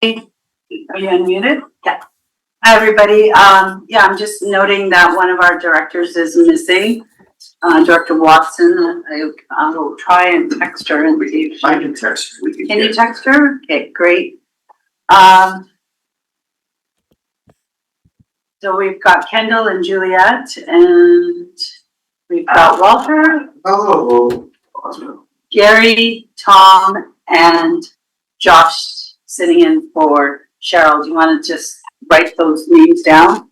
Are you unmuted? Yeah. Hi, everybody. Yeah, I'm just noting that one of our directors is missing, Director Watson. I will try and text her and see if she... I can text her. Can you text her? Okay, great. So we've got Kendall and Juliette, and we've got Walter, Hello. Gary, Tom, and Josh sitting in for Cheryl. Do you want to just write those names down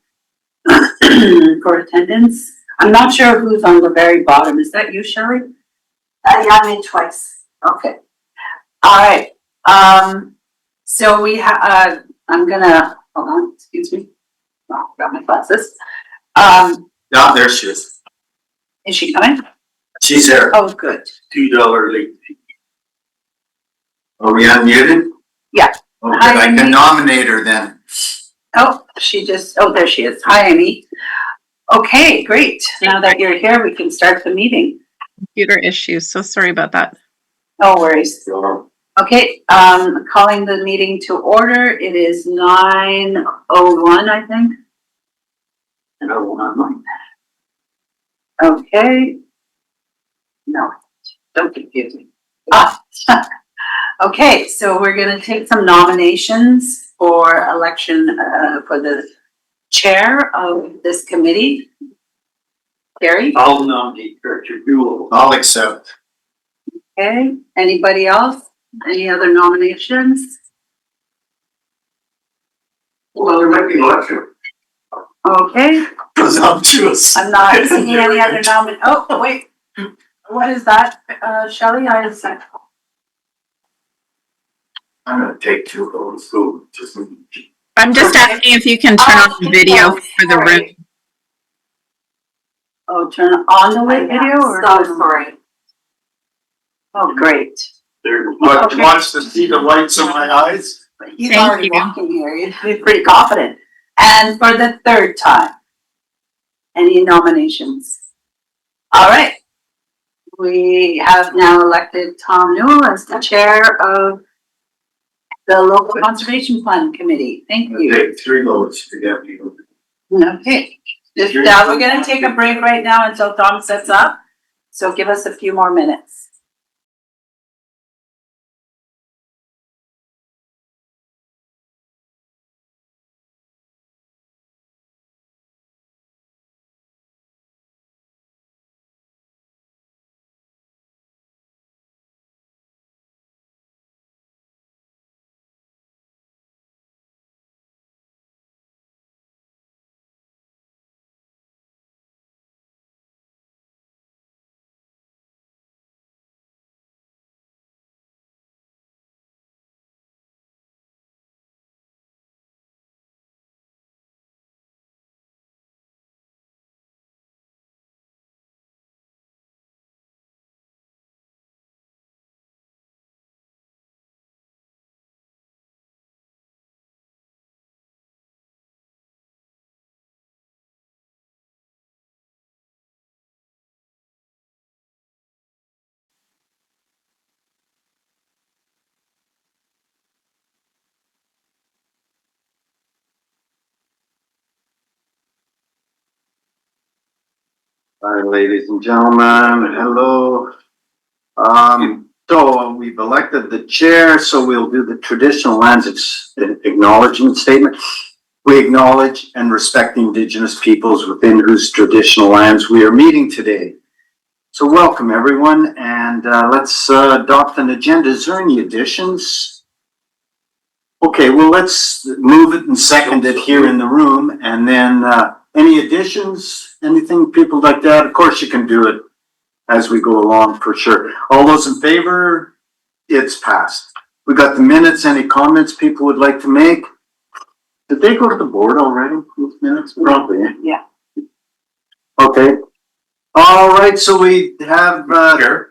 for attendance? I'm not sure who's on the very bottom. Is that you, Shelley? Yeah, I made twice. Okay. All right. So we have, I'm gonna, hold on, excuse me. Oh, got my glasses. No, there she is. Is she coming? She's there. Oh, good. $2 late fee. Are we unmuted? Yeah. Okay, Hi, I Amy. can nominate her then. Oh, she just, oh, there she is. Hi, Amy. Okay, great. Now that you're here, we can start the meeting. Computer issues, so sorry about that. No worries. Okay, calling the meeting to order. It is 9:01, I think. 9:01. Okay. No, don't confuse me. Okay, so we're gonna take some nominations for election for the chair of this committee. Gary? I'll nominate Director Newell. I'll accept. Okay, anybody else? Any other nominations? Well, there might be an election. Okay, Presumptuous. I'm not seeing any other oh, wait. What is that, Shelley? I have said. I'm gonna take 2 votes. So just. I'm just asking if you can turn on the video for the room. Oh, turn on the video or? So sorry. Oh, great. What, wants to see the lights in my eyes? He's Thank already you. walking here. He's pretty confident. And for the third time, any nominations? All right. We have now elected Tom Newell as the chair of the Local Conservation Plan Committee. Thank you. Take 3 votes to get me. Okay. Now we're gonna take a break right now until Tom sets up. So give us a few more minutes. Hi, ladies and gentlemen, hello. So we've elected the chair, so we'll do the traditional lands acknowledgement statement. We acknowledge and respect the Indigenous peoples within whose traditional lands we are meeting today. So welcome everyone, and let's adopt an agenda. Is there any additions? Okay, well, let's move it and second it here in the room, and then any additions, anything people like that? Of course you can do it as we go along for sure. All those in favor? It's passed. We got the minutes. Any comments people would like to make? Did they go to the board already? These minutes? Probably. Yeah. Okay. All right, so we have Sure.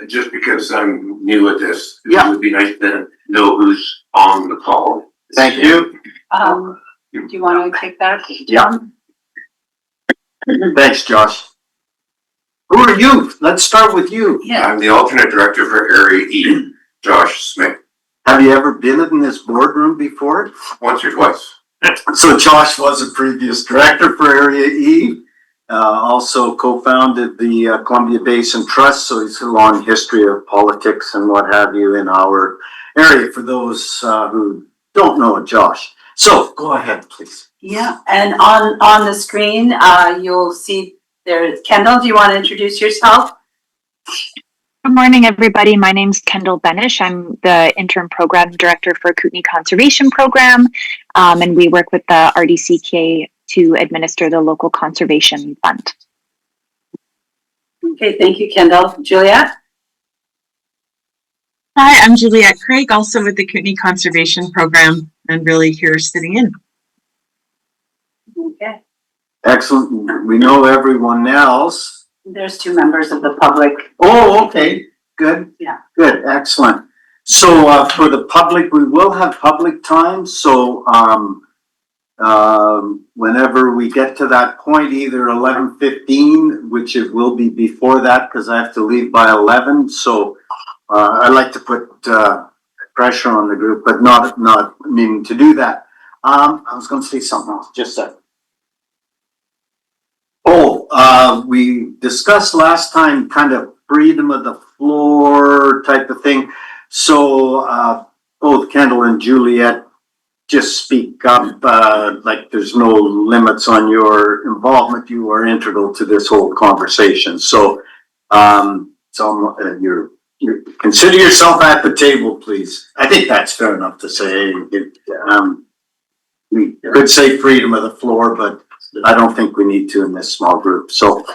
Just because I'm new at this, Yeah. it would be nice to know who's on the call. thank you. Do you want to take that? Yeah. Thanks, Josh. Who are you? Let's start with you. Yeah. I'm the alternate director for Area E, Josh Smith. Have you ever been in this boardroom before? Once or twice. So Josh was a previous director for Area E, also co-founded the Columbia Basin Trust, so he's a long history of politics and what have you in our area for those who don't know Josh. So go ahead, please. Yeah, and on the screen, you'll see there's Kendall. Do you want to introduce yourself? Good morning, everybody. My name's Kendall Benesch. I'm the Interim Program Director for Kootenay Conservation Program, and we work with the RDCK to administer the local conservation fund. Okay, thank you, Kendall. Juliette? Hi, I'm Juliette Craig, also with the Kootenay Conservation Program, and really here sitting in. Okay. Excellent. We know everyone else. There's two members of the public. Oh, okay. Good. Yeah. Good. Excellent. So for the public, we will have public time. So whenever we get to that point, either 11:15, which it will be before that because I have to leave by 11. So I like to put pressure on the group, but not meaning to do that. I was going to say something else. Just a second. We discussed last time kind of freedom of the floor type of thing. So both Kendall and Juliette just speak up like there's no limits on your involvement. You are integral to this whole conversation. So you consider yourself at the table, please. I think that's fair enough to say. We could say freedom of the floor, but I don't think we need to in this small group. So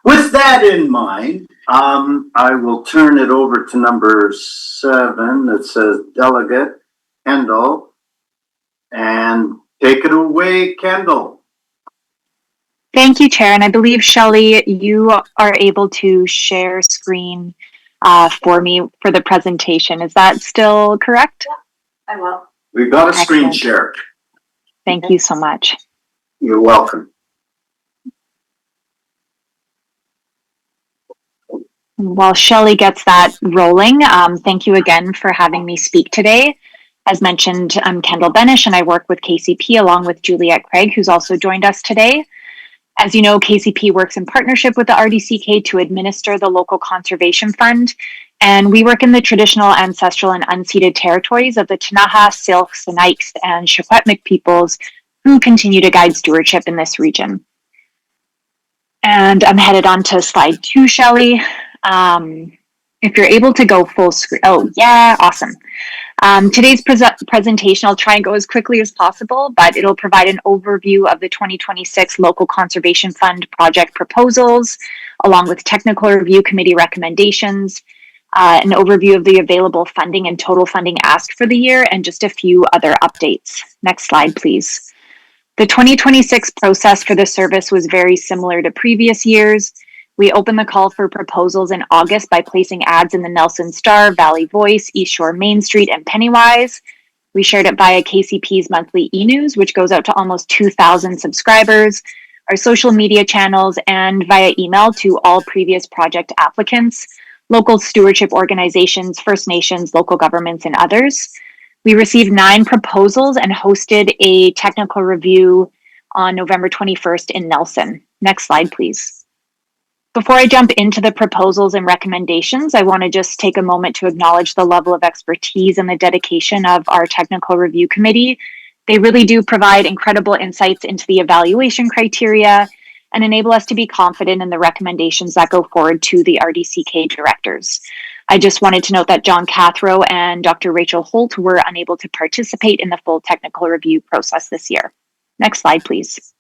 with that in mind, I will turn it over to number 7 that says Delegate Kendall, and take it away, Kendall. Thank you, Chair. And I believe, Shelley, you are able to share screen for me for the presentation. Is that still correct? I will. We've got a screen Excellent. share. Thank you so much. You're welcome. While Shelley gets that rolling, thank you again for having me speak today. As mentioned, I'm Kendall Benesch and I work with KCP along with Juliette Craig, who's also joined us today. As you know, KCP works in partnership with the RDCK to administer the local conservation fund, and we work in the traditional, ancestral, and unceded territories of the Ktunaxa, Syilx, Sinixt, and Secwepemc peoples who continue to guide stewardship in this region. And I'm headed on to slide 2, Shelley. If you're able to go full screen. Oh, yeah, awesome. Today's presentation, I'll try and go as quickly as possible, but it'll provide an overview of the 2026 Local Conservation Fund project proposals, along with technical review committee recommendations, an overview of the available funding and total funding asked for the year, and just a few other updates. Next slide, please. The 2026 process for the service was very similar to previous years. We opened the call for proposals in August by placing ads in the Nelson Star, Valley Voice, East Shore Main Street, and Pennywise. We shared it via KCP's monthly e-news, which goes out to almost 2,000 subscribers, our social media channels, and via email to all previous project applicants, local stewardship organizations, First Nations, local governments, and others. We received 9 proposals and hosted a technical review on November 21st in Nelson. Next slide, please. Before I jump into the proposals and recommendations, I want to just take a moment to acknowledge the level of expertise and the dedication of our technical review committee. They really do provide incredible insights into the evaluation criteria and enable us to be confident in the recommendations that go forward to the RDCK directors. I just wanted to note that John Cathro and Dr. Rachel Holt were unable to participate in the full technical review process this year. Next slide, please.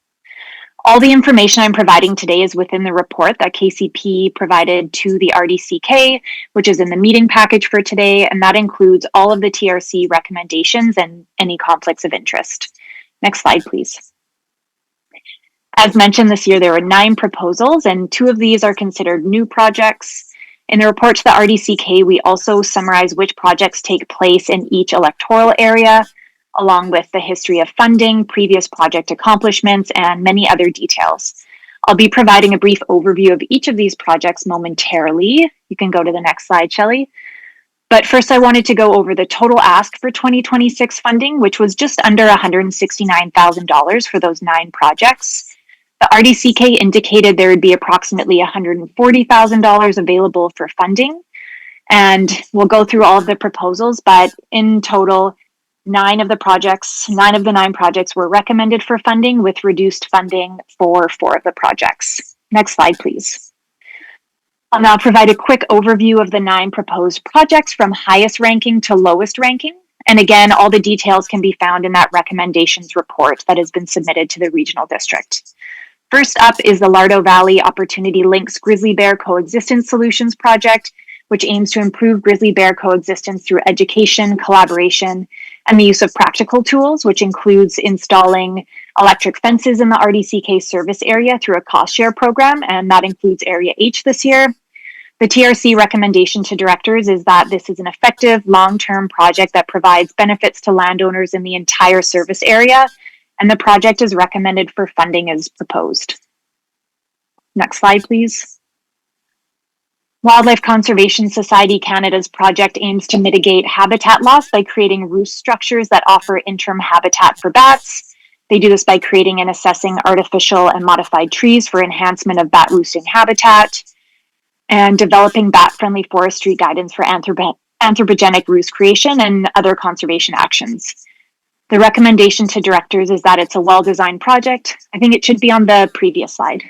All the information I'm providing today is within the report that KCP provided to the RDCK, which is in the meeting package for today, and that includes all of the TRC recommendations and any conflicts of interest. Next slide, please. As mentioned this year, there were 9 proposals, and 2 of these are considered new projects. In the report to the RDCK, we also summarize which projects take place in each electoral area, along with the history of funding, previous project accomplishments, and many other details. I'll be providing a brief overview of each of these projects momentarily. You can go to the next slide, Shelley. But first, I wanted to go over the total ask for 2026 funding, which was just under $169,000 for those 9 projects. The RDCK indicated there would be approximately $140,000 available for funding. And we'll go through all of the proposals, but in total, 9 of the 9 projects were recommended for funding, with reduced funding for 4 of the projects. Next slide, please. I'll now provide a quick overview of the 9 proposed projects from highest ranking to lowest ranking. And again, all the details can be found in that recommendations report that has been submitted to the regional district. First up is the Lardo Valley Opportunity Links Grizzly Bear Coexistence Solutions Project, which aims to improve grizzly bear coexistence through education, collaboration, and the use of practical tools, which includes installing electric fences in the RDCK service area through a cost share program, and that includes Area H this year. The TRC recommendation to directors is that this is an effective, long-term project that provides benefits to landowners in the entire service area, and the project is recommended for funding as proposed. Next slide, please. Wildlife Conservation Society Canada's project aims to mitigate habitat loss by creating roost structures that offer interim habitat for bats. They do this by creating and assessing artificial and modified trees for enhancement of bat roosting habitat, and developing bat-friendly forestry guidance for anthropogenic roost creation and other conservation actions. The recommendation to directors is that it's a well-designed project. I think it should be on the previous slide.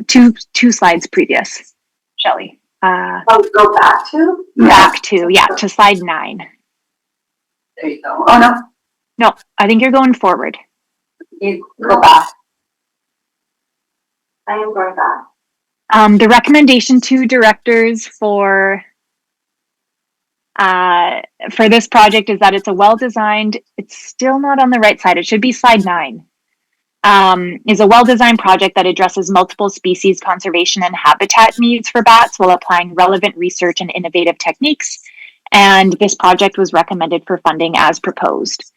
Two slides previous. Shelley. Go back to? Back to, to slide 9. There you go. Oh, no, No, I think you're going forward. you go back. I am going back. The recommendation to directors for this project is that it's a well-designed, it's still not on the right side, it should be slide 9. Is a well-designed project that addresses multiple species conservation and habitat needs for bats while applying relevant research and innovative techniques. And this project was recommended for funding as proposed.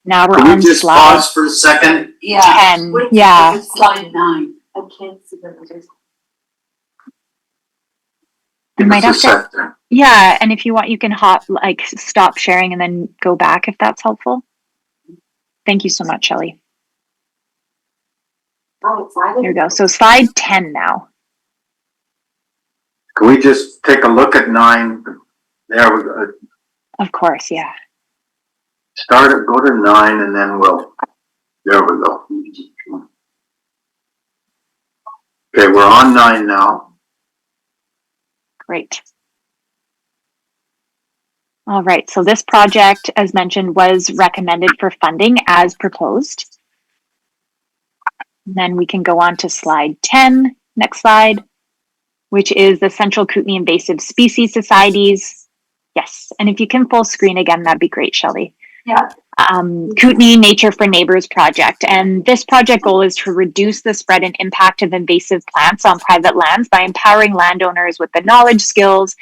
Now we're Can on we just slide pause for a second? 10. Which- Yeah. which Slide 9. I can't see what it is. You might Give us have a to, sec there. yeah, and if you want, you can stop sharing and then go back if that's helpful. Thank you so much, Shelley. Oh, it's slide. Here we go. So slide 10 now. Can we just take a look at 9? There we go. Of course, yeah. Go to 9 and then there we go. Okay, we're on 9 now. Great. All right, so this project, as mentioned, was recommended for funding as proposed. And then we can go on to slide 10, next slide, which is the Central Kootenay Invasive Species Societies. Yes, and if you can full screen again, that'd be great, Shelley. Yeah. Kootenay Nature for Neighbors project. And this project goal is to reduce the spread and impact of invasive plants on private lands by empowering landowners with the knowledge, skills,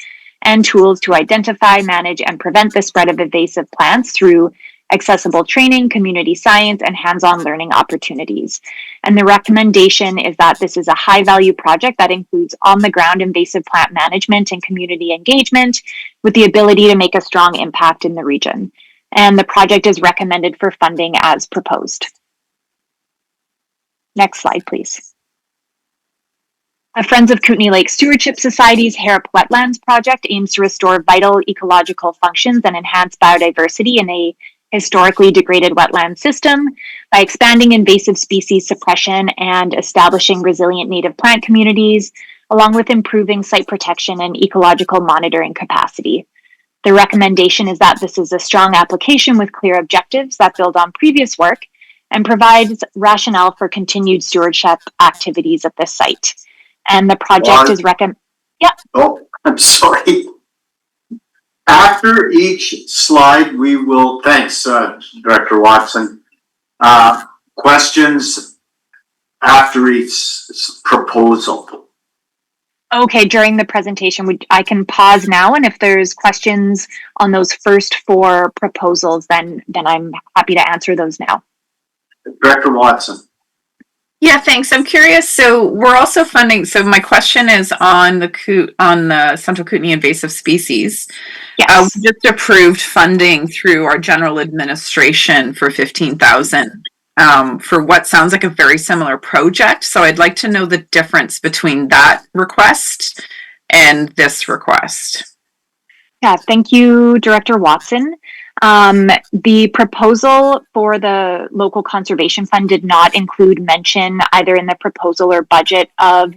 and tools to identify, manage, and prevent the spread of invasive plants through accessible training, community science, and hands-on learning opportunities. And the recommendation is that this is a high-value project that includes on-the-ground invasive plant management and community engagement with the ability to make a strong impact in the region. And the project is recommended for funding as proposed. Next slide, please. The Friends of Kootenay Lake Stewardship Society's Harrop Wetlands project aims to restore vital ecological functions and enhance biodiversity in a historically degraded wetland system by expanding invasive species suppression and establishing resilient native plant communities, along with improving site protection and ecological monitoring capacity. The recommendation is that this is a strong application with clear objectives that build on previous work and provides rationale for continued stewardship activities at this site. And the project is Oh, I'm sorry. After each slide, we will, thanks, Director Watson. Questions after each proposal. Okay, during the presentation, I can pause now, and if there's questions on those first 4 proposals, then I'm happy to answer those now. Director Watson. Yeah, thanks. I'm curious. So we're also funding. So my question is on the Central Kootenay invasive species. Yes. We just approved funding through our general administration for 15,000 for what sounds like a very similar project. So I'd like to know the difference between that request and this request. Yeah, thank you, Director Watson. The proposal for the local conservation fund did not include mention either in the proposal or budget of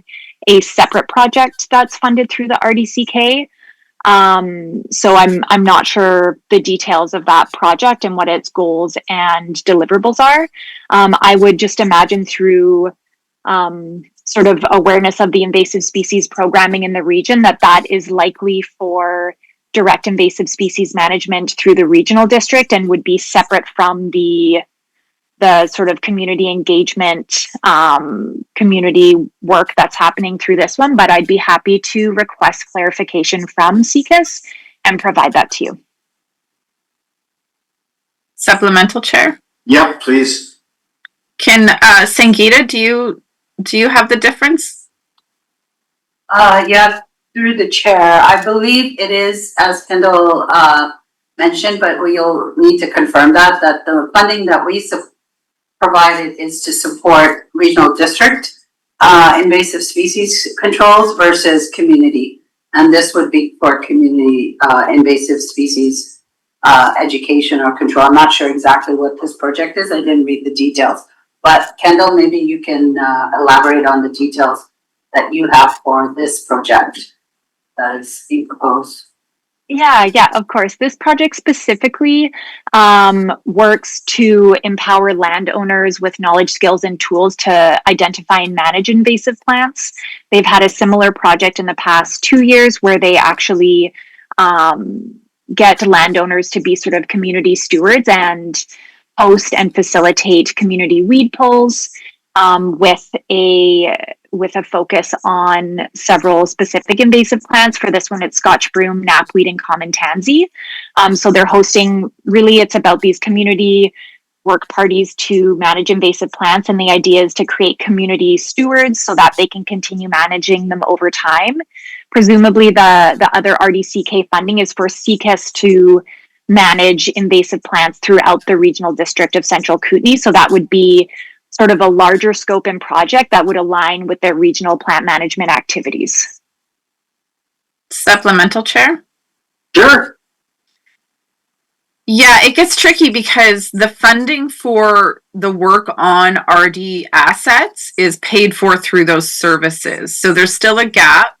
a separate project that's funded through the RDCK. So I'm not sure the details of that project and what its goals and deliverables are. I would just imagine through sort of awareness of the invasive species programming in the region that is likely for direct invasive species management through the regional district and would be separate from the sort of community engagement, community work that's happening through this one. But I'd be happy to request clarification from CCAS and provide that to you. Supplemental chair. Yep, please. Can Sangeeta, do you have the difference? Yeah, through the chair. I believe it is, as Kendall mentioned, but we'll need to confirm that the funding that we provided is to support regional district invasive species controls versus community. And this would be for community invasive species education or control. I'm not sure exactly what this project is. I didn't read the details. But Kendall, maybe you can elaborate on the details that you have for this project that is being proposed. Yeah, of course. This project specifically works to empower landowners with knowledge, skills, and tools to identify and manage invasive plants. They've had a similar project in the past 2 years where they actually get landowners to be sort of community stewards and host and facilitate community weed pulls with a focus on several specific invasive plants. For this one, it's Scotch broom, knapweed, and common tansy. So they're hosting, really, it's about these community work parties to manage invasive plants. And the idea is to create community stewards so that they can continue managing them over time. Presumably the other RDCK funding is for CCAS to manage invasive plants throughout the regional district of Central Kootenay. So that would be sort of a larger scope and project that would align with their regional plant management activities. Supplemental chair? Sure. Yeah, it gets tricky because the funding for the work on RD assets is paid for through those services. So there's still a gap.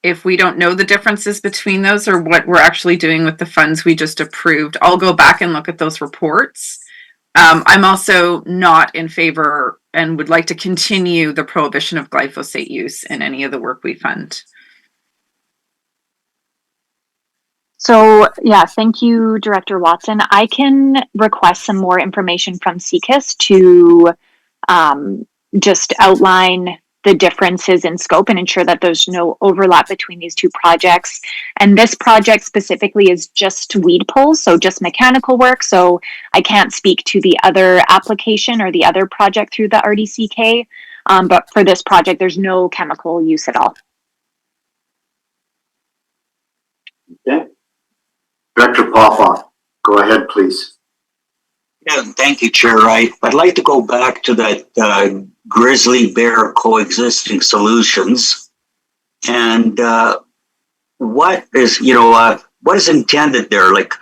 If we don't know the differences between those or what we're actually doing with the funds we just approved, I'll go back and look at those reports. I'm also not in favor and would like to continue the prohibition of glyphosate use in any of the work we fund. So, yeah, thank you, Director Watson. I can request some more information from CCAS to just outline the differences in scope and ensure that there's no overlap between these two projects. And this project specifically is just weed pulls, so just mechanical work. So I can't speak to the other application or the other project through the RDCK. But for this project, there's no chemical use at all. Okay. Director Popoff, go ahead, please. Yeah, thank you, Chair. I'd like to go back to that grizzly bear coexisting solutions, and what is intended there? Like,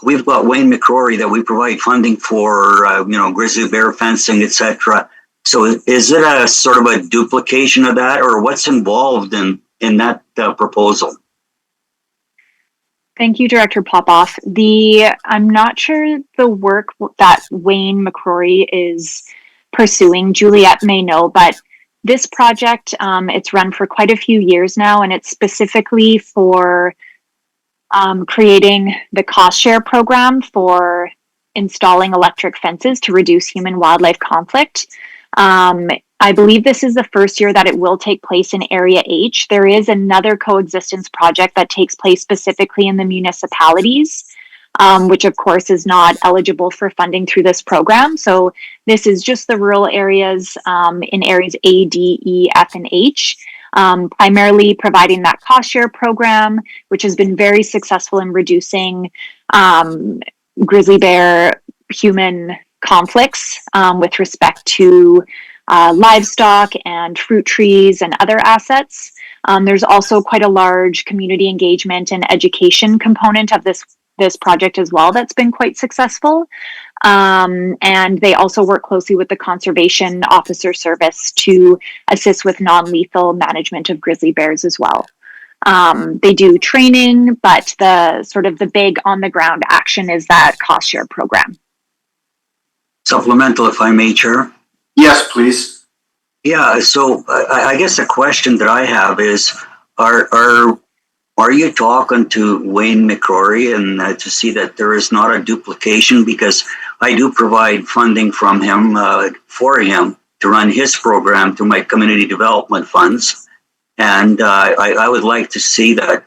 we've got Wayne McCrory that we provide funding for, grizzly bear fencing, etc. So is it a sort of a duplication of that, or what's involved in that proposal? Thank you, Director Popoff. I'm not sure the work that Wayne McCrory is pursuing, Juliette may know, but this project, it's run for quite a few years now, and it's specifically for creating the cost share program for installing electric fences to reduce human-wildlife conflict. I believe this is the first year that it will take place in Area H. There is another coexistence project that takes place specifically in the municipalities. which of course is not eligible for funding through this program. So this is just the rural areas in areas A, D, E, F, and H, primarily providing that cost share program, which has been very successful in reducing grizzly bear human conflicts with respect to livestock and fruit trees and other assets. There's also quite a large community engagement and education component of this project as well that's been quite successful. And they also work closely with the Conservation Officer Service to assist with non-lethal management of grizzly bears as well. They do training, but the sort of the big on the ground action is that cost share program. Supplemental, if I may, Chair. Yes, please. Yeah, so I guess the question that I have is, are you talking to Wayne McCrory and to see that there is not a duplication? Because I do provide funding from him for him to run his program through my community development funds, and I would like to see that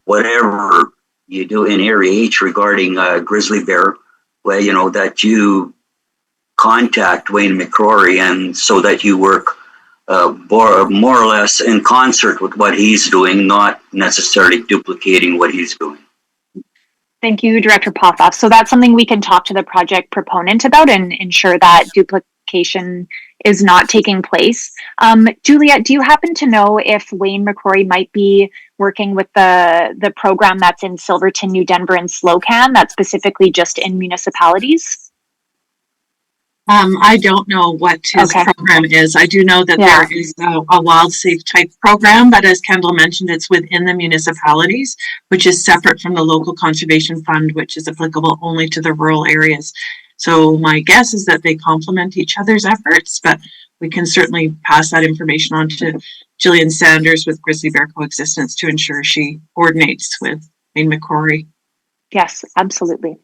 whatever you do in Area H regarding grizzly bear, well, you know, that you contact Wayne McCrory, and so that you work more or less in concert with what he's doing, not necessarily duplicating what he's doing. Thank you, Director Popoff. So that's something we can talk to the project proponent about and ensure that duplication is not taking place. Juliette, do you happen to know if Wayne McCrory might be working with the program that's in Silverton, New Denver, and Slocan, that's specifically just in municipalities? I don't know what his program is. I do know that there is a wild safe type program, but as Kendall mentioned, it's within the municipalities, which is separate from the local conservation fund, which is applicable only to the rural areas. So my guess is that they complement each other's efforts, but we can certainly pass that information on to Jillian Sanders with Grizzly Bear Coexistence to ensure she coordinates with Wayne McCrory. Yes, absolutely.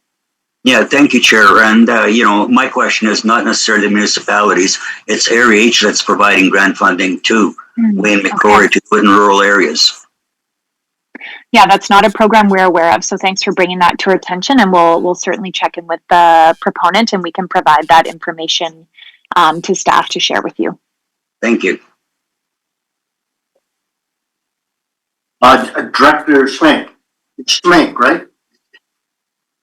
Yeah, thank you, Chair. And, you know, my question is not necessarily the municipalities. It's Area H that's providing grant funding to Wayne McCrory to put in rural areas. Yeah, that's not a program we're aware of. So thanks for bringing that to our attention. And we'll certainly check in with the proponent and we can provide that information to staff to share with you. Thank you. Director Schwenk. It's Schwenk, right?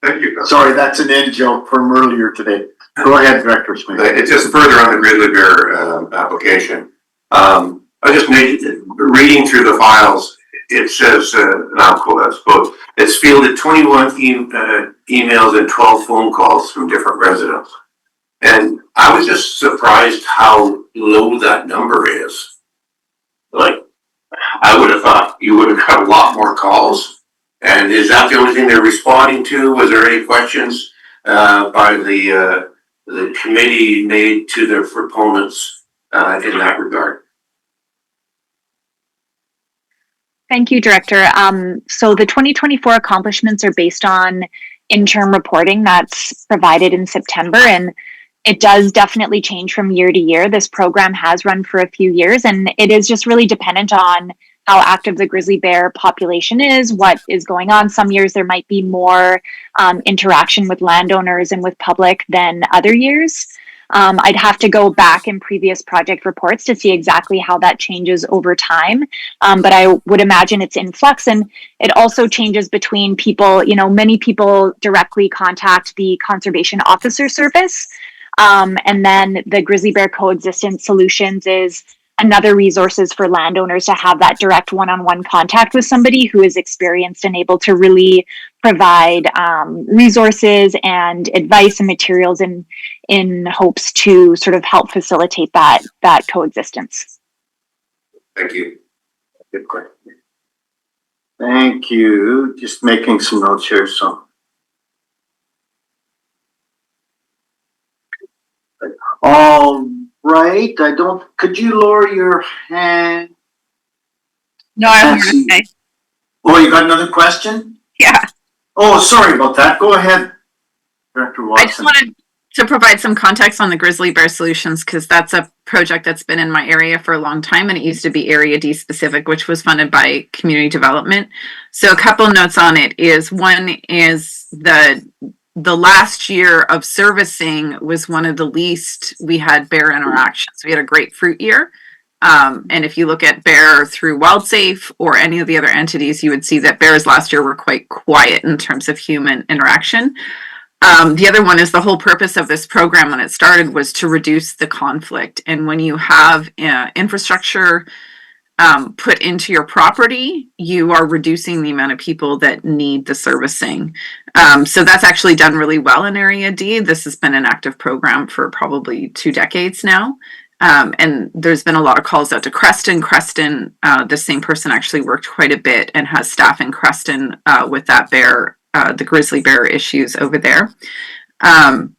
Thank you. Sorry, that's an in joke from earlier today. Go ahead, Director Schwenk. It's just further on the grizzly bear application. I just reading through the files. It says, and I'll quote, I suppose, it's fielded 21 emails and 12 phone calls from different residents. And I was just surprised how low that number is. Like, I would have thought you would have got a lot more calls. And is that the only thing they're responding to? Was there any questions by the committee made to their proponents in that regard? Thank you, Director. So the 2024 accomplishments are based on interim reporting that's provided in September, and it does definitely change from year to year. This program has run for a few years, and it is just really dependent on how active the grizzly bear population is, what is going on. Some years there might be more interaction with landowners and with public than other years. I'd have to go back in previous project reports to see exactly how that changes over time. But I would imagine it's in flux, and it also changes between people. You know, many people directly contact the Conservation Officer Service. And then the Grizzly Bear Coexistence Solutions is another resources for landowners to have that direct one-on-one contact with somebody who is experienced and able to really provide resources and advice and materials in hopes to sort of help facilitate that coexistence. Thank you. Good question. Thank you. Just making some notes here, so. All right, could you lower your hand? No, I have more to say. Oh, you got another question? Yeah. Oh, sorry about that. Go ahead, Director Watson. I just wanted To provide some context on the grizzly bear solutions, because that's a project that's been in my area for a long time, and it used to be Area D specific, which was funded by community development. So a couple notes on it is, one is the last year of servicing was one of the least we had bear interactions. We had a great fruit year. And if you look at bear through WildSafe or any of the other entities, you would see that bears last year were quite quiet in terms of human interaction. The other one is the whole purpose of this program when it started was to reduce the conflict. And when you have infrastructure put into your property, you are reducing the amount of people that need the servicing. So that's actually done really well in Area D. This has been an active program for probably 2 decades now. And there's been a lot of calls out to Creston. Creston, the same person actually worked quite a bit and has staff in Creston with that bear, the grizzly bear issues over there. And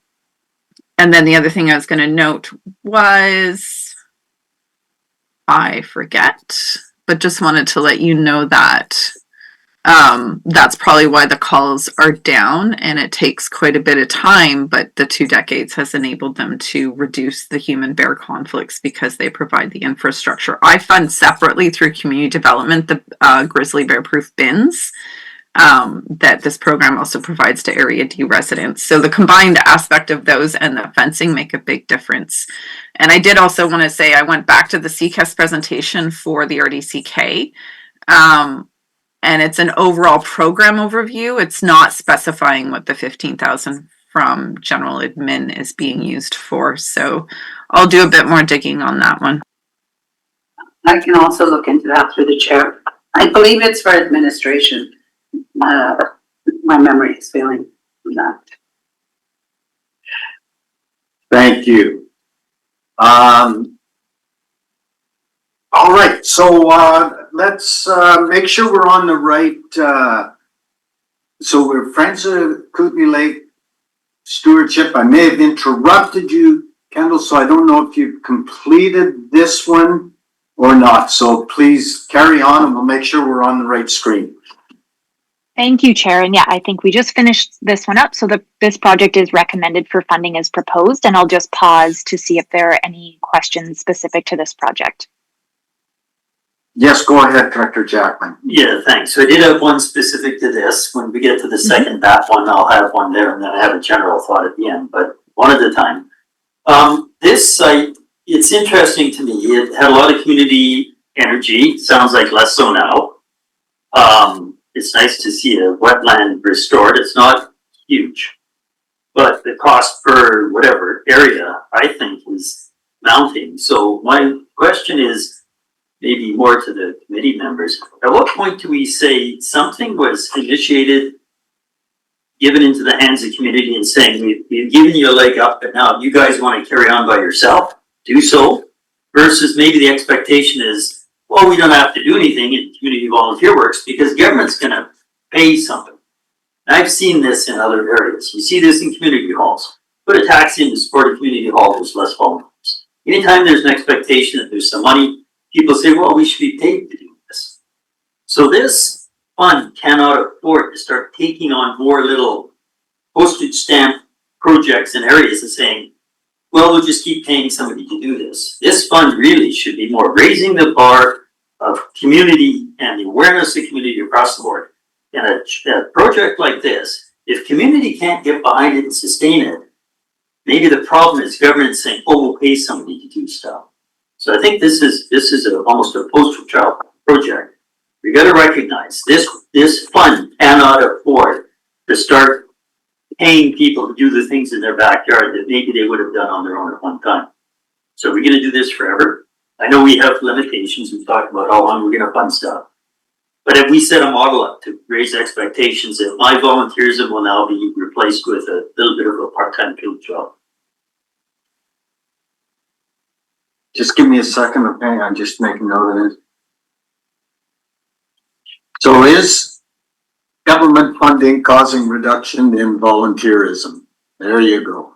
then the other thing I was going to note was, I forget, but just wanted to let you know that that's probably why the calls are down, and it takes quite a bit of time, but the 2 decades has enabled them to reduce the human bear conflicts because they provide the infrastructure. I fund separately through community development the grizzly bear proof bins that this program also provides to Area D residents. So the combined aspect of those and the fencing make a big difference. And I did also want to say, I went back to the CCAS presentation for the RDCK. And it's an overall program overview. It's not specifying what the 15,000 from general admin is being used for. So I'll do a bit more digging on that one. I can also look into that through the chair. I believe it's for administration. My memory is failing on that. Thank you. All right, so let's make sure we're on the right. So we're friends of Kootenay Lake Stewardship. I may have interrupted you, Kendall, so I don't know if you've completed this one or not. So please carry on and we'll make sure we're on the right screen. Thank you, Chair. And yeah, I think we just finished this one up. So this project is recommended for funding as proposed, and I'll just pause to see if there are any questions specific to this project. Yes, go ahead, Director Jackman. Yeah, thanks. So I did have one specific to this. When we get to the second that one, I'll have one there, and then I have a general thought at the end, but one at a time. This site, it's interesting to me. It had a lot of community energy. Sounds like less so now. It's nice to see a wetland restored. It's not huge, but the cost per whatever area, I think, is mounting. So my question is, maybe more to the committee members, at what point do we say something was initiated, given into the hands of the community and saying, we've given you a leg up, but now if you guys want to carry on by yourself, do so, versus maybe the expectation is, well, we don't have to do anything in community volunteer works because government's going to pay something. And I've seen this in other areas. You see this in community halls. Put a tax in to support a community hall, there's less volunteers. Anytime there's an expectation that there's some money, people say, well, we should be paid to do this. So this fund cannot afford to start taking on more little postage stamp projects in areas and saying, well, we'll just keep paying somebody to do this. This fund really should be more raising the bar of community and the awareness of community across the board. And a project like this, if community can't get behind it and sustain it, maybe the problem is government saying, oh, we'll pay somebody to do stuff. So I think this is almost a poster child project. We got to recognize this fund cannot afford to start paying people to do the things in their backyard that maybe they would have done on their own at one time. So we're going to do this forever. I know we have limitations. We've talked about how long we're going to fund stuff. But if we set a model up to raise expectations that my volunteerism will now be replaced with a little bit of a part-time field job. Just give me a second, okay? I'm just making note of it. So is government funding causing reduction in volunteerism? There you go.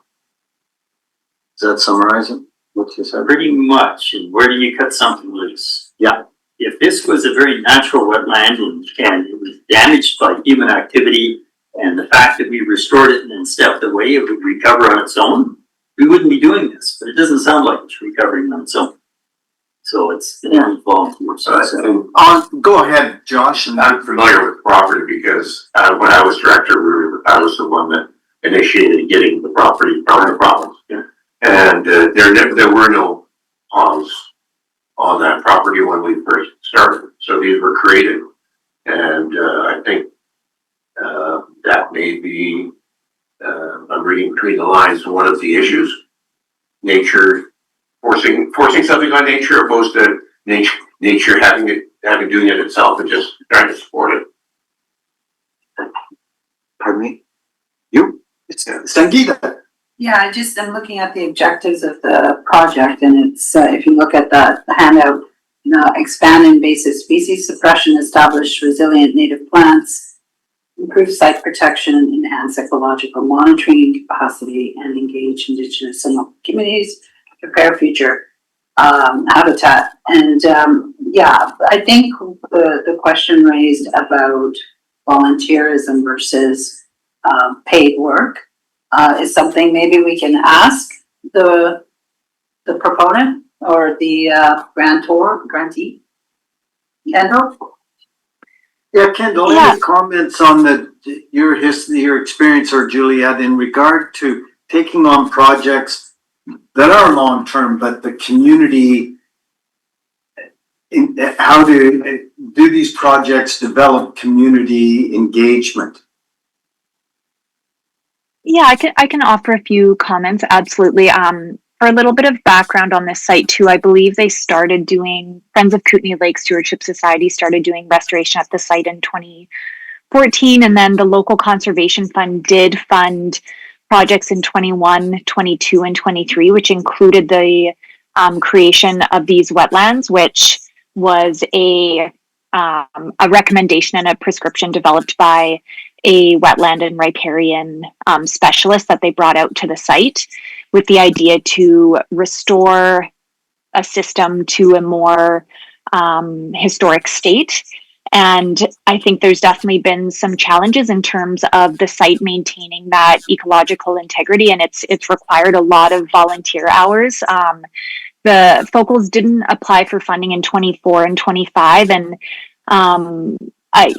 Does that summarize it? What you said? Pretty much. And where do you cut something loose? Yeah. If this was a very natural wetland and it was damaged by human activity And the fact that we restored it and then stepped away, it would recover on its own. We wouldn't be doing this, but it doesn't sound like it's recovering on its own. So it's volunteers. Go ahead, Josh. And I'm familiar with the property because when I was director, I was the one that initiated getting the property problems. Yeah. And there were no ponds on that property when we first started. So these were created. And I think that may be, I'm reading between the lines, one of the issues. Nature forcing something on nature opposed to nature doing it itself and just trying to support it. Pardon me? You? It's Sangeeta. Yeah, I'm looking at the objectives of the project, and it's, if you look at the handout, expand invasive species suppression, establish resilient native plants, improve site protection, enhance ecological monitoring capacity, and engage Indigenous and local communities, prepare future habitat. And I think the question raised about volunteerism versus paid work is something maybe we can ask the proponent or the grantee. Kendall? Yeah, Kendall, any comments on your history, your experience, or Juliette, in regard to taking on projects that are long-term, but the community, how do these projects develop community engagement? Yeah, I can offer a few comments. Absolutely. For a little bit of background on this site too, I believe they started doing, Friends of Kootenay Lake Stewardship Society started doing restoration at the site in 2014, and then the local conservation fund did fund projects in 21, 22, and 23, which included the creation of these wetlands, which was a recommendation and a prescription developed by a wetland and riparian specialist that they brought out to the site with the idea to restore a system to a more historic state. And I think there's definitely been some challenges in terms of the site maintaining that ecological integrity, and it's required a lot of volunteer hours. The Focals didn't apply for funding in 24 and 25, and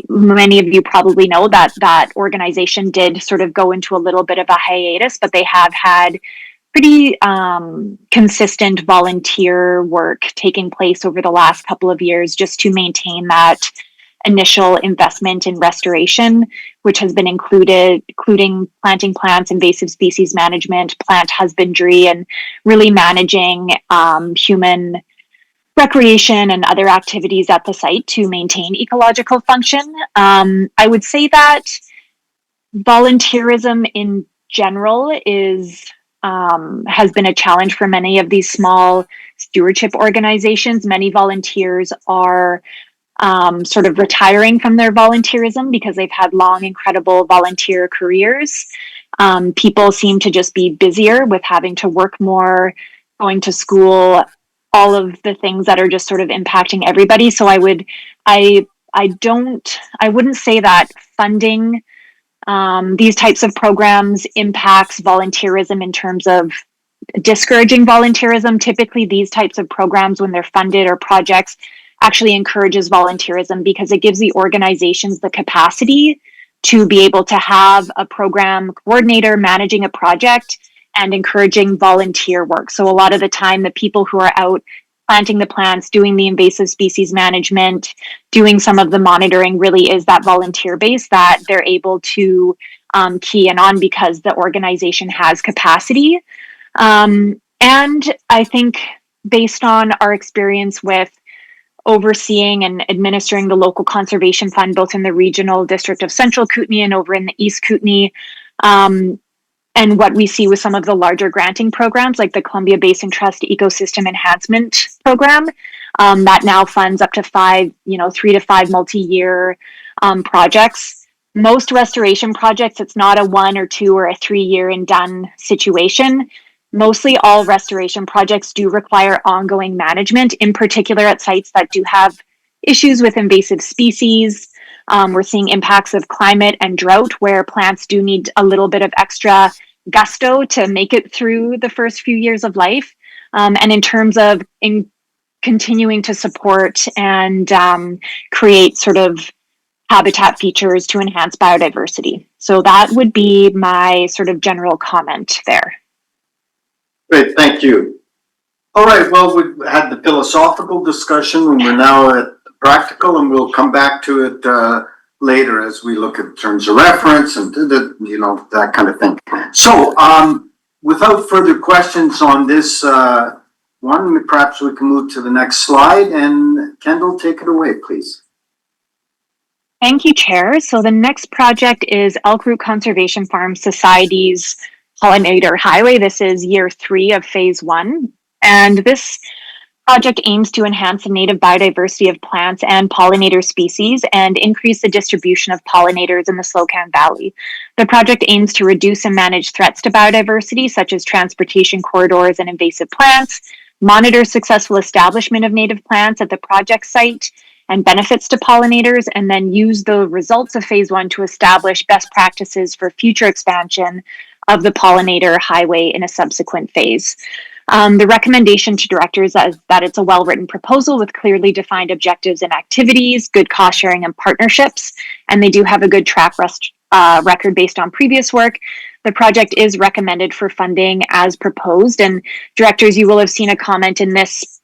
many of you probably know that organization did sort of go into a little bit of a hiatus, but they have had pretty consistent volunteer work taking place over the last couple of years just to maintain that initial investment in restoration, which has been including planting plants, invasive species management, plant husbandry, and really managing human recreation and other activities at the site to maintain ecological function. I would say that volunteerism in general has been a challenge for many of these small stewardship organizations. Many volunteers are sort of retiring from their volunteerism because they've had long, incredible volunteer careers. People seem to just be busier with having to work more, going to school, all of the things that are just sort of impacting everybody. So I wouldn't say that funding these types of programs impacts volunteerism in terms of discouraging volunteerism. Typically, these types of programs, when they're funded or projects, actually encourages volunteerism because it gives the organizations the capacity to be able to have a program coordinator managing a project and encouraging volunteer work. So a lot of the time, the people who are out planting the plants, doing the invasive species management, doing some of the monitoring really is that volunteer base that they're able to key in on because the organization has capacity. And I think based on our experience with overseeing and administering the local conservation fund, both in the regional district of Central Kootenay and over in the East Kootenay, and what we see with some of the larger granting programs like the Columbia Basin Trust Ecosystem Enhancement Program, that now funds up to 3 to 5 multi-year projects. Most restoration projects, it's not a 1 or 2 or a 3-year and done situation. Mostly all restoration projects do require ongoing management, in particular at sites that do have issues with invasive species, We're seeing impacts of climate and drought where plants do need a little bit of extra gusto to make it through the first few years of life. And in terms of continuing to support and create sort of habitat features to enhance biodiversity. So that would be my sort of general comment there. Great, thank you. All right, well, we've had the philosophical discussion and we're now at the practical, and we'll come back to it later as we look at terms of reference and that kind of thing. So without further questions on this one, perhaps we can move to the next slide, and Kendall, take it away, please. Thank you, Chair. So the next project is Elk Root Conservation Farm Society's Pollinator Highway. This is year 3 of phase 1. And this project aims to enhance the native biodiversity of plants and pollinator species and increase the distribution of pollinators in the Slocan Valley. The project aims to reduce and manage threats to biodiversity, such as transportation corridors and invasive plants, monitor successful establishment of native plants at the project site and benefits to pollinators, and then use the results of phase 1 to establish best practices for future expansion of the pollinator highway in a subsequent phase. The recommendation to directors is that it's a well-written proposal with clearly defined objectives and activities, good cost sharing and partnerships, and they do have a good track record based on previous work. The project is recommended for funding as proposed, and directors, you will have seen a comment in this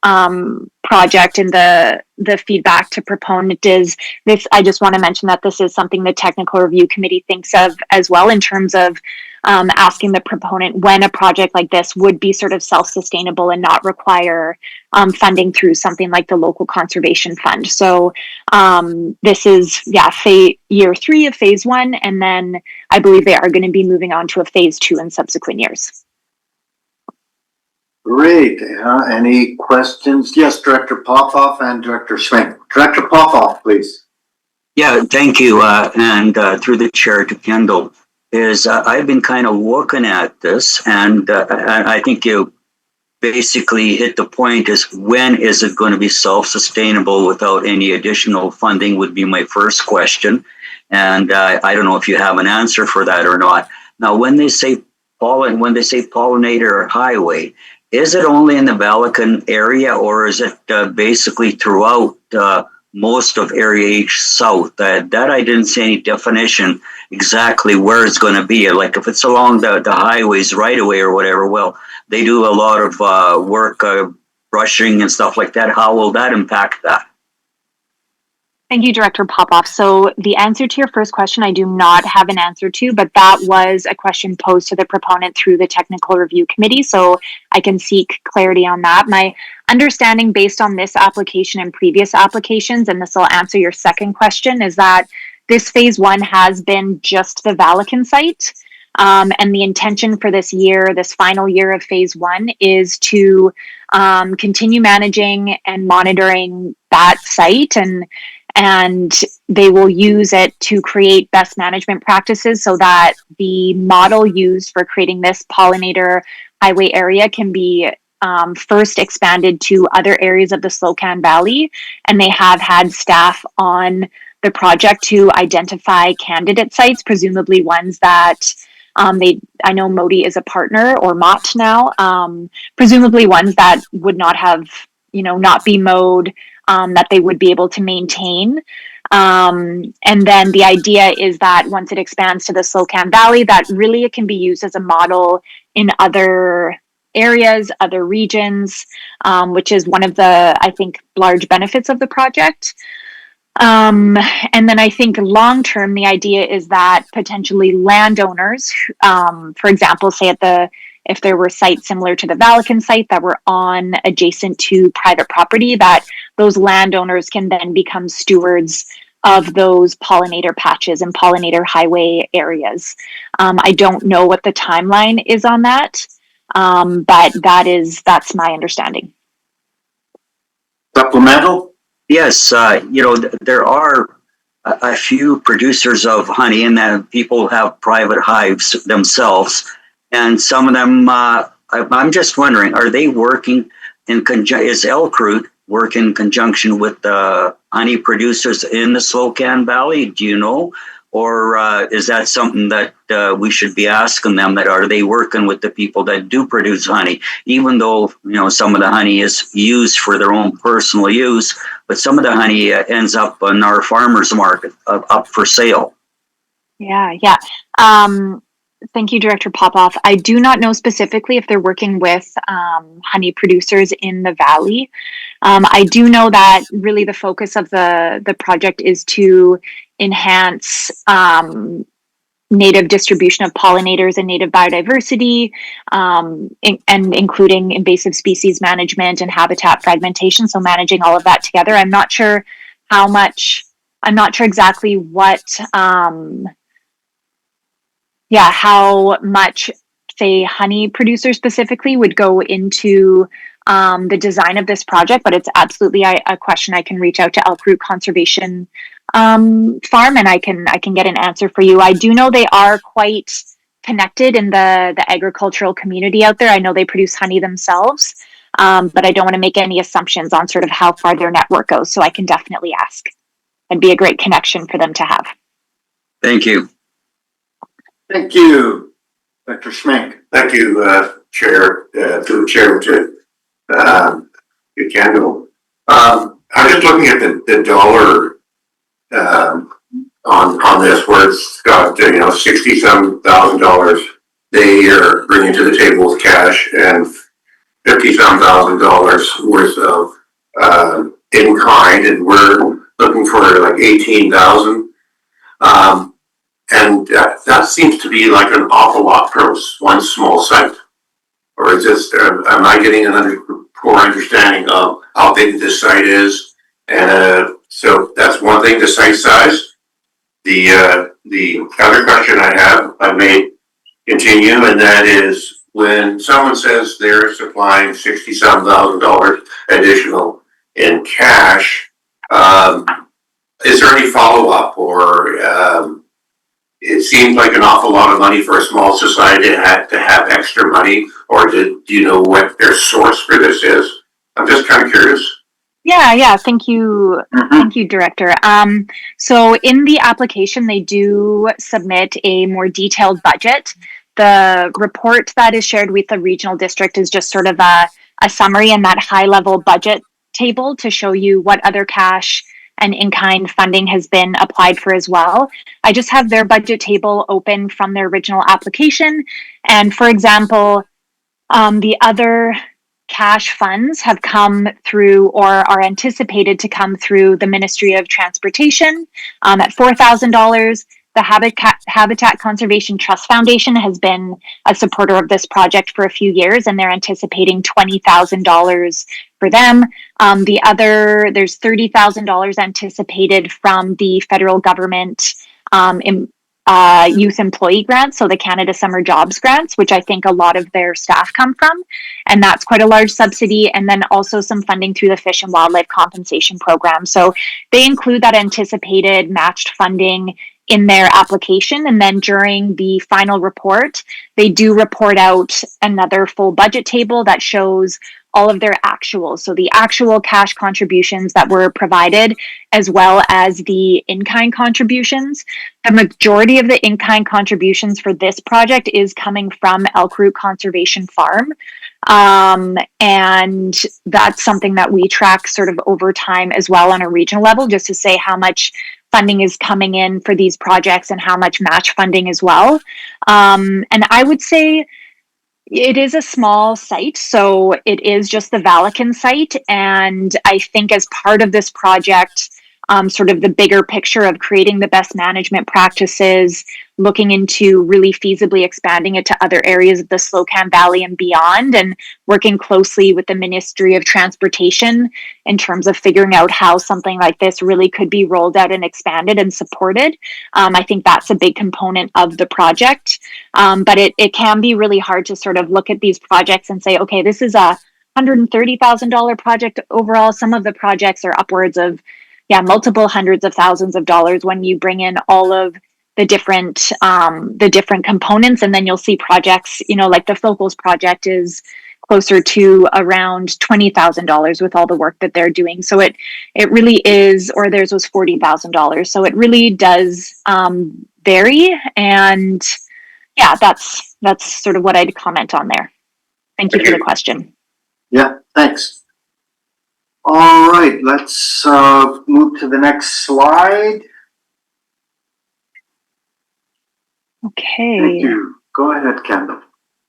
project, and the feedback to proponent is this. I just want to mention that this is something the technical review committee thinks of as well, in terms of asking the proponent when a project like this would be sort of self-sustainable and not require funding through something like the local conservation fund. So this is, year 3 of phase 1, and then I believe they are going to be moving on to a phase 2 in subsequent years. Great. Any questions? Yes, Director Popoff and Director Schwenk. Director Popoff, please. Yeah, thank you. And through the chair to Kendall, I've been kind of looking at this, and I think you basically hit the point, is when is it going to be self-sustainable without any additional funding would be my first question. And I don't know if you have an answer for that or not. Now, when they say pollinator highway, is it only in the Valakan area, or is it basically throughout most of Area H South? That I didn't see any definition exactly where it's going to be. Like if it's along the highways right away or whatever, well, they do a lot of work, brushing and stuff like that. How will that impact that? Thank you, Director Popoff. So the answer to your first question, I do not have an answer to, but that was a question posed to the proponent through the technical review committee. So I can seek clarity on that. My understanding based on this application and previous applications, and this will answer your second question, is that this phase 1 has been just the Valakan site. And the intention for this year, this final year of phase 1, is to continue managing and monitoring that site, and they will use it to create best management practices so that the model used for creating this pollinator highway area can be first expanded to other areas of the Slocan Valley. And they have had staff on the project to identify candidate sites, presumably ones that I know Modi is a partner, or Mott now, presumably ones that would not have, not be mowed, that they would be able to maintain. And then the idea is that once it expands to the Slocan Valley, that really it can be used as a model in other areas, other regions, which is one of the, I think, large benefits of the project. And then I think long-term, the idea is that potentially landowners, for example, say if there were sites similar to the Valakan site that were adjacent to private property, that those landowners can then become stewards of those pollinator patches and pollinator highway areas. I don't know what the timeline is on that, but that's my understanding. Supplemental? Yes, there are a few producers of honey, and then people have private hives themselves. And some of them, I'm just wondering, are they working in conjunction? Is Elk Root work in conjunction with the honey producers in the Slocan Valley? Do you know? Or is that something that we should be asking them, that are they working with the people that do produce honey? Even though, you know, some of the honey is used for their own personal use, but some of the honey ends up on our farmers market up for sale. Yeah. Thank you, Director Popoff. I do not know specifically if they're working with honey producers in the valley. I do know that really the focus of the project is to enhance native distribution of pollinators and native biodiversity, and including invasive species management and habitat fragmentation. So managing all of that together. I'm not sure exactly what, how much, say, honey producers specifically would go into the design of this project, but it's absolutely a question I can reach out to Elk Root Conservation Farm, and I can get an answer for you. I do know they are quite connected in the agricultural community out there. I know they produce honey themselves, but I don't want to make any assumptions on sort of how far their network goes. So I can definitely ask. It'd be a great connection for them to have. Thank you. Thank you, Dr. Schmenk. Thank you, Chair, to the Chair, to Kendall. I'm just looking at the dollar on this, where it's got, $60-some thousand they are bringing to the table with cash, and $50-some thousand worth of in kind, and we're looking for like 18,000. And that seems to be like an awful lot for one small site. Or is this, am I getting a poor understanding of how big this site is? And so that's one thing, the site size. The other question I may continue, and that is, when someone says they're supplying $60-some thousand additional in cash, is there any follow-up, or it seems like an awful lot of money for a small society to have extra money, or do you know what their source for this is? I'm just kind of curious. Yeah. Thank you. Thank you, Director. So in the application, they do submit a more detailed budget. The report that is shared with the regional district is just sort of a summary and that high level budget table to show you what other cash and in-kind funding has been applied for as well. I just have their budget table open from their original application. And for example, the other cash funds have come through or are anticipated to come through the Ministry of Transportation at $4,000. The Habitat Conservation Trust Foundation has been a supporter of this project for a few years, and they're anticipating $20,000 for them. There's $30,000 anticipated from the federal government youth employee grants, so the Canada Summer Jobs grants, which I think a lot of their staff come from, and that's quite a large subsidy. And then also some funding through the Fish and Wildlife Compensation Program. So they include that anticipated matched funding in their application, and then during the final report, they do report out another full budget table that shows all of their actuals. So the actual cash contributions that were provided, as well as the in-kind contributions. The majority of the in-kind contributions for this project is coming from Elk Root Conservation Farm. And that's something that we track sort of over time as well on a regional level, just to say how much funding is coming in for these projects and how much match funding as well. And I would say it is a small site, so it is just the Valican site. And I think as part of this project, sort of the bigger picture of creating the best management practices, looking into really feasibly expanding it to other areas of the Slocan Valley and beyond, and working closely with the Ministry of Transportation in terms of figuring out how something like this really could be rolled out and expanded and supported. I think that's a big component of the project. But it can be really hard to sort of look at these projects and say, okay, this is a $130,000 project overall. Some of the projects are upwards of multiple hundreds of thousands of dollars when you bring in all of the different components. And then you'll see projects, like the Focals project is closer to around $20,000 with all the work that they're doing. So it really is, or theirs was $40,000. So it really does vary. And yeah, that's sort of what I'd comment on there. Thank you for the question. Yeah, thanks. All right, let's move to the next slide. Okay. Thank you. Go ahead, Kendall.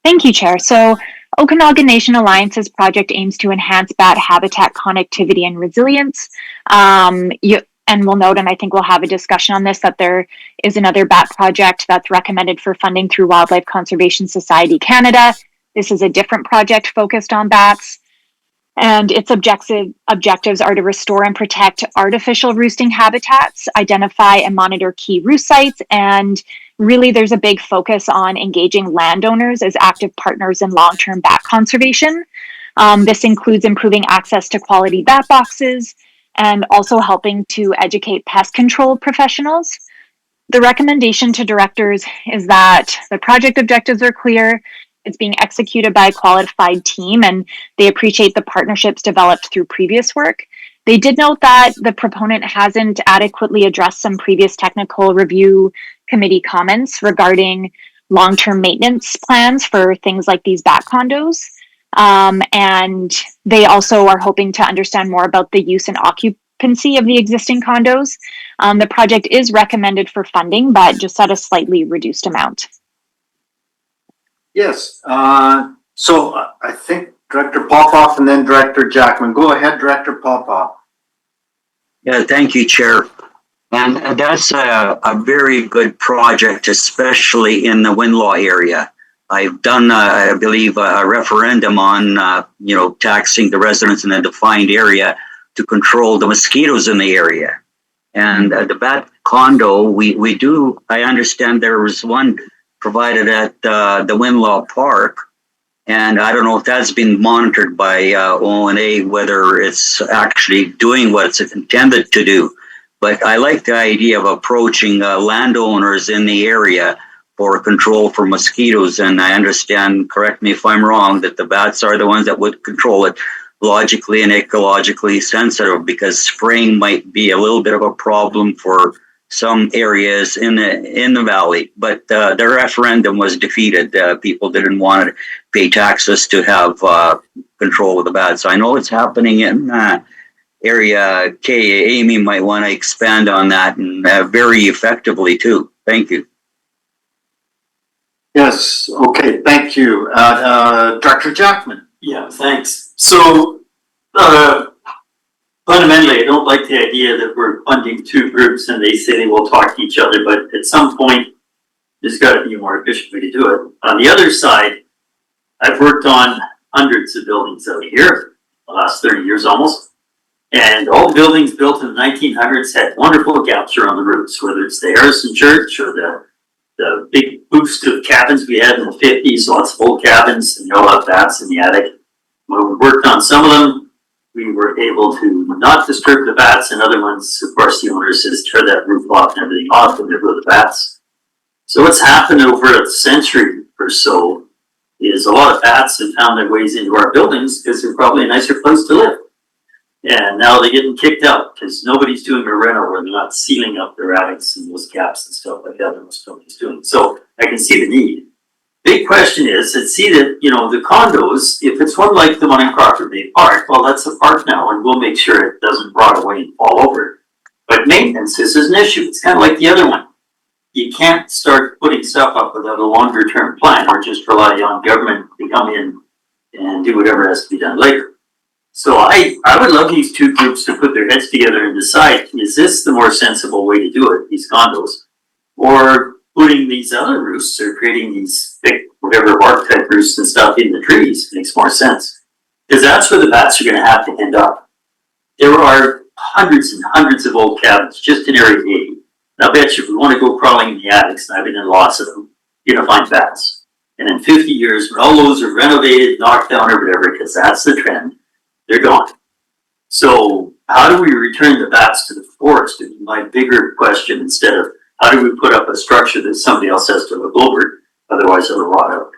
Thank you, Chair. So Okanagan Nation Alliance's project aims to enhance bat habitat connectivity and resilience. And we'll note, and I think we'll have a discussion on this, that there is another bat project that's recommended for funding through Wildlife Conservation Society Canada. This is a different project focused on bats. And its objectives are to restore and protect artificial roosting habitats, identify and monitor key roost sites, and really there's a big focus on engaging landowners as active partners in long-term bat conservation. This includes improving access to quality bat boxes and also helping to educate pest control professionals. The recommendation to directors is that the project objectives are clear, it's being executed by a qualified team, and they appreciate the partnerships developed through previous work. They did note that the proponent hasn't adequately addressed some previous technical review committee comments regarding long-term maintenance plans for things like these bat condos. And they also are hoping to understand more about the use and occupancy of the existing condos. The project is recommended for funding, but just at a slightly reduced amount. Yes, so I think Director Popoff and then Director Jackman. Go ahead, Director Popoff. Yeah, thank you, Chair. And that's a very good project, especially in the Winlaw area. I've done, I believe, a referendum on, taxing the residents in a defined area to control the mosquitoes in the area. And the bat condo, we do, I understand there was one provided at the Winlaw Park. And I don't know if that's been monitored by ONA, whether it's actually doing what it's intended to do. But I like the idea of approaching landowners in the area for control for mosquitoes. And I understand, correct me if I'm wrong, that the bats are the ones that would control it logically and ecologically sensitive, because spraying might be a little bit of a problem for some areas in the valley. But the referendum was defeated. People didn't want to pay taxes to have control of the bats. So I know it's happening in area. Amy might want to expand on that, and very effectively too. Thank you. Yes, okay, thank you. Dr. Jackman. Yeah, thanks. So, fundamentally, I don't like the idea that we're funding two groups and they say they will talk to each other, but at some point, there's gotta be a more efficient way to do it. On the other side, I've worked on hundreds of buildings out here, the last 30 years almost. And all the buildings built in the 1900s had wonderful gaps around the roofs, whether it's the Harrison Church or the big boost of cabins we had in the 50s, lots of old cabins, and all have bats in the attic. When we worked on some of them, we were able to not disturb the bats, and other ones, of course, the owner says tear that roof off and everything off, and there go the bats. So what's happened over a century or so is a lot of bats have found their ways into our buildings because they're probably a nicer place to live. And now they're getting kicked out because nobody's doing a reno where they're not sealing up their attics and those gaps and stuff like that. Most nobody's doing. So I can see the need. Big question is, let's see that, the condos, if it's one like the one in Crawford Bay Park, well, that's a park now, and we'll make sure it doesn't rot away and fall over. But maintenance is an issue. It's kind of like the other one. You can't start putting stuff up without a longer term plan or just rely on government to come in and do whatever has to be done later. So I would love these two groups to put their heads together and decide, is this the more sensible way to do it, these condos? Or putting these other roofs or creating these thick, whatever bark type roofs and stuff in the trees makes more sense. Because that's where the bats are going to have to end up. There are hundreds and hundreds of old cabins just in Area 80. And I bet you if we want to go crawling in the attics, and I've been in lots of them, you're going to find bats. And in 50 years, when all those are renovated, knocked down or whatever, because that's the trend, they're gone. So how do we return the bats to the forest? Would be my bigger question, instead of how do we put up a structure that somebody else has to look over, otherwise it'll rot out.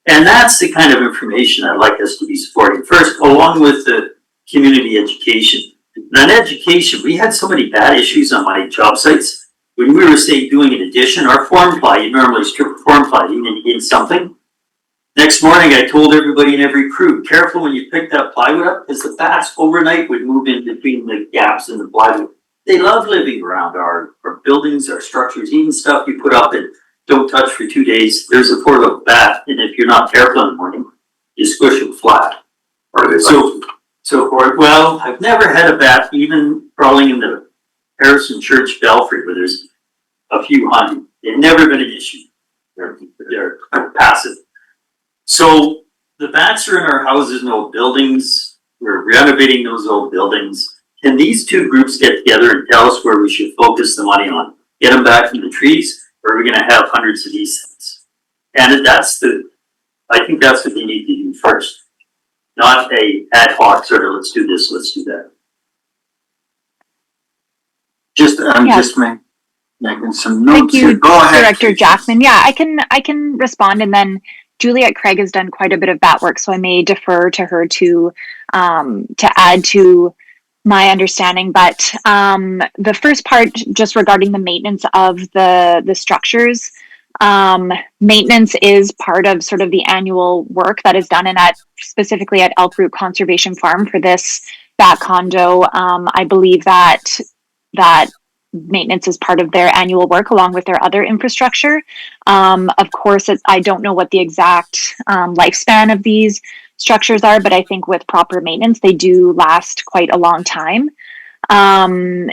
And that's the kind of information I'd like us to be supporting first, along with the community education. And on education, we had so many bad issues on my job sites. When we were, say, doing an addition, our form ply, you normally strip form ply in something. Next morning, I told everybody in every crew, careful when you pick that plywood up, because the bats overnight would move in between the gaps in the plywood. They love living around our buildings, our structures, even stuff you put up and don't touch for 2 days. There's a poor little bat, and if you're not careful in the morning, you squish them flat. Well, I've never had a bat even crawling in the Harrison Church belfry where there's a few hunting. They've never been an issue. They're passive. So the bats are in our houses and old buildings. We're renovating those old buildings. Can these two groups get together and tell us where we should focus the money on? Get them back from the trees, or are we gonna have hundreds of these things? And I think that's what they need to do first. Not a ad hoc sort of, let's do this, let's do that. I'm Yeah. just making some notes Thank you, here. Go ahead. Director Jackman. Yeah, I can respond, and then Juliette Craig has done quite a bit of that work, so I may defer to her to add to my understanding. But the first part, just regarding the maintenance of the structures, maintenance is part of sort of the annual work that is done, and specifically at Elk Root Conservation Farm for this bat condo. I believe that maintenance is part of their annual work along with their other infrastructure. Of course, I don't know what the exact lifespan of these structures are, but I think with proper maintenance, they do last quite a long time.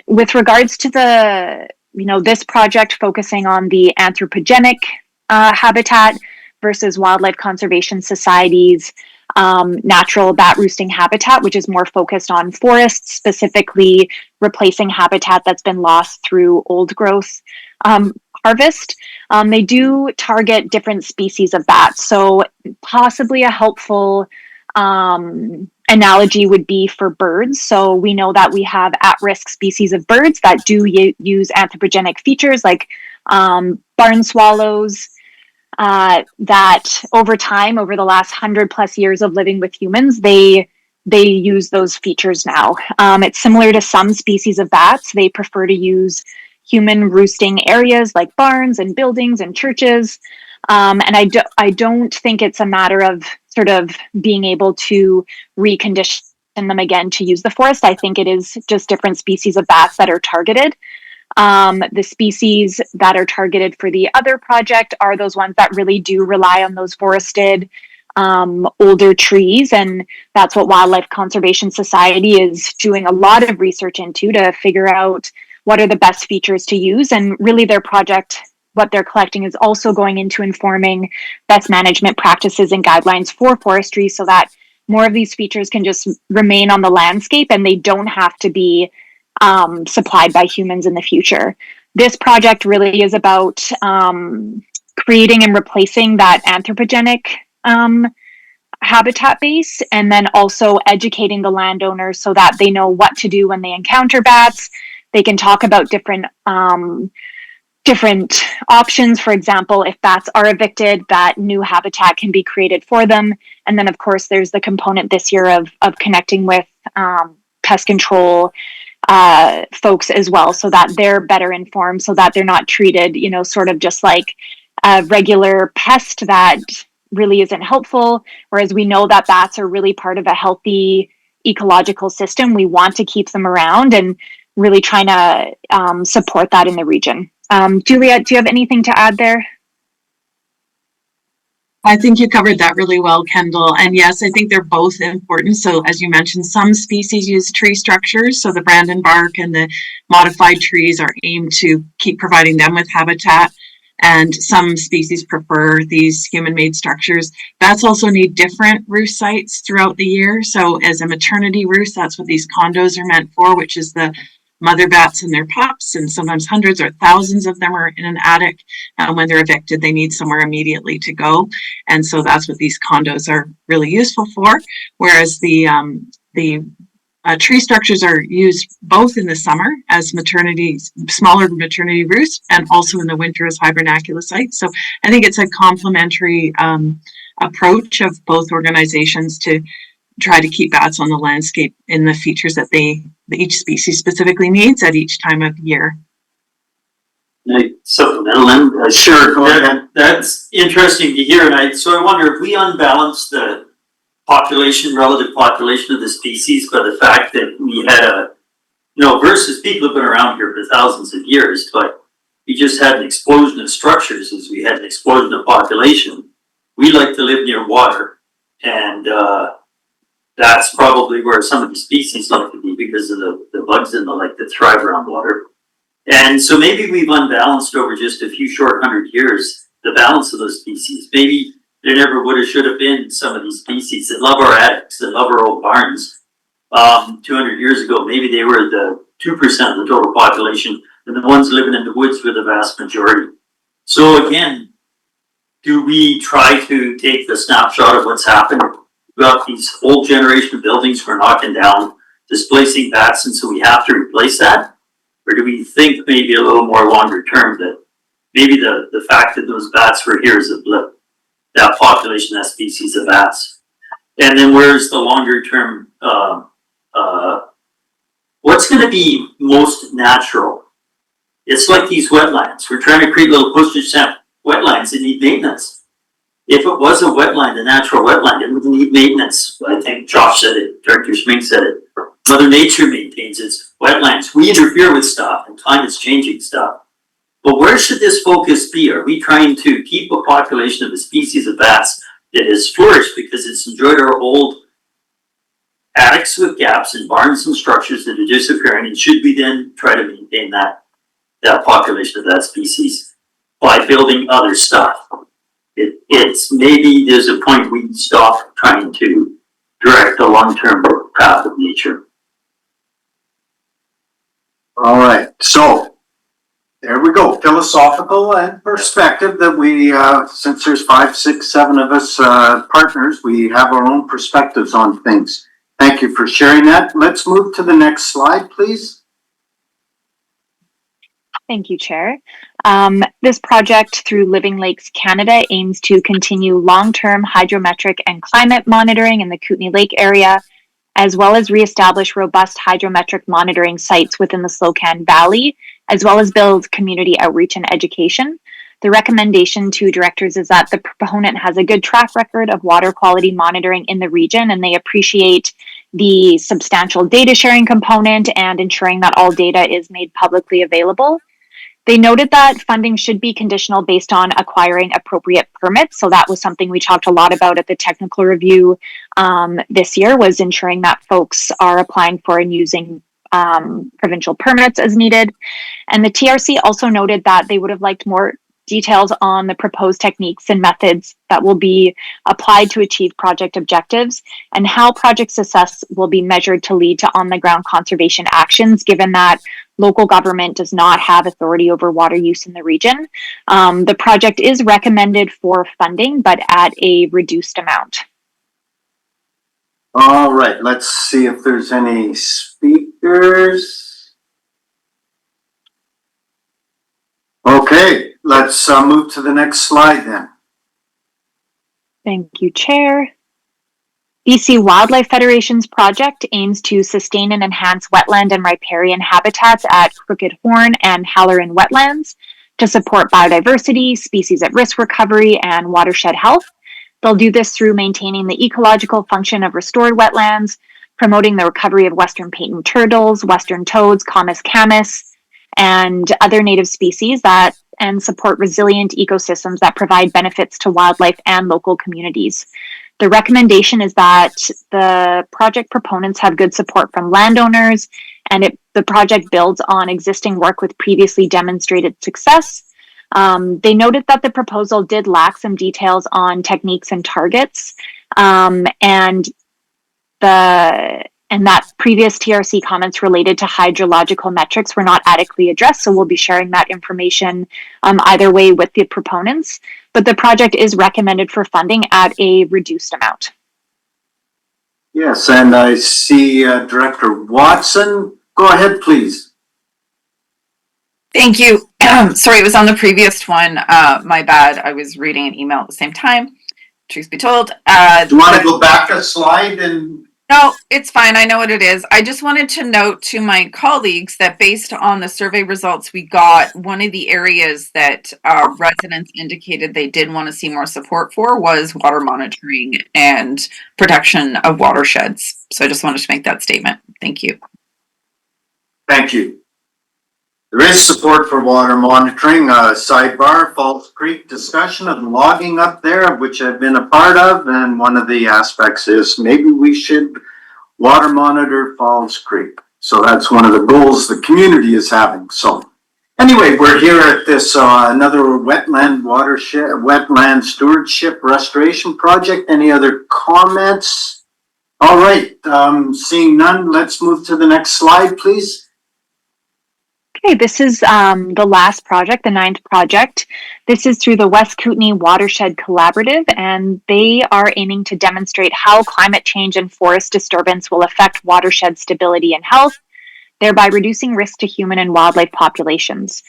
With regards to this project focusing on the anthropogenic habitat versus Wildlife Conservation Society's natural bat roosting habitat, which is more focused on forests, specifically replacing habitat that's been lost through old growth harvest. They do target different species of bats. So possibly a helpful analogy would be for birds. So we know that we have at-risk species of birds that do use anthropogenic features like barn swallows, that over time, over the last 100+ years of living with humans, they use those features now. It's similar to some species of bats. They prefer to use human roosting areas like barns and buildings and churches. And I don't think it's a matter of sort of being able to recondition them again to use the forest. I think it is just different species of bats that are targeted. The species that are targeted for the other project are those ones that really do rely on those forested older trees, and that's what Wildlife Conservation Society is doing a lot of research into to figure out what are the best features to use. And really their project, what they're collecting, is also going into informing best management practices and guidelines for forestry so that more of these features can just remain on the landscape and they don't have to be supplied by humans in the future. This project really is about creating and replacing that anthropogenic habitat base, and then also educating the landowners so that they know what to do when they encounter bats. They can talk about different options. For example, if bats are evicted, that new habitat can be created for them. And then of course there's the component this year of connecting with pest control folks as well, so that they're better informed, so that they're not treated, sort of just like a regular pest that really isn't helpful. Whereas we know that bats are really part of a healthy ecological system. We want to keep them around and really trying to support that in the region. Juliette, do you have anything to add there? I think you covered that really well, Kendall. And yes, I think they're both important. So as you mentioned, some species use tree structures. So the Brandon bark and the modified trees are aimed to keep providing them with habitat. And some species prefer these human-made structures. Bats also need different roost sites throughout the year. So as a maternity roost, that's what these condos are meant for, which is the mother bats and their pups, and sometimes hundreds or thousands of them are in an attic. And when they're evicted, they need somewhere immediately to go. And so that's what these condos are really useful for. Whereas the tree structures are used both in the summer as smaller maternity roosts, and also in the winter as hibernaculum sites. So I think it's a complementary approach of both organizations to try to keep bats on the landscape in the features that each species specifically needs at each time of year. Supplemental, Sure, go ahead. That's interesting to hear, and I wonder if we unbalance the relative population of the species by the fact that we had versus people have been around here for thousands of years, but we just had an explosion of structures as we had an explosion of population. We like to live near water, and that's probably where some of the species like to be because of the bugs in the lake that thrive around water. And so maybe we've unbalanced over just a few short 100 years the balance of those species. Maybe there never would have, should have been some of these species that love our attics, that love our old barns. 200 years ago, maybe they were the 2% of the total population, and the ones living in the woods were the vast majority. So again, do we try to take the snapshot of what's happened? We've got these whole generation of buildings we're knocking down, displacing bats, and so we have to replace that? Or do we think maybe a little more longer term that maybe the fact that those bats were here is a blip, that population, that species of bats? And then where's the longer term, what's going to be most natural? It's like these wetlands. We're trying to create little postage stamp wetlands that need maintenance. If it was a wetland, a natural wetland, it wouldn't need maintenance. I think Josh said it, Director Schmink said it. Mother Nature maintains its wetlands. We interfere with stuff, and climate's changing stuff. But where should this focus be? Are we trying to keep a population of a species of bats that has flourished because it's enjoyed our old attics with gaps and barns and structures that are disappearing? And should we then try to maintain that population of that species by building other stuff? It's maybe there's a point we stop trying to direct the long-term path of nature. All right, so there we go. Philosophical and perspective that we, since there's 5, 6, 7 of us partners, we have our own perspectives on things. Thank you for sharing that. Let's move to the next slide, please. Thank you, Chair. This project through Living Lakes Canada aims to continue long-term hydrometric and climate monitoring in the Kootenay Lake area, as well as reestablish robust hydrometric monitoring sites within the Slocan Valley, as well as build community outreach and education. The recommendation to directors is that the proponent has a good track record of water quality monitoring in the region, and they appreciate the substantial data sharing component and ensuring that all data is made publicly available. They noted that funding should be conditional based on acquiring appropriate permits. So that was something we talked a lot about at the technical review this year, was ensuring that folks are applying for and using provincial permits as needed. And the TRC also noted that they would have liked more details on the proposed techniques and methods that will be applied to achieve project objectives, and how project success will be measured to lead to on-the-ground conservation actions, given that local government does not have authority over water use in the region. The project is recommended for funding, but at a reduced amount. All right, let's see if there's any speakers. Okay, let's move to the next slide then. Thank you, Chair. BC Wildlife Federation's project aims to sustain and enhance wetland and riparian habitats at Crooked Horn and Halloran wetlands to support biodiversity, species at risk recovery, and watershed health. They'll do this through maintaining the ecological function of restored wetlands, promoting the recovery of western painted turtles, western toads, Comus camus, and other native species and support resilient ecosystems that provide benefits to wildlife and local communities. The recommendation is that the project proponents have good support from landowners, and the project builds on existing work with previously demonstrated success. They noted that the proposal did lack some details on techniques and targets, and that previous TRC comments related to hydrological metrics were not adequately addressed. So we'll be sharing that information either way with the proponents. But the project is recommended for funding at a reduced amount. Yes, and I see Director Watson. Go ahead, please. Thank you. Sorry, it was on the previous one. My bad. I was reading an email at the same time. truth be told. Do you want to go back a slide and? No, it's fine. I know what it is. I just wanted to note to my colleagues that based on the survey results we got, one of the areas that residents indicated they did want to see more support for was water monitoring and protection of watersheds. So I just wanted to make that statement. Thank you. Thank you. There is support for water monitoring. Sidebar, Falls Creek discussion of logging up there, which I've been a part of. And one of the aspects is maybe we should water monitor Falls Creek. So that's one of the goals the community is having. So anyway, we're here at this another wetland watershed, wetland stewardship restoration project. Any other comments? All right, seeing none, let's move to the next slide, please. Okay, this is the last project, the 9th project. This is through the West Kootenay Watershed Collaborative, and they are aiming to demonstrate how climate change and forest disturbance will affect watershed stability and health, thereby reducing risk to human and wildlife populations.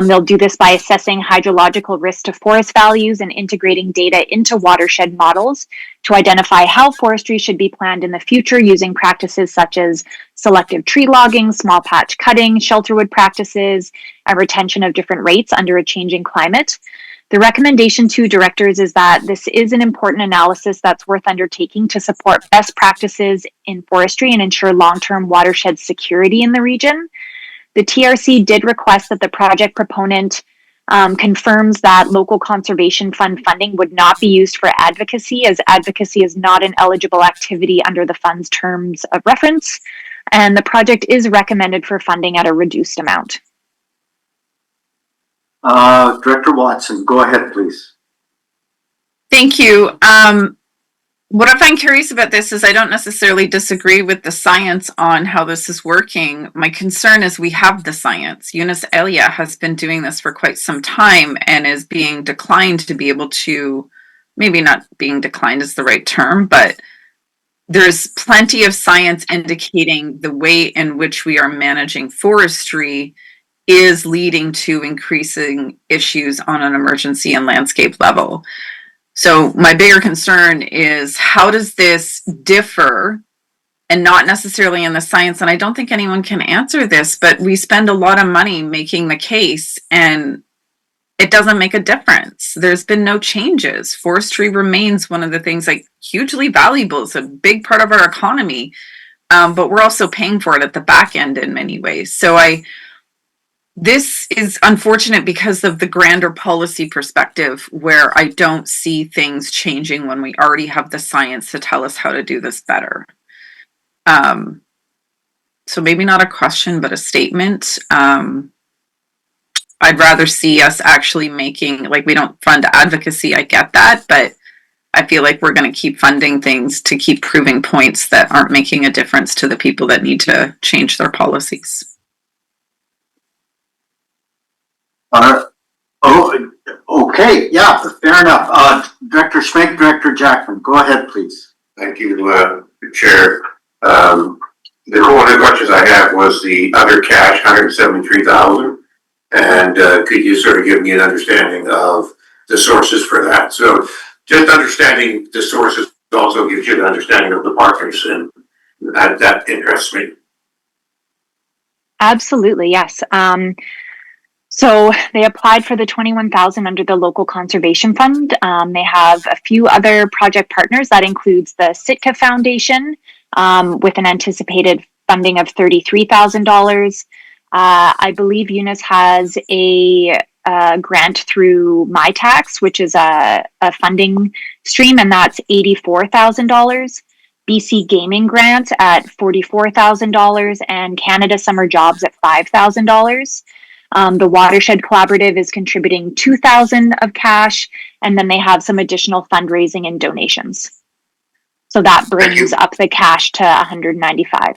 They'll do this by assessing hydrological risk to forest values and integrating data into watershed models to identify how forestry should be planned in the future using practices such as selective tree logging, small patch cutting, shelterwood practices, and retention of different rates under a changing climate. The recommendation to directors is that this is an important analysis that's worth undertaking to support best practices in forestry and ensure long-term watershed security in the region. The TRC did request that the project proponent confirms that local conservation fund funding would not be used for advocacy, as advocacy is not an eligible activity under the fund's terms of reference, and the project is recommended for funding at a reduced amount. Director Watson, go ahead, please. Thank you. What I find curious about this is I don't necessarily disagree with the science on how this is working. My concern is we have the science. Eunice Elia has been doing this for quite some time and is being declined to be able to, maybe not being declined is the right term, but there's plenty of science indicating the way in which we are managing forestry is leading to increasing issues on an emergency and landscape level. So my bigger concern is how does this differ, and not necessarily in the science, and I don't think anyone can answer this, but we spend a lot of money making the case and it doesn't make a difference. There's been no changes. Forestry remains one of the things like hugely valuable. It's a big part of our economy, but we're also paying for it at the back end in many ways. So this is unfortunate because of the grander policy perspective where I don't see things changing when we already have the science to tell us how to do this better. So maybe not a question, but a statement. I'd rather see us actually making, like, we don't fund advocacy, I get that, but I feel like we're going to keep funding things to keep proving points that aren't making a difference to the people that need to change their policies. Okay, yeah, fair enough. Director Schmink, Director Jackman, go ahead, please. Thank you, Chair. The one of the questions I had was the other cash, $173,000, and could you sort of give me an understanding of the sources for that? So just understanding the sources also gives you an understanding of the partners, and that interests me. Absolutely, yes. So they applied for the $21,000 under the local conservation fund. They have a few other project partners that includes the Sitka Foundation with an anticipated funding of $33,000. I believe Eunice has a grant through MyTax, which is a funding stream, and that's $84,000. BC Gaming grant at $44,000 and Canada Summer Jobs at $5,000. The Watershed Collaborative is contributing $2,000 of cash, and then they have some additional fundraising and donations. So that brings up the cash to $195,000.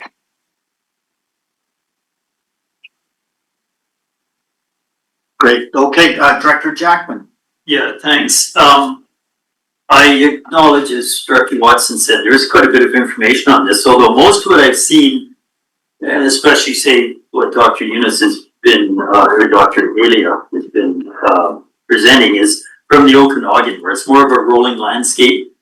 Great. Okay, Director Jackman. Yeah, thanks. I acknowledge, as Director Watson said, there is quite a bit of information on this, although most of what I've seen, and especially say what Dr. Eunice has been, or Dr. Elia has been presenting, is from the Okanagan, where it's more of a rolling landscape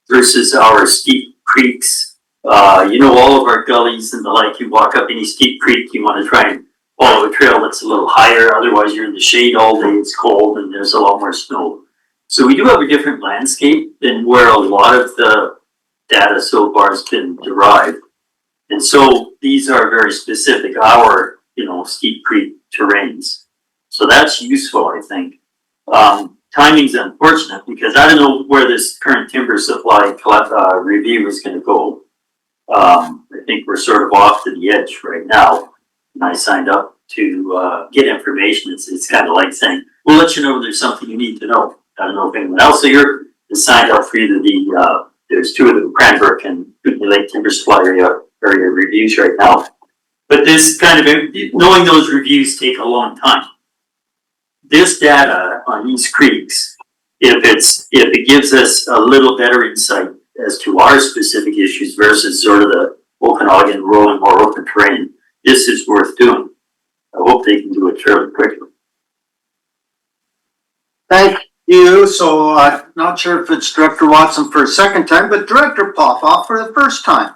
versus our steep creeks. You know, all of our gullies and the like, you walk up any steep creek, you want to try and follow a trail that's a little higher. Otherwise, you're in the shade all day, it's cold, and there's a lot more snow. So we do have a different landscape than where a lot of the data so far has been derived. And so these are very specific, our, you know, steep creek terrains. So that's useful, I think. Timing's unfortunate because I don't know where this current timber supply review is going to go. I think we're sort of off to the edge right now. And I signed up to get information. It's kind of like saying, we'll let you know if there's something you need to know. I don't know if anyone else here is signed up for either the, there's two of them, Cranbrook and Kootenay Lake Timber Supply area reviews right now. But this kind of, knowing those reviews take a long time. This data on these creeks, if it gives us a little better insight as to our specific issues versus sort of the Okanagan rolling more open terrain, this is worth doing. I hope they can do it fairly quickly. Thank you. So not sure if it's Director Watson for a second time, but Director Popoff for the first time.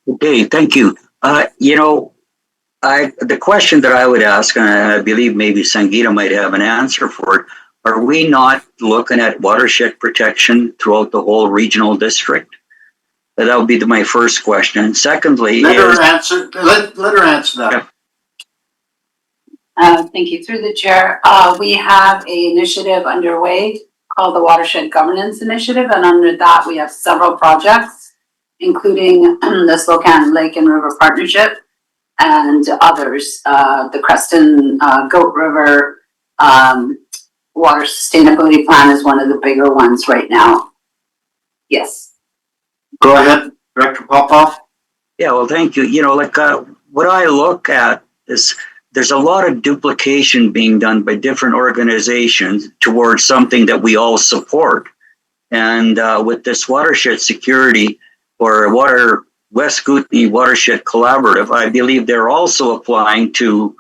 Okay, thank you. You know, the question that I would ask, and I believe maybe Sangeeta might have an answer for it, are we not looking at watershed protection throughout the whole regional district? That would be my first question. Secondly, Let her answer that. Thank you. Through the chair, we have a initiative underway called the Watershed Governance Initiative, and under that we have several projects, including the Slocan Lake and River Partnership and others. The Creston Goat River Water Sustainability Plan is one of the bigger ones right now. Yes. Go ahead, Director Popoff. yeah, well, thank you. You know, like what I look at is there's a lot of duplication being done by different organizations towards something that we all support. And with this watershed security or West Kootenay Watershed Collaborative, I believe they're also applying to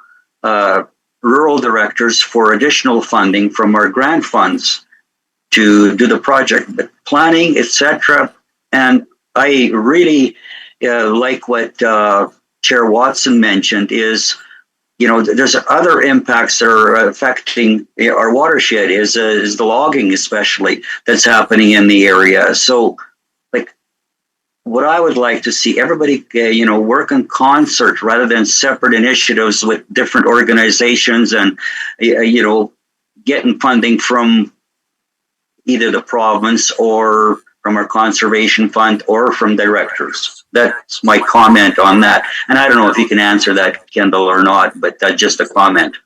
rural directors for additional funding from our grant funds to do the project, but planning, etc. And I really like what Chair Watson mentioned is, you know, there's other impacts that are affecting our watershed is the logging, especially, that's happening in the area. So, like, what I would like to see everybody, you know, work in concert rather than separate initiatives with different organizations and, you know, getting funding from either the province or from our conservation fund or from directors. That's my comment on that. And I don't know if you can answer that, Kendall, or not, but just a comment.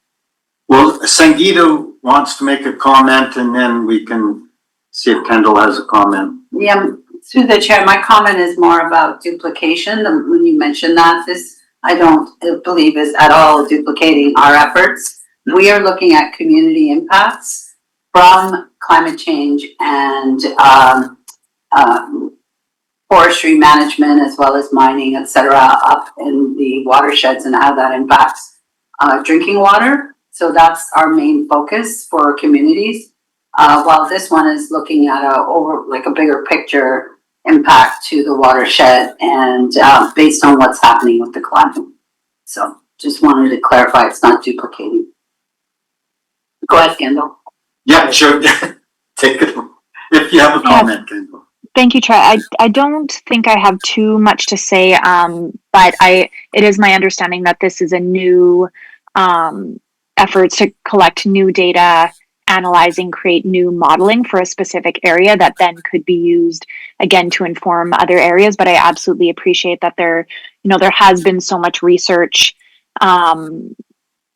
Well, Sangeeta wants to make a comment and then we can see if Kendall has a comment. Yeah, through the chair, my comment is more about duplication. When you mentioned that, this I don't believe is at all duplicating our efforts. We are looking at community impacts from climate change and forestry management as well as mining, etc., up in the watersheds and how that impacts drinking water. So that's our main focus for communities. While this one is looking at a bigger picture impact to the watershed and based on what's happening with the climate. So just wanted to clarify it's not duplicating. Go ahead, Kendall. Yeah, sure. Take it. If you have a comment, Kendall. Thank you, Troy. I don't think I have too much to say, but it is my understanding that this is a new efforts to collect new data, analyzing, create new modeling for a specific area that then could be used again to inform other areas. But I absolutely appreciate that there has been so much research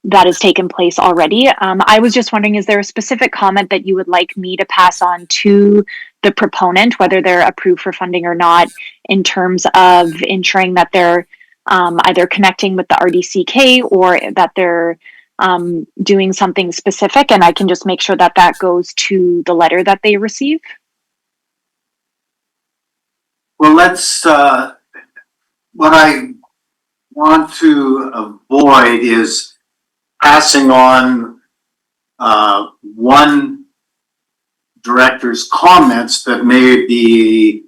that has taken place already. I was just wondering, is there a specific comment that you would like me to pass on to the proponent, whether they're approved for funding or not, in terms of ensuring that they're either connecting with the RDCK or that they're doing something specific, and I can just make sure that that goes to the letter that they receive? Well, let's, what I want to avoid is passing on one director's comments that may be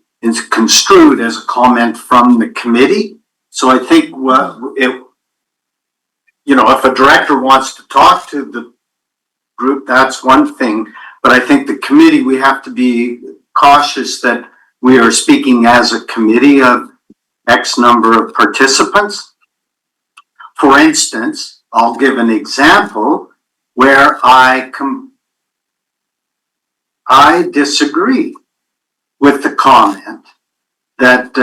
construed as a comment from the committee. So I think if a director wants to talk to the group, that's one thing. But I think the committee, we have to be cautious that we are speaking as a committee of X number of participants. For instance, I'll give an example where I disagree with the comment that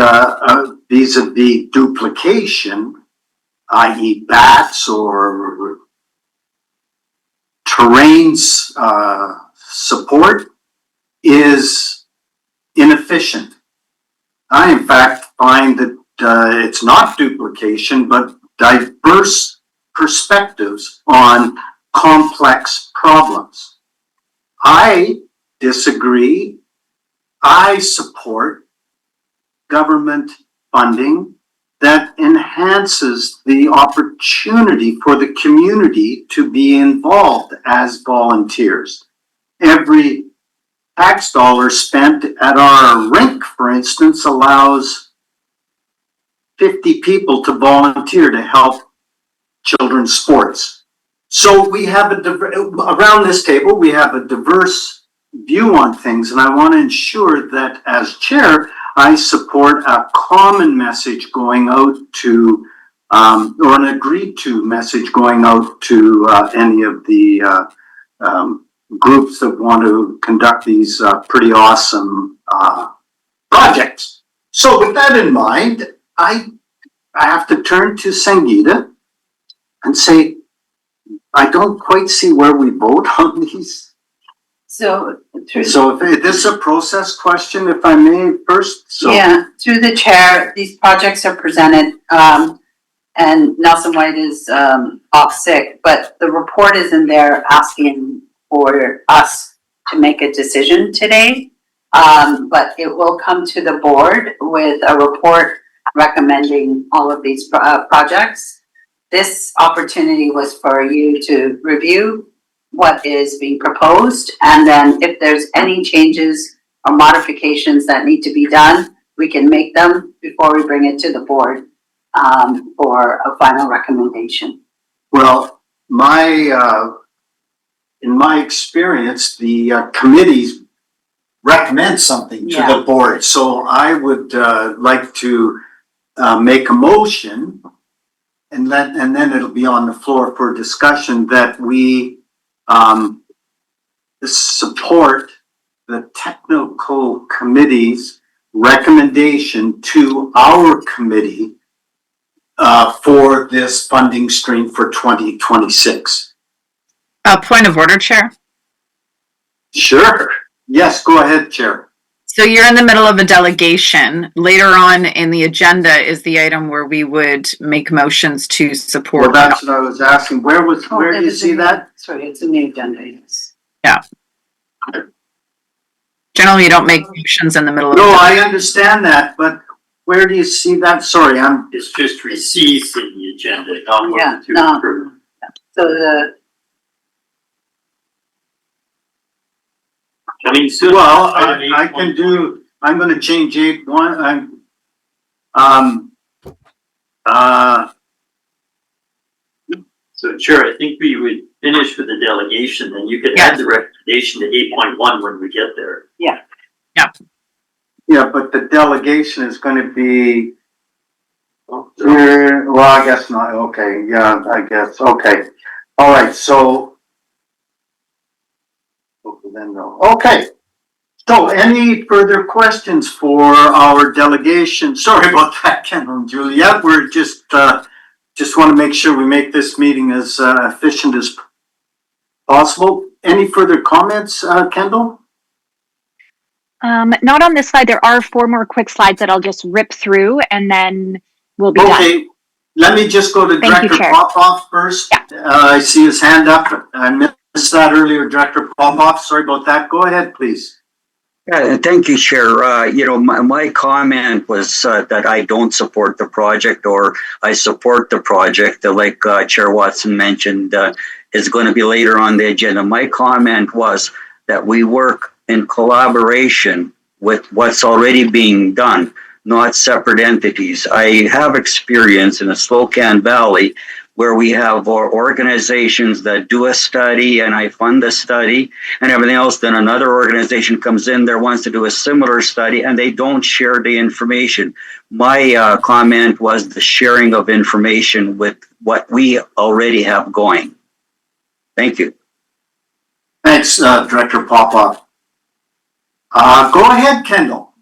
vis-a-vis duplication, i.e. bats or terrain support, is inefficient. I, in fact, find that it's not duplication, but diverse perspectives on complex problems. I disagree. I support government funding that enhances the opportunity for the community to be involved as volunteers. Every tax dollar spent at our rink, for instance, allows 50 people to volunteer to help children's sports. So we have around this table, we have a diverse view on things, and I want to ensure that as chair, I support a common message going out to, or an agreed to message going out to any of the groups that want to conduct these pretty awesome projects. So with that in mind, I have to turn to Sangeeta and say, I don't quite see where we vote on these. So if this is a process question, if I may first. So. Yeah, through the chair, these projects are presented, and Nelson White is off sick, but the report is in there asking for us to make a decision today. But it will come to the board with a report recommending all of these projects. This opportunity was for you to review what is being proposed, and then if there's any changes or modifications that need to be done, we can make them before we bring it to the board for a final recommendation. Well, in my experience, the committees recommend something to the board. So I would like to make a motion, and then it'll be on the floor for discussion, that we support the technical committee's recommendation to our committee for this funding stream for 2026. Point of order, Chair. Sure. Yes, go ahead, Chair. So you're in the middle of a delegation. Later on in the agenda is the item where we would make motions to support. Well, that's what I was asking. Where do you see that? Sorry, it's in the agenda, yes. Yeah. Generally, you don't make motions in the middle of. No, I understand that, but where do you see that? Sorry, It's just received in the agenda, not Yeah, what to no. approve. So I mean, soon. Well, I can do, I'm gonna change 8.1, So Chair, I think we would finish with the delegation, then you could add the recommendation to 8.1 when we get there. yeah, but the delegation is gonna be, well, I guess not, okay, yeah, I guess, okay. All right, so, okay. So any further questions for our delegation? Sorry about that, Kendall and Juliette. We're just want to make sure we make this meeting as efficient as possible. Any further comments, Kendall? Not on this slide. There are 4 more quick slides that I'll just rip through, and then we'll be done. Okay, let me just go to Thank you, Director Chair. Popoff first. Yeah. I see his hand up. I missed that earlier, Director Popoff. Sorry about that. Go ahead, please. Thank you, Chair. My comment was that I don't support the project, or I support the project. Like Chair Watson mentioned, is going to be later on the agenda. My comment was that we work in collaboration with what's already being done, not separate entities. I have experience in the Spokane Valley where we have our organizations that do a study and I fund the study and everything else. Then another organization comes in there, wants to do a similar study, and they don't share the information. My comment was the sharing of information with what we already have going. Thank you. Thanks, Director Popoff. Go ahead, Kendall.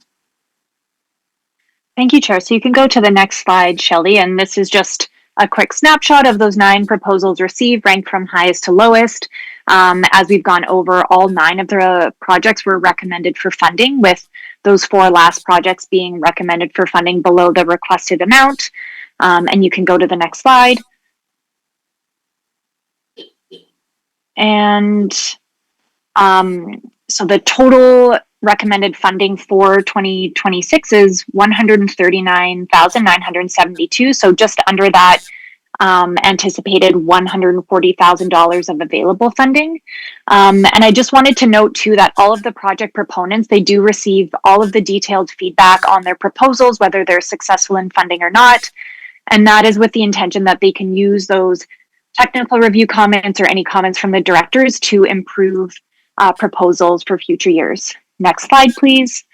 Thank you, Chair. So you can go to the next slide, Shelley, and this is just a quick snapshot of those 9 proposals received, ranked from highest to lowest. As we've gone over, all 9 of the projects were recommended for funding, with those 4 last projects being recommended for funding below the requested amount. And you can go to the next slide. And so the total recommended funding for 2026 is $139,972. So just under that anticipated $140,000 of available funding. And I just wanted to note too that all of the project proponents, they do receive all of the detailed feedback on their proposals, whether they're successful in funding or not. And that is with the intention that they can use those technical review comments or any comments from the directors to improve proposals for future years. Next slide, please.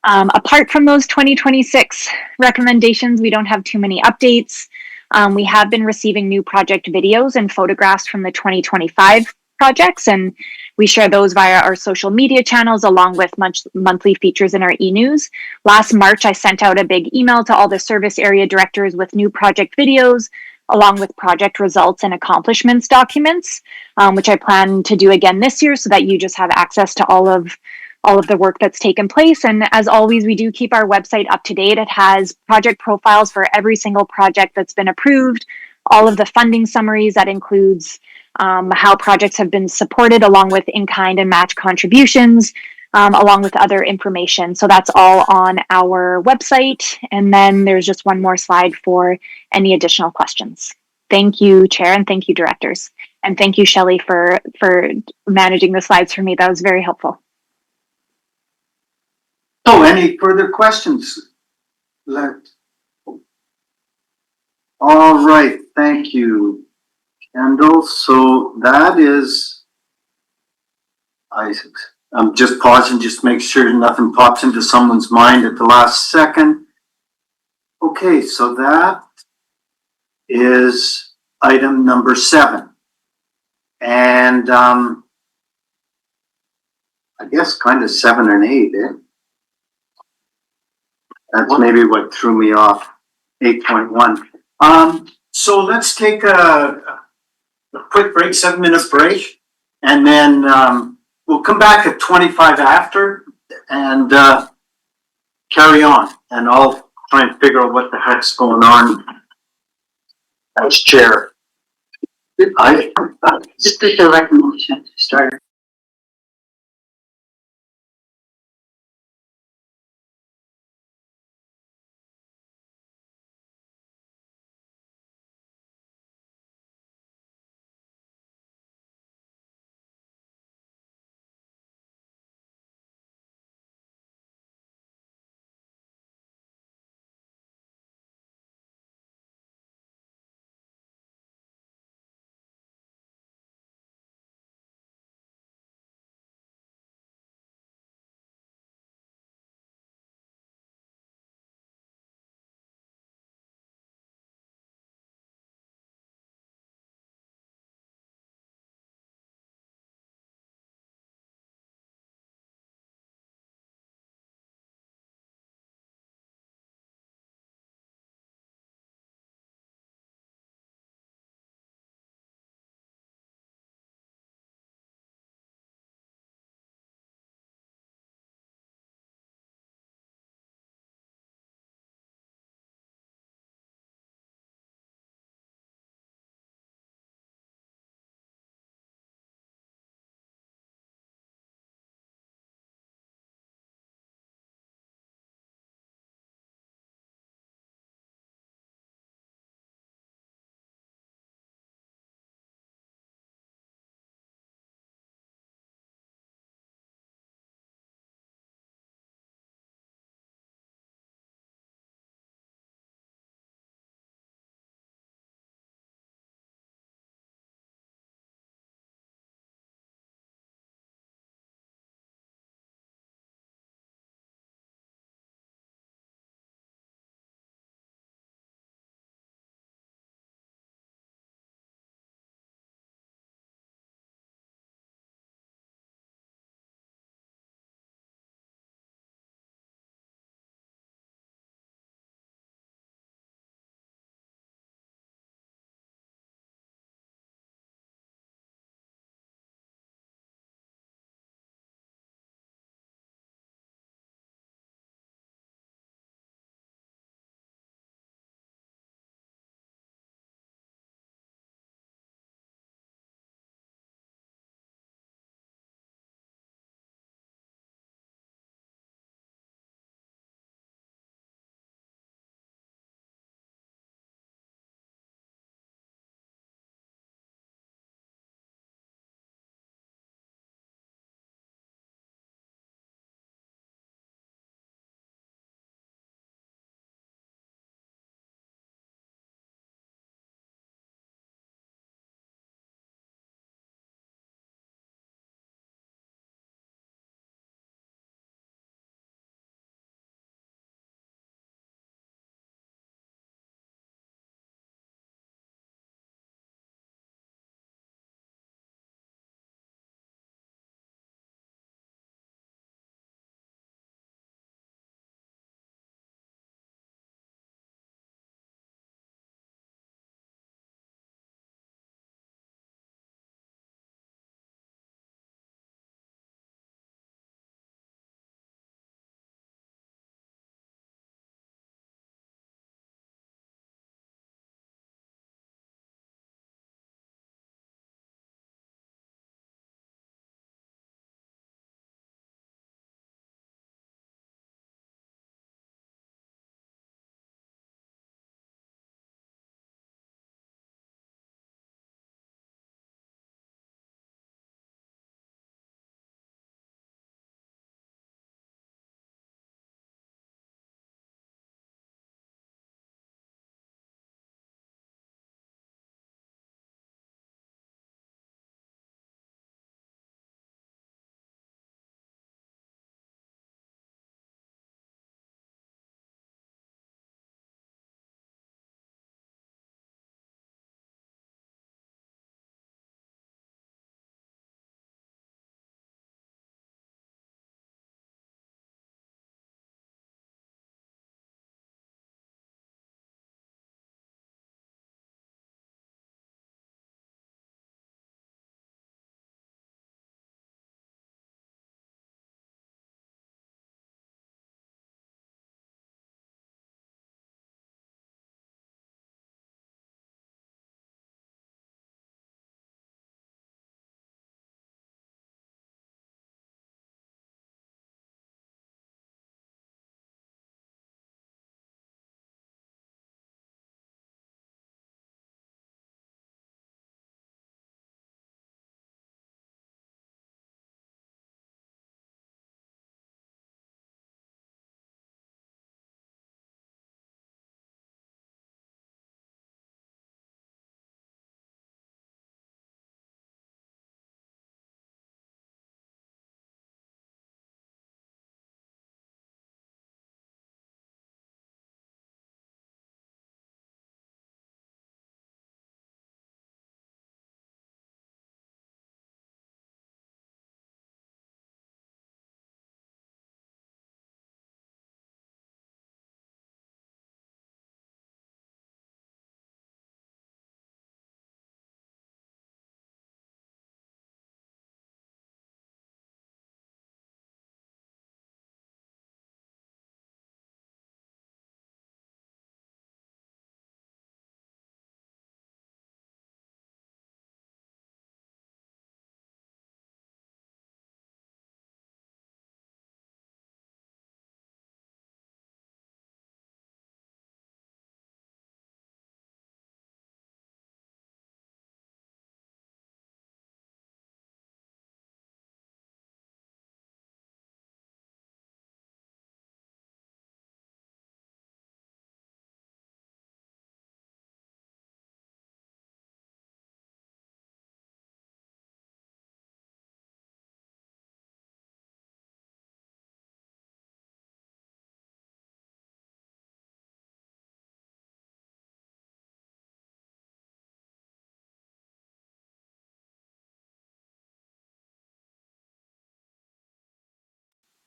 Apart from those 2026 recommendations, we don't have too many updates. We have been receiving new project videos and photographs from the 2025 projects, and we share those via our social media channels along with monthly features in our e-news. Last March, I sent out a big email to all the service area directors with new project videos, along with project results and accomplishments documents, which I plan to do again this year so that you just have access to all of the work that's taken place. And as always, we do keep our website up to date. It has project profiles for every single project that's been approved, all of the funding summaries that includes how projects have been supported, along with in-kind and match contributions, along with other information. So that's all on our website. And then there's just one more slide for any additional questions. Thank you, Chair, and thank you, directors. And thank you, Shelley, for managing the slides for me. That was very helpful. So any further questions? All right, thank you, Kendall. So that is, I'm just pausing, just to make sure nothing pops into someone's mind at the last second. Okay, so that is item number 7. And I guess kind of 7 and 8, eh? That's maybe what threw me off, 8.1. So let's take a quick break, 7-minute break, and then we'll come back at 25 after and carry on. And I'll try and figure out what the heck's going on as chair. Just did the recommendation to start.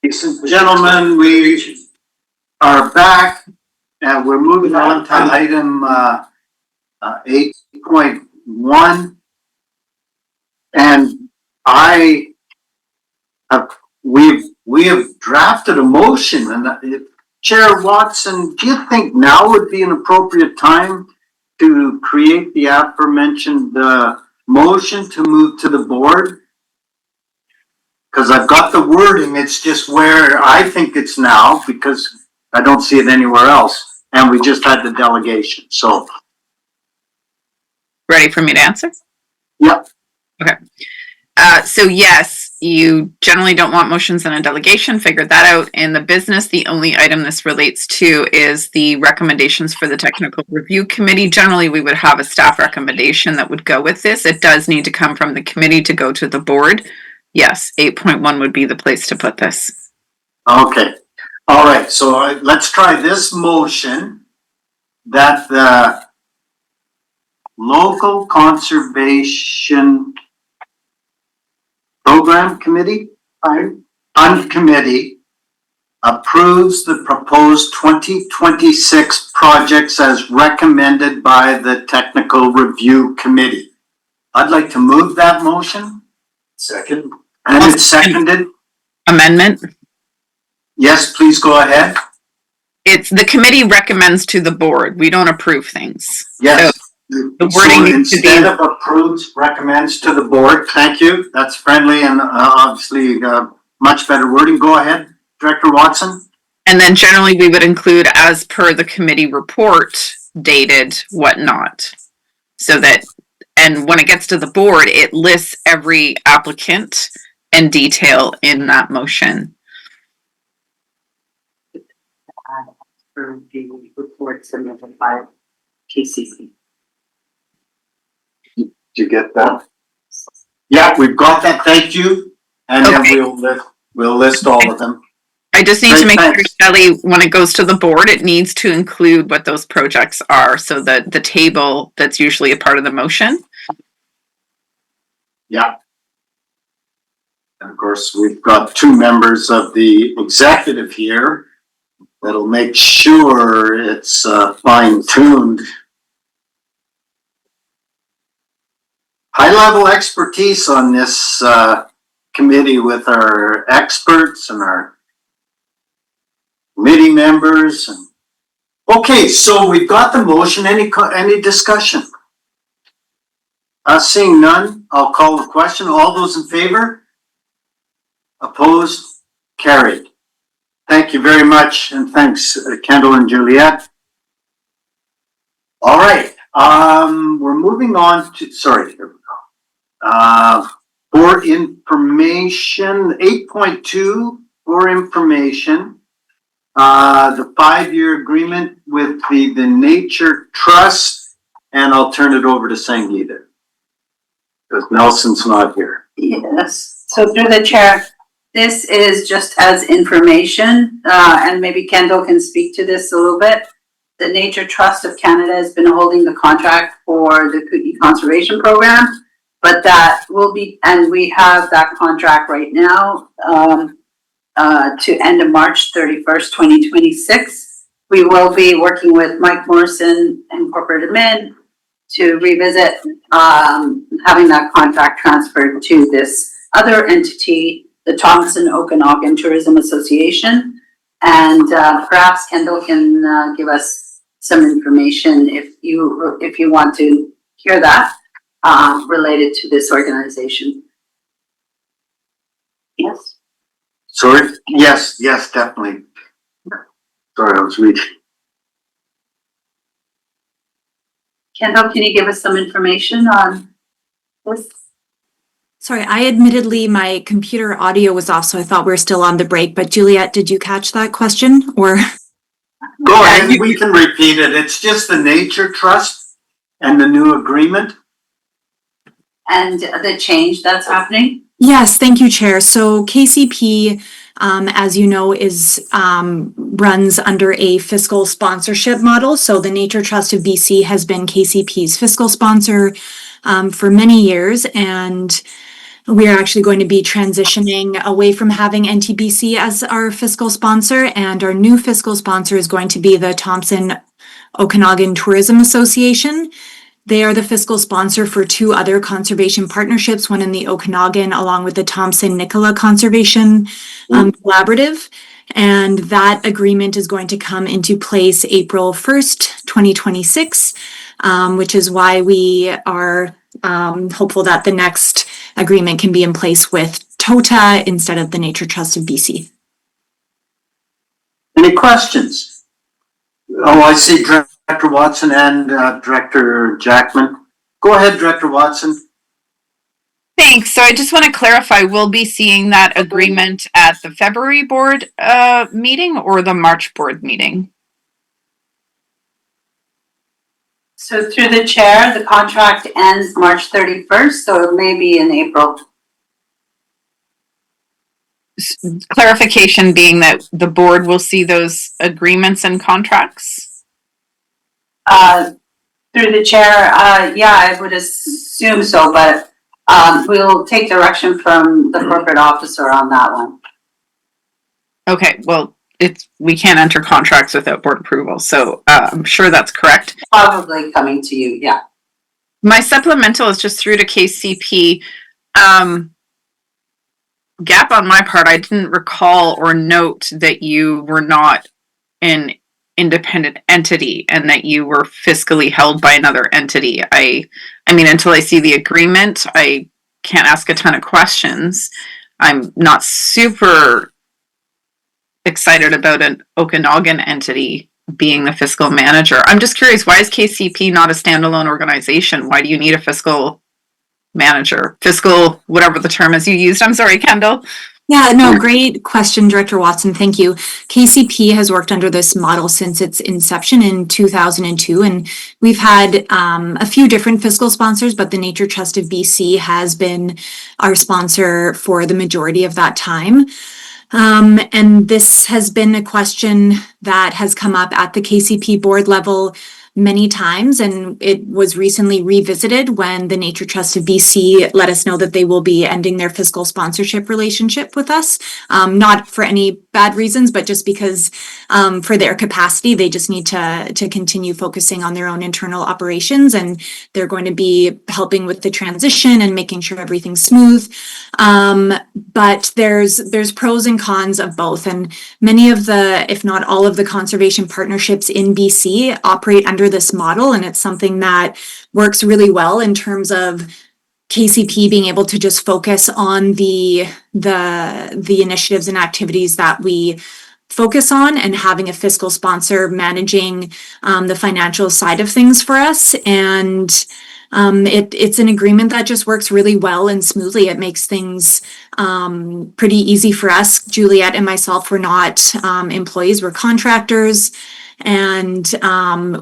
Ladies and gentlemen, we are back and we're moving on to item 8.1. And we have drafted a motion, and Chair Watson, do you think now would be an appropriate time to create the aforementioned motion to move to the board? Because I've got the wording, it's just where I think it's now, because I don't see it anywhere else. And we just had the delegation, so. Ready for me to answer? Yep. Okay. So yes, you generally don't want motions in a delegation, figured that out. In the business, the only item this relates to is the recommendations for the technical review committee. Generally, we would have a staff recommendation that would go with this. It does need to come from the committee to go to the board. Yes, 8.1 would be the place to put this. Okay. All right. So let's try this motion that the local conservation program committee, fund committee approves the proposed 2026 projects as recommended by the technical review committee. I'd like to move that motion. Second. And it's seconded. Amendment. Yes, please go ahead. It's the committee recommends to the board. We don't approve things. Yes. The wording needs to be- instead of approves, recommends to the board. Thank you. That's friendly and obviously much better wording. Go ahead, Director Watson. And then generally we would include as per the committee report dated whatnot. So that, and when it gets to the board, it lists every applicant and detail in that motion. For the report submitted by KCP. Did you get that? Yeah, we've got that. Thank you. And Okay. then we'll list all of them. I just need to make sure, Thanks. Shelley, when it goes to the board, it needs to include what those projects are. So that the table that's usually a part of the motion. Yeah. And of course, we've got two members of the executive here that'll make sure it's fine-tuned. High-level expertise on this committee with our experts and our committee members. Okay, so we've got the motion. Any discussion? Seeing none, I'll call the question. All those in favor? Opposed? Carried. Thank you very much, and thanks, Kendall and Juliette. All right, we're moving on to, sorry, here we go. For information, 8.2, for information, the 5-year agreement with the Nature Trust, and I'll turn it over to Sangeeta, because Nelson's not here. Yes, so through the chair, this is just as information, and maybe Kendall can speak to this a little bit. The Nature Trust of Canada has been holding the contract for the Kootenay Conservation Program, but that will be, and we have that contract right now to end of March 31st, 2026. We will be working with Mike Morrison and Corporate Admin to revisit having that contract transferred to this other entity, the Thompson Okanagan Tourism Association. And perhaps Kendall can give us some information if you want to hear that related to this organization. Yes. Sorry? Yes, definitely. Sorry, I was reading. Kendall, can you give us some information on this? Sorry, admittedly, my computer audio was off, so I thought we were still on the break, but Juliette, did you catch that question, or? Go ahead, we can repeat it. It's just the Nature Trust and the new agreement. And the change that's happening? Yes, thank you, Chair. So KCP, as you know, runs under a fiscal sponsorship model. So the Nature Trust of BC has been KCP's fiscal sponsor for many years, and we are actually going to be transitioning away from having NTBC as our fiscal sponsor, and our new fiscal sponsor is going to be the Thompson Okanagan Tourism Association. They are the fiscal sponsor for two other conservation partnerships, one in the Okanagan along with the Thompson Nicola Conservation Collaborative. And that agreement is going to come into place April 1st, 2026, which is why we are hopeful that the next agreement can be in place with TOTA instead of the Nature Trust of BC. Any questions? Oh, I see Director Watson and Director Jackman. Go ahead, Director Watson. Thanks. So I just want to clarify, we'll be seeing that agreement at the February board meeting or the March board meeting? So through the chair, the contract ends March 31st, so it may be in April. Clarification being that the board will see those agreements and contracts? Through the chair, yeah, I would assume so, but we'll take direction from the corporate officer on that one. Okay, well, we can't enter contracts without board approval, so I'm sure that's correct. Probably coming to you, yeah. My supplemental is just through to KCP. Gap on my part, I didn't recall or note that you were not an independent entity and that you were fiscally held by another entity. I mean, until I see the agreement, I can't ask a ton of questions. I'm not super excited about an Okanagan entity being the fiscal manager. I'm just curious, why is KCP not a standalone organization? Why do you need a fiscal manager? Fiscal, whatever the term is you used. I'm sorry, Kendall. Yeah, no, great question, Director Watson. Thank you. KCP has worked under this model since its inception in 2002, and we've had a few different fiscal sponsors, but the Nature Trust of BC has been our sponsor for the majority of that time. And this has been a question that has come up at the KCP board level many times, and it was recently revisited when the Nature Trust of BC let us know that they will be ending their fiscal sponsorship relationship with us, not for any bad reasons, but just because for their capacity, they just need to continue focusing on their own internal operations, and they're going to be helping with the transition and making sure everything's smooth. But there's pros and cons of both, and many of the, if not all of the conservation partnerships in BC operate under this model, and it's something that works really well in terms of KCP being able to just focus on the initiatives and activities that we focus on, and having a fiscal sponsor managing the financial side of things for us. And it's an agreement that just works really well and smoothly. It makes things pretty easy for us. Juliette and myself were not employees, we're contractors. And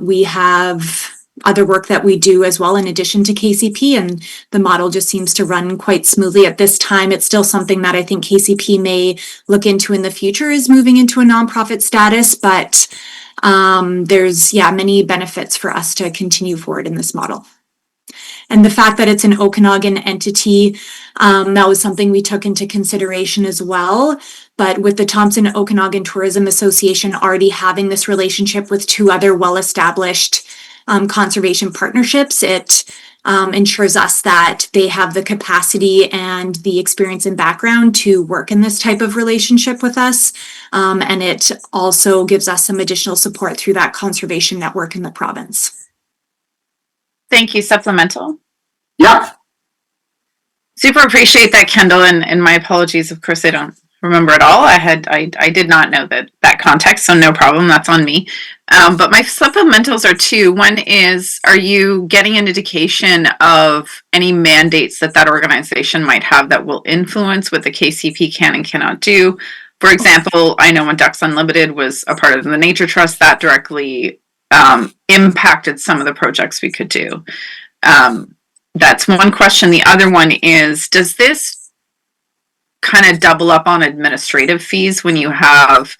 we have other work that we do as well in addition to KCP, and the model just seems to run quite smoothly at this time. It's still something that I think KCP may look into in the future, is moving into a nonprofit status, but there's many benefits for us to continue forward in this model. And the fact that it's an Okanagan entity, that was something we took into consideration as well. But with the Thompson Okanagan Tourism Association already having this relationship with two other well-established conservation partnerships, it ensures us that they have the capacity and the experience and background to work in this type of relationship with us. And it also gives us some additional support through that conservation network in the province. Thank you. Supplemental? Yeah. Super appreciate that, Kendall, and my apologies. Of course, I don't remember it all. I did not know that context, so no problem. That's on me. But my supplementals are two. One is, are you getting an indication of any mandates that organization might have that will influence what the KCP can and cannot do? For example, I know when Ducks Unlimited was a part of the Nature Trust, that directly impacted some of the projects we could do. That's one question. The other one is, does this kind of double up on administrative fees when you have,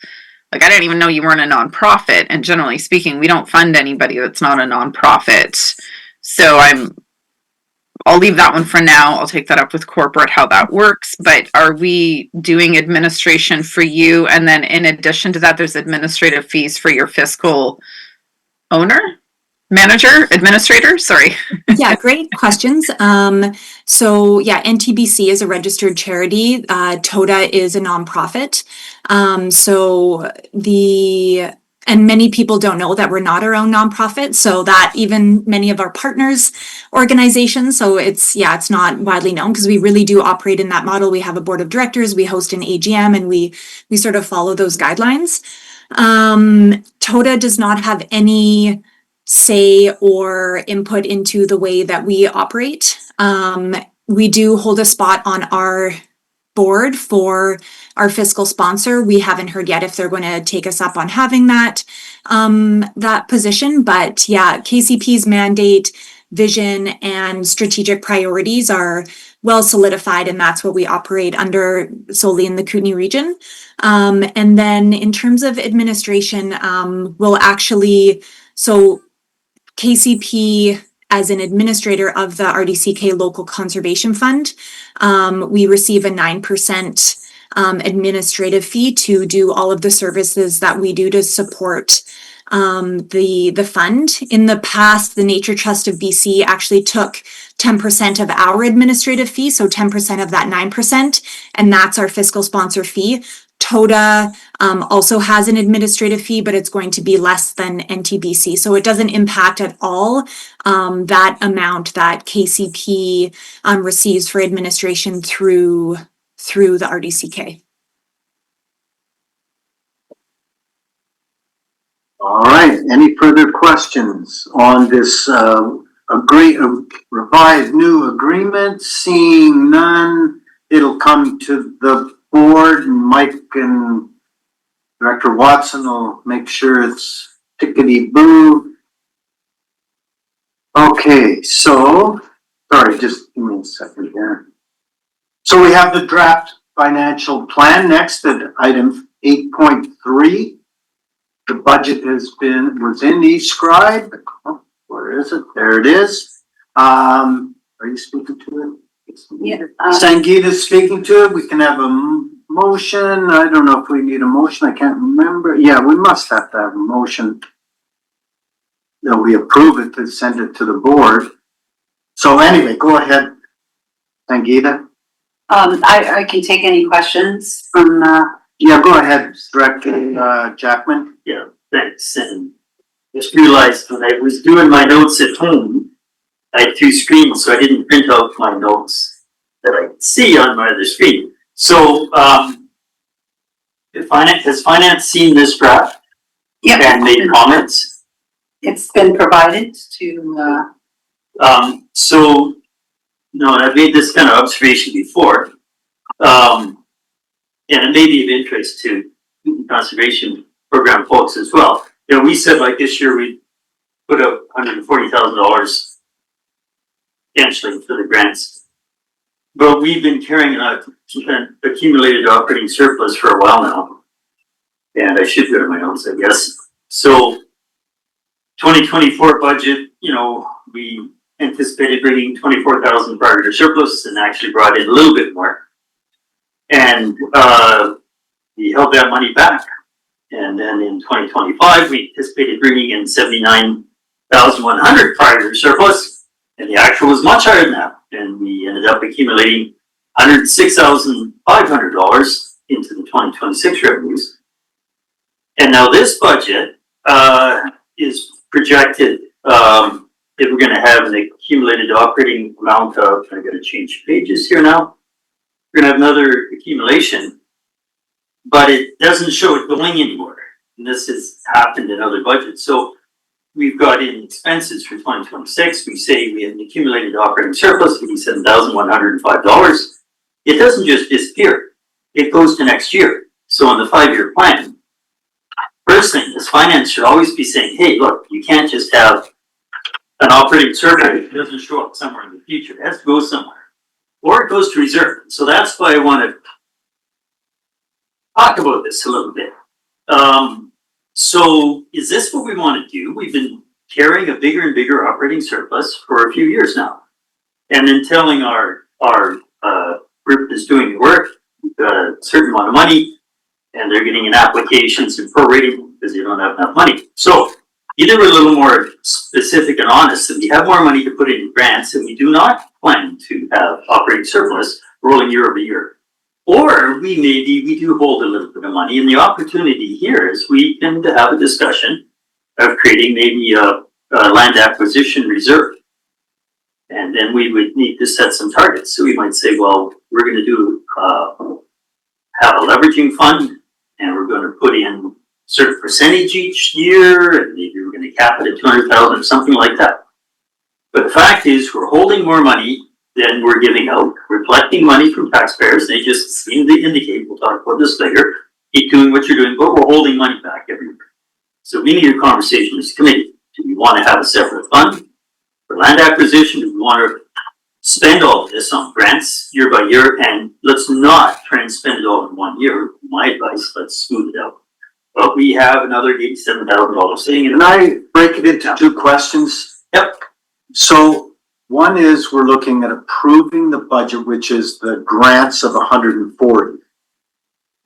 like, I didn't even know you weren't a nonprofit, and generally speaking, we don't fund anybody that's not a nonprofit. So I'm I'll leave that one for now. I'll take that up with corporate, how that works. But are we doing administration for you? And then in addition to that, there's administrative fees for your fiscal administrator, sorry. Yeah, great questions. So yeah, NTBC is a registered charity. TODA is a nonprofit. And many people don't know that we're not our own nonprofit. So that even many of our partners organizations. So it's not widely known because we really do operate in that model. We have a board of directors, we host an AGM, and we sort of follow those guidelines. TODA does not have any say or input into the way that we operate. We do hold a spot on our board for our fiscal sponsor. We haven't heard yet if they're going to take us up on having that position, but yeah, KCP's mandate, vision, and strategic priorities are well solidified, and that's what we operate under solely in the Kootenay region. And then in terms of administration, so KCP, as an administrator of the RDCK Local Conservation Fund, we receive a 9% administrative fee to do all of the services that we do to support the fund. In the past, the Nature Trust of BC actually took 10% of our administrative fee, so 10% of that 9%, and that's our fiscal sponsor fee. TODA also has an administrative fee, but it's going to be less than NTBC. So it doesn't impact at all that amount that KCP receives for administration through the RDCK. All right, any further questions on this revised new agreement? Seeing none, it'll come to the board, and Mike and Director Watson will make sure it's tickety-boo. Okay, so, sorry, just give me a second here. So we have the draft financial plan next at item 8.3. The budget was in eScribe. Oh, where is it? There it is. Are you speaking to it? Yeah. Sangeeta's speaking to it. We can have a motion. I don't know if we need a motion. I can't remember. Yeah, we must have to have a motion that we approve it to send it to the board. So anyway, go ahead, Sangeeta. I can take any questions from, Yeah, go ahead, Director Jackman. Yeah, thanks. And just realized when I was doing my notes at home, I had two screens, so I didn't print out my notes that I could see on my other screen. So, has finance seen this draft? Yep. And made comments? It's been provided to, So, no, and I've made this kind of observation before. And it may be of interest to conservation program folks as well. You know, we said like this year we put up $140,000 potentially for the grants. But we've been carrying an accumulated operating surplus for a while now. And I should go to my notes, I guess. So 2024 budget, you know, we anticipated bringing 24,000 prior to surplus and actually brought in a little bit more. And we held that money back. And then in 2025, we anticipated bringing in 79,100 prior to surplus. And the actual was much higher than that. And we ended up accumulating $106,500 into the 2026 revenues. And now this budget is projected, if we're going to have an accumulated operating amount of, I got to change pages here now. We're going to have another accumulation, but it doesn't show it going anywhere. And this has happened in other budgets. So we've got in expenses for 2026. We say we have an accumulated operating surplus of $87,105. It doesn't just disappear. It goes to next year. So on the 5-year plan, first thing is finance should always be saying, hey, look, you can't just have an operating surplus that doesn't show up somewhere in the future. It has to go somewhere. Or it goes to reserve. So that's why I want to talk about this a little bit. So is this what we want to do? We've been carrying a bigger and bigger operating surplus for a few years now. and then telling our group that's doing the work, we've got a certain amount of money, and they're getting in applications and prorating because they don't have enough money. So either we're a little more specific and honest, and we have more money to put in grants, and we do not plan to have operating surplus rolling year over year. Or we do hold a little bit of money, and the opportunity here is we can have a discussion of creating maybe a land acquisition reserve. And then we would need to set some targets. So we might say, well, we're gonna do, have a leveraging fund, and we're gonna put in certain percentage each year, and maybe we're gonna cap it at 200,000 or something like that. But the fact is, we're holding more money than we're giving out. We're collecting money from taxpayers. They just seem to indicate, we'll talk about this later, keep doing what you're doing, but we're holding money back every year. So we need a conversation with this committee. Do we want to have a separate fund for land acquisition? Do we want to spend all of this on grants year by year? And let's not try and spend it all in 1 year. My advice, let's smooth it out. But we have another $87,000 sitting in. Can I break it into two questions? Yep. So one is we're looking at approving the budget, which is the grants of 140.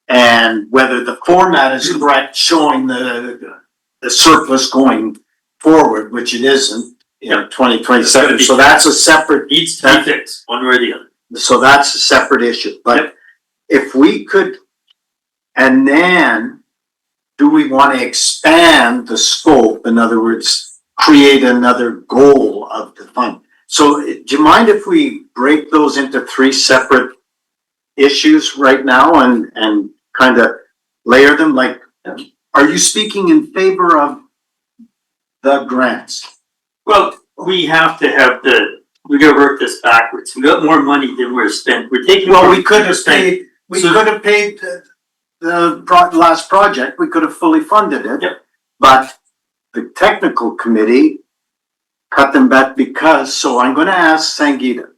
And whether the format is correct, showing the surplus going forward, which it isn't in 2027. So that's a separate, Needs to be fixed, one way or the other. so that's a separate issue. But if we could, and then do we want to expand the scope? In other words, create another goal of the fund. So do you mind if we break those into three separate issues right now and kind of layer them? Like, are you speaking in favor of the grants? Well, we have to have we gotta work this backwards. We got more money than we're spent. We're taking. Well, we could have paid the last project. We could have fully funded it. Yep. But the technical committee cut them back because, so I'm going to ask Sangeeta,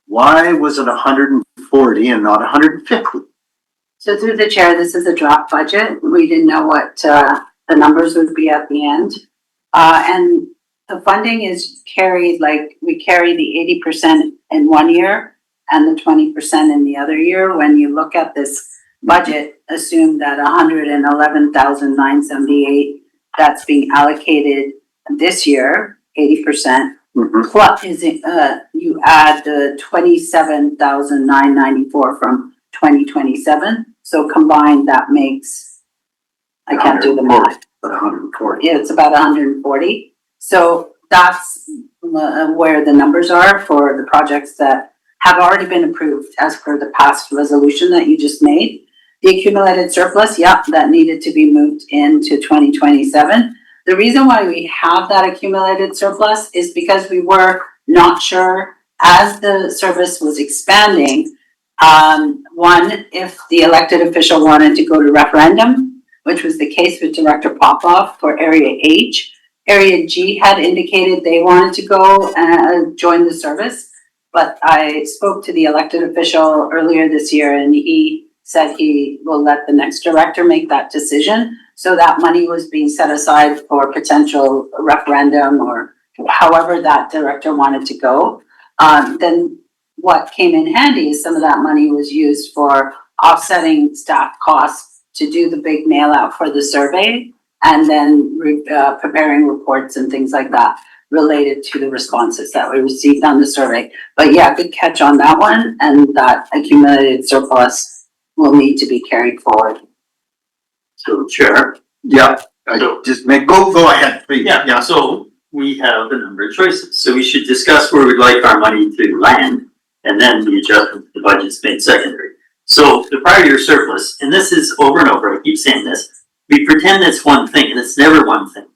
why was it 140 and not 150? So through the chair, this is a draft budget. We didn't know what the numbers would be at the end. And the funding is carried, like we carry the 80% in 1 year and the 20% in the other year. When you look at this budget, assume that 111,978 that's being allocated this year, 80%. Plus is you add the 27,994 from 2027. So combined, that makes, I can't do the math. But 140. Yeah, it's about 140. So that's where the numbers are for the projects that have already been approved as per the past resolution that you just made. The accumulated surplus, yeah, that needed to be moved into 2027. The reason why we have that accumulated surplus is because we were not sure as the service was expanding. One, if the elected official wanted to go to referendum, which was the case with Director Popoff for Area H. Area G had indicated they wanted to go join the service, but I spoke to the elected official earlier this year and he said he will let the next director make that decision. So that money was being set aside for potential referendum or however that director wanted to go. Then what came in handy is some of that money was used for offsetting staff costs to do the big mail out for the survey and then preparing reports and things like that related to the responses that we received on the survey. But yeah, good catch on that one, and that accumulated surplus will need to be carried forward. So Chair. Yeah, just go ahead, please. Yeah, so we have a number of choices. So we should discuss where we'd like our money to land, and then the adjustment to the budget's made secondary. So the prior year surplus, and this is over and over, I keep saying this, we pretend it's one thing, and it's never one thing.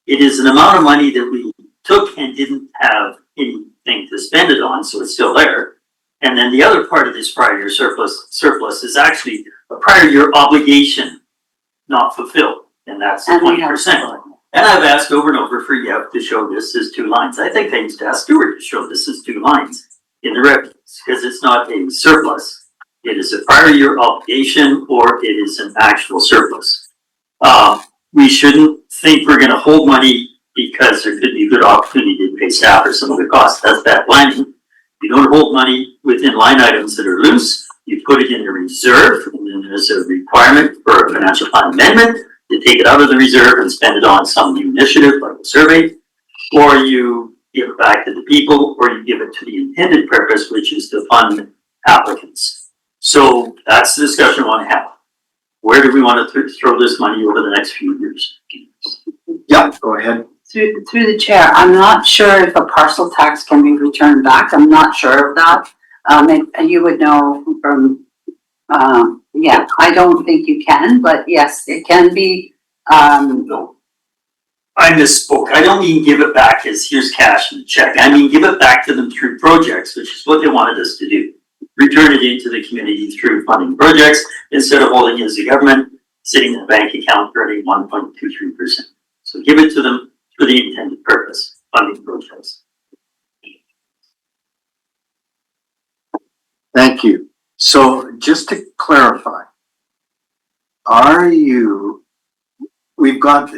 It is an amount of money that we took and didn't have anything to spend it on, so it's still there. And then the other part of this prior year surplus is actually a prior year obligation not fulfilled, and that's 20%. And I've asked over and over for Yev to show this as 2 lines. I think they used to ask Stuart to show this as 2 lines in the revenues, because it's not a surplus. It is a prior year obligation or it is an actual surplus. We shouldn't think we're gonna hold money because there could be a good opportunity to pay staff or some of the costs. That's bad planning. You don't hold money within line items that are loose. You put it in a reserve, and then there's a requirement for a financial plan amendment. You take it out of the reserve and spend it on some new initiative like a survey, or you give it back to the people, or you give it to the intended purpose, which is to fund applicants. So that's the discussion I want to have. Where do we want to throw this money over the next few years? Yeah, go ahead. Through the chair, I'm not sure if a parcel tax can be returned back. I'm not sure of that. And you would know from, yeah, I don't think you can, but yes, it can be, No. I misspoke. I don't mean give it back as here's cash and a check. I mean give it back to them through projects, which is what they wanted us to do. Return it into the community through funding projects instead of holding it as a government, sitting in a bank account earning 1.23%. So give it to them for the intended purpose, funding projects. Thank you. So just to clarify, we've got,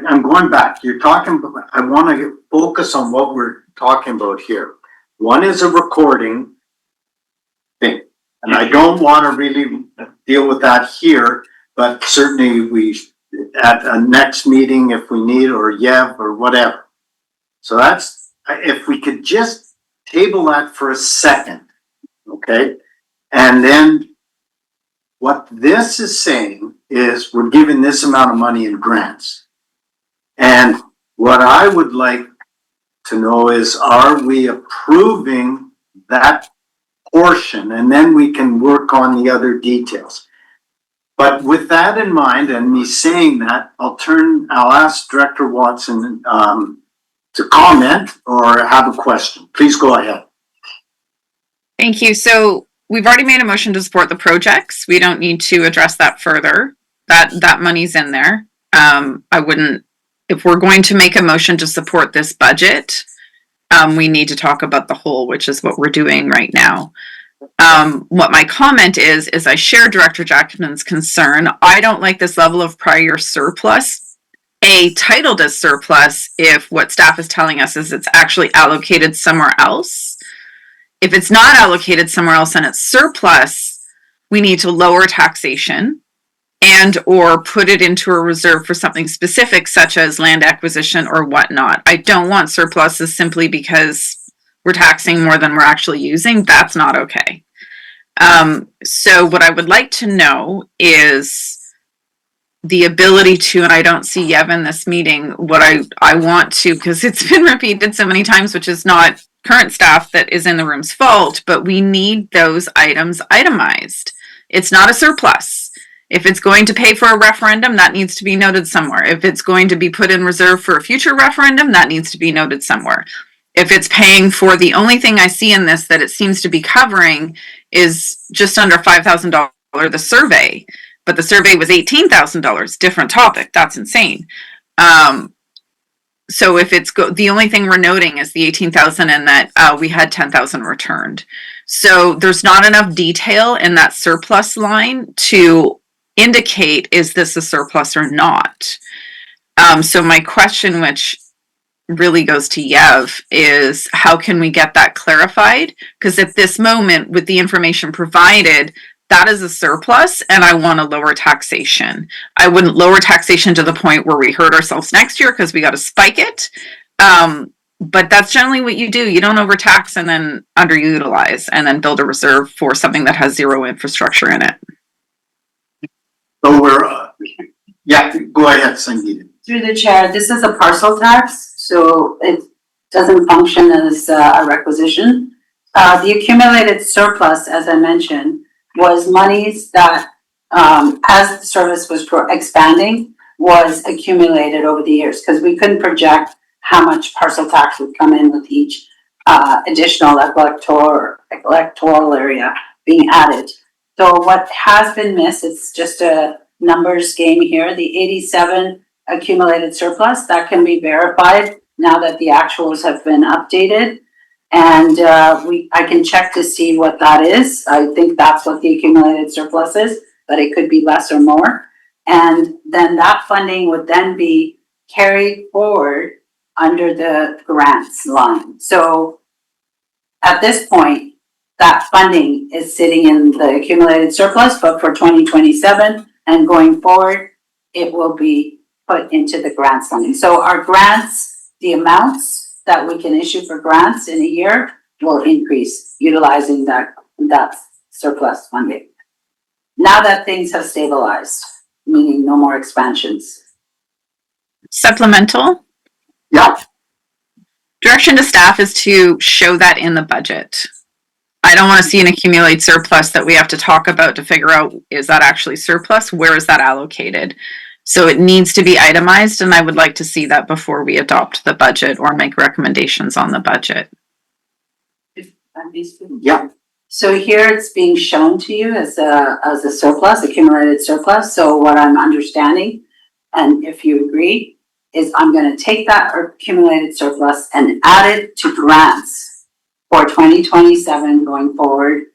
I'm going back, you're talking, I want to focus on what we're talking about here. One is a recording thing, and I don't want to really deal with that here, but certainly at a next meeting if we need, or Yev or whatever. So that's, if we could just table that for a second, okay? And then what this is saying is we're giving this amount of money in grants. And what I would like to know is, are we approving that portion? And then we can work on the other details. But with that in mind, and me saying that, I'll ask Director Watson to comment or have a question. Please go ahead. Thank you. So we've already made a motion to support the projects. We don't need to address that further. That money's in there. I wouldn't, if we're going to make a motion to support this budget, we need to talk about the whole, which is what we're doing right now. What my comment is I share Director Jackman's concern. I don't like this level of prior surplus, titled as surplus, if what staff is telling us is it's actually allocated somewhere else. If it's not allocated somewhere else and it's surplus, we need to lower taxation and or put it into a reserve for something specific, such as land acquisition or whatnot. I don't want surpluses simply because we're taxing more than we're actually using. That's not okay. So what I would like to know is the ability to, and I don't see Yev in this meeting, what I want to, because it's been repeated so many times, which is not current staff that is in the room's fault, but we need those items itemized. It's not a surplus. If it's going to pay for a referendum, that needs to be noted somewhere. If it's going to be put in reserve for a future referendum, that needs to be noted somewhere. If it's paying for, the only thing I see in this that it seems to be covering is just under $5,000, the survey, but the survey was $18,000, different topic. That's insane. So if it's the only thing we're noting is the 18,000 and that we had 10,000 returned. So there's not enough detail in that surplus line to indicate, is this a surplus or not? So my question, which really goes to Yev, is how can we get that clarified? Because at this moment, with the information provided, that is a surplus, and I want to lower taxation. I wouldn't lower taxation to the point where we hurt ourselves next year because we got to spike it. But that's generally what you do. You don't overtax and then underutilize and then build a reserve for something that has zero infrastructure in it. So we're, yeah, go ahead, Sangeeta. through the chair, this is a parcel tax, so it doesn't function as a requisition. The accumulated surplus, as I mentioned, was monies that, as the service was expanding, was accumulated over the years, because we couldn't project how much parcel tax would come in with each additional electoral area being added. So what has been missed, it's just a numbers game here, the 87 accumulated surplus, that can be verified now that the actuals have been updated. And I can check to see what that is. I think that's what the accumulated surplus is, but it could be less or more. And then that funding would then be carried forward under the grants line. So At this point, that funding is sitting in the accumulated surplus, but for 2027 and going forward, it will be put into the grants funding. So our grants, the amounts that we can issue for grants in a year will increase utilizing that surplus funding. Now that things have stabilized, meaning no more expansions. Supplemental? Yeah. Direction to staff is to show that in the budget. I don't want to see an accumulated surplus that we have to talk about to figure out, is that actually surplus? Where is that allocated? So it needs to be itemized, and I would like to see that before we adopt the budget or make recommendations on the budget. Yeah. So here it's being shown to you as a surplus, accumulated surplus. So what I'm understanding, and if you agree, is I'm going to take that accumulated surplus and add it to grants for 2027 going forward.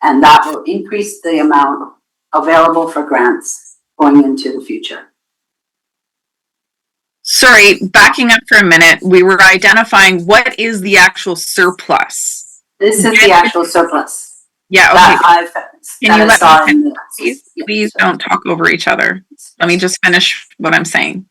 And that will increase the amount available for grants going into the future. Sorry, backing up for a minute, we were identifying what is the actual surplus. This is the actual surplus. Yeah, That okay. Can you let me Please don't talk over each other. Let me just finish what I'm saying.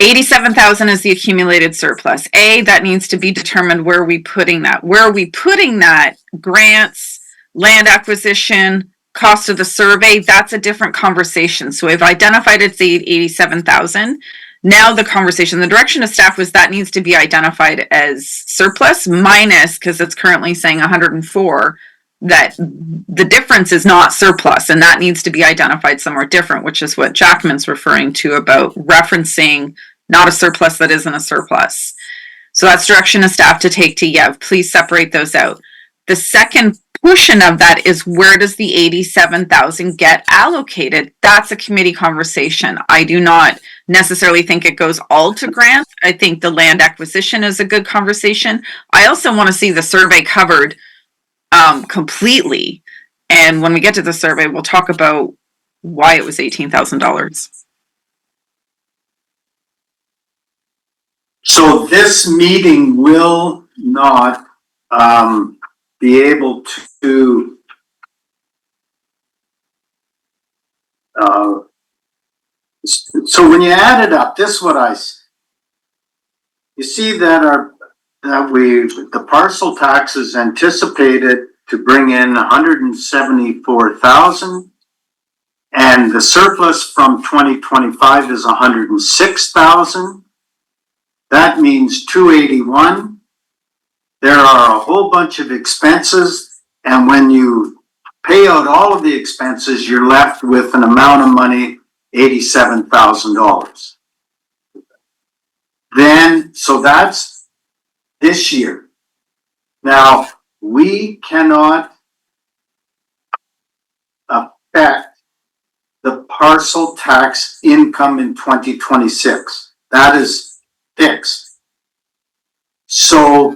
87,000 is the accumulated surplus. That needs to be determined. Where are we putting that? Where are we putting that? Grants, land acquisition, cost of the survey, that's a different conversation. So we've identified it's 87,000. Now the conversation, the direction of staff was that needs to be identified as surplus minus, because it's currently saying 104, that the difference is not surplus, and that needs to be identified somewhere different, which is what Jackman's referring to about referencing not a surplus that isn't a surplus. So that's direction of staff to take to Yev. Please separate those out. The second portion of that is, where does the 87,000 get allocated? That's a committee conversation. I do not necessarily think it goes all to grants. I think the land acquisition is a good conversation. I also want to see the survey covered completely. And when we get to the survey, we'll talk about why it was $18,000. So this meeting will not be able to so when you add it up, this is what you see that the parcel tax is anticipated to bring in 174,000, and the surplus from 2025 is 106,000. That means 281. There are a whole bunch of expenses, and when you pay out all of the expenses, you're left with an amount of money, $87,000. Then, so that's this year. Now, we cannot affect the parcel tax income in 2026. That is fixed. So,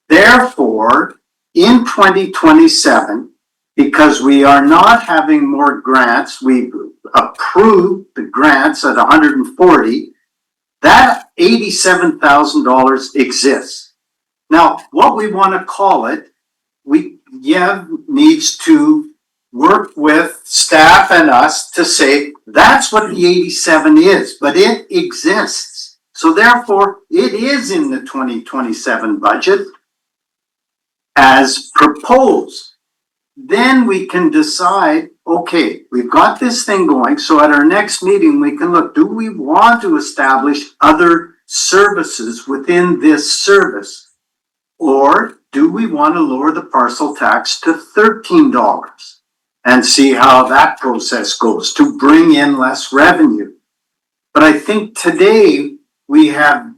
therefore, in 2027, because we are not having more grants, we approved the grants at 140, that $87,000 exists. Now, what we want to call it, Yev needs to work with staff and us to say, that's what the 87 is, but it exists. So therefore, it is in the 2027 budget as proposed. Then we can decide, okay, we've got this thing going, so at our next meeting, we can look, do we want to establish other services within this service? Or do we want to lower the parcel tax to $13 and see how that process goes to bring in less revenue? But I think today we have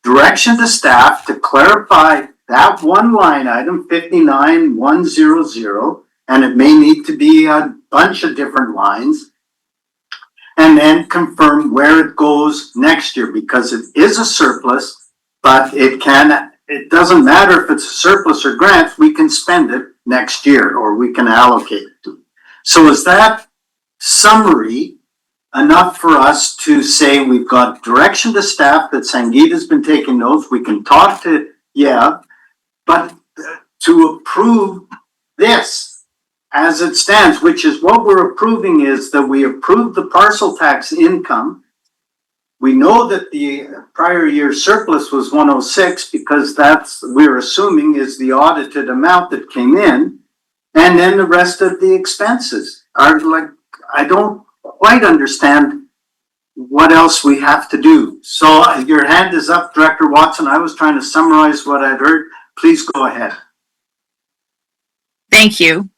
direction to staff to clarify that one line item, 59,100, and it may need to be a bunch of different lines, and then confirm where it goes next year, because it is a surplus, but it doesn't matter if it's a surplus or grants, we can spend it next year, or we can allocate it to. So is that summary enough for us to say we've got direction to staff, that Sangeeta's been taking notes, we can talk to Yeah, but to approve this as it stands, which is what we're approving, is that we approve the parcel tax income. We know that the prior year surplus was 106 because that's, we're assuming, is the audited amount that came in. And then the rest of the expenses are like, I don't quite understand what else we have to do. So your hand is up, Director Watson. I was trying to summarize what I'd heard. Please go ahead. Thank you.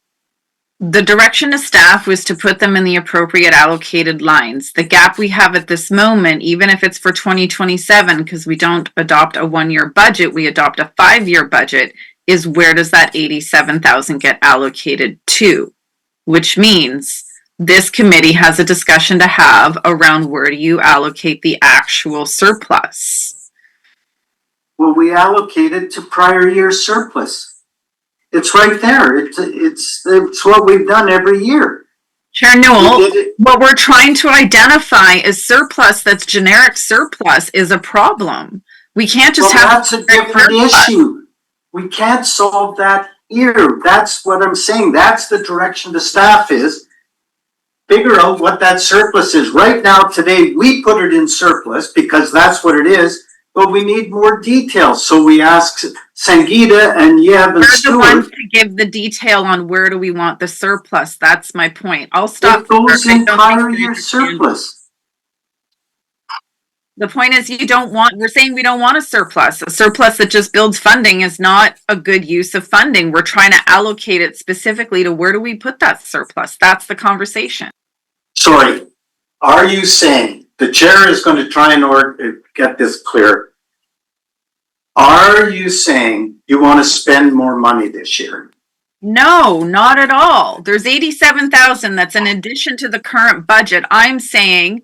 The direction to staff was to put them in the appropriate allocated lines. The gap we have at this moment, even if it's for 2027, because we don't adopt a 1-year budget, we adopt a 5-year budget, is where does that 87,000 get allocated to? Which means this committee has a discussion to have around where do you allocate the actual surplus? Well, we allocated to prior year surplus. It's right there. It's what we've done every year. Chair Newell, what we're trying to identify is surplus that's generic surplus is a problem. We can't just have. That's a different issue. We can't solve that here. That's what I'm saying. That's the direction the staff is. Figure out what that surplus is. Right now, today, we put it in surplus because that's what it is. But we need more details, so we ask Sangeeta and Yev and They're the ones Stuart. to give the detail on where do we want the surplus. That's my point. I'll stop. It goes there. I in don't prior think you year understand. surplus. The point is we're saying we don't want a surplus. A surplus that just builds funding is not a good use of funding. We're trying to allocate it specifically to where do we put that surplus. That's the conversation. Sorry, are you saying, the chair is going to try and get this clear. Are you saying you want to spend more money this year? No, not at all. There's 87,000 that's in addition to the current budget. I'm saying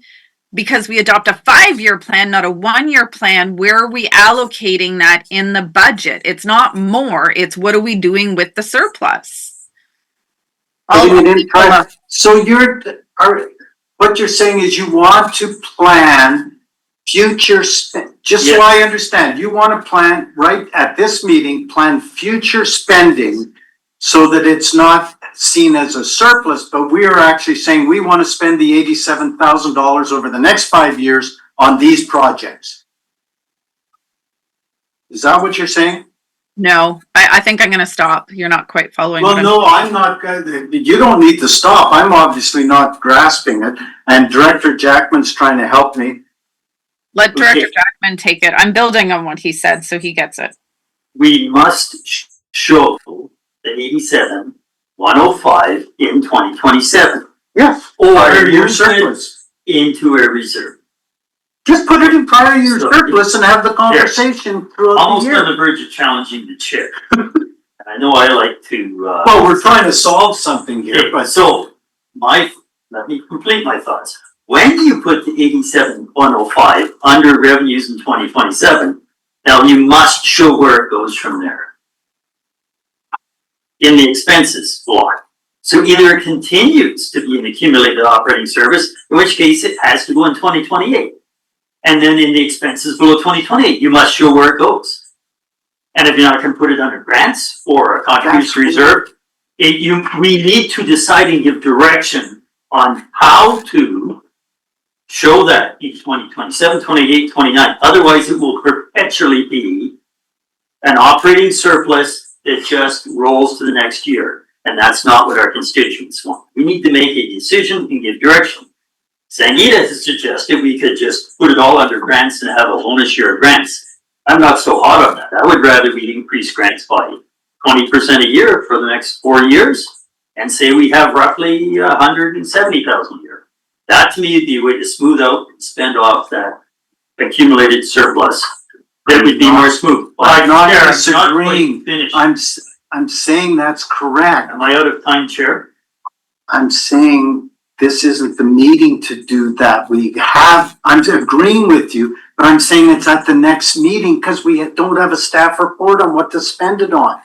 because we adopt a 5-year plan, not a 1-year plan, where are we allocating that in the budget? It's not more, it's what are we doing with the surplus? So what you're saying is you want to plan future, just so I understand, you want to plan, right at this meeting, plan future spending so that it's not seen as a surplus, but we are actually saying we want to spend the $87,000 over the next 5 years on these projects. Is that what you're saying? No, I think I'm going to stop. You're not quite following. Well, no, I'm not. You don't need to stop. I'm obviously not grasping it. And Director Jackman's trying to help me. Let Director Jackman take it. I'm building on what he said, so he gets it. We must show the 87,105 in 2027. Yeah. Or Prior year move surplus. it into a reserve. Just put it in prior year surplus and have the conversation throughout the Almost on year. the verge of challenging the chair. I know I like to. Well, we're trying to solve something here, Okay, but so let me complete my thoughts. When do you put the 87,105 under revenues in 2027? Now you must show where it goes from there. In the expenses block. So either it continues to be an accumulated operating service, in which case it has to go in 2028. And then in the expenses below 2028, you must show where it goes. And if you're not going to put it under grants or a contribution reserve, we need to decide and give direction on how to show that in 2027, 28, 29. Otherwise, it will perpetually be an operating surplus that just rolls to the next year. And that's not what our constituents want. We need to make a decision and give direction. Sangeeta has suggested we could just put it all under grants and have a bonus year of grants. I'm not so hot on that. I would rather we increase grants by 20% a year for the next 4 years and say we have roughly 170,000 a year. That to me would be a way to smooth out and spend off that accumulated surplus. That would be more smooth. I'm not Chair, disagreeing. Finished. I'm saying that's correct. Am I out of time, Chair? I'm saying this isn't the meeting to do that. I'm agreeing with you, but I'm saying it's at the next meeting because we don't have a staff report on what to spend it on.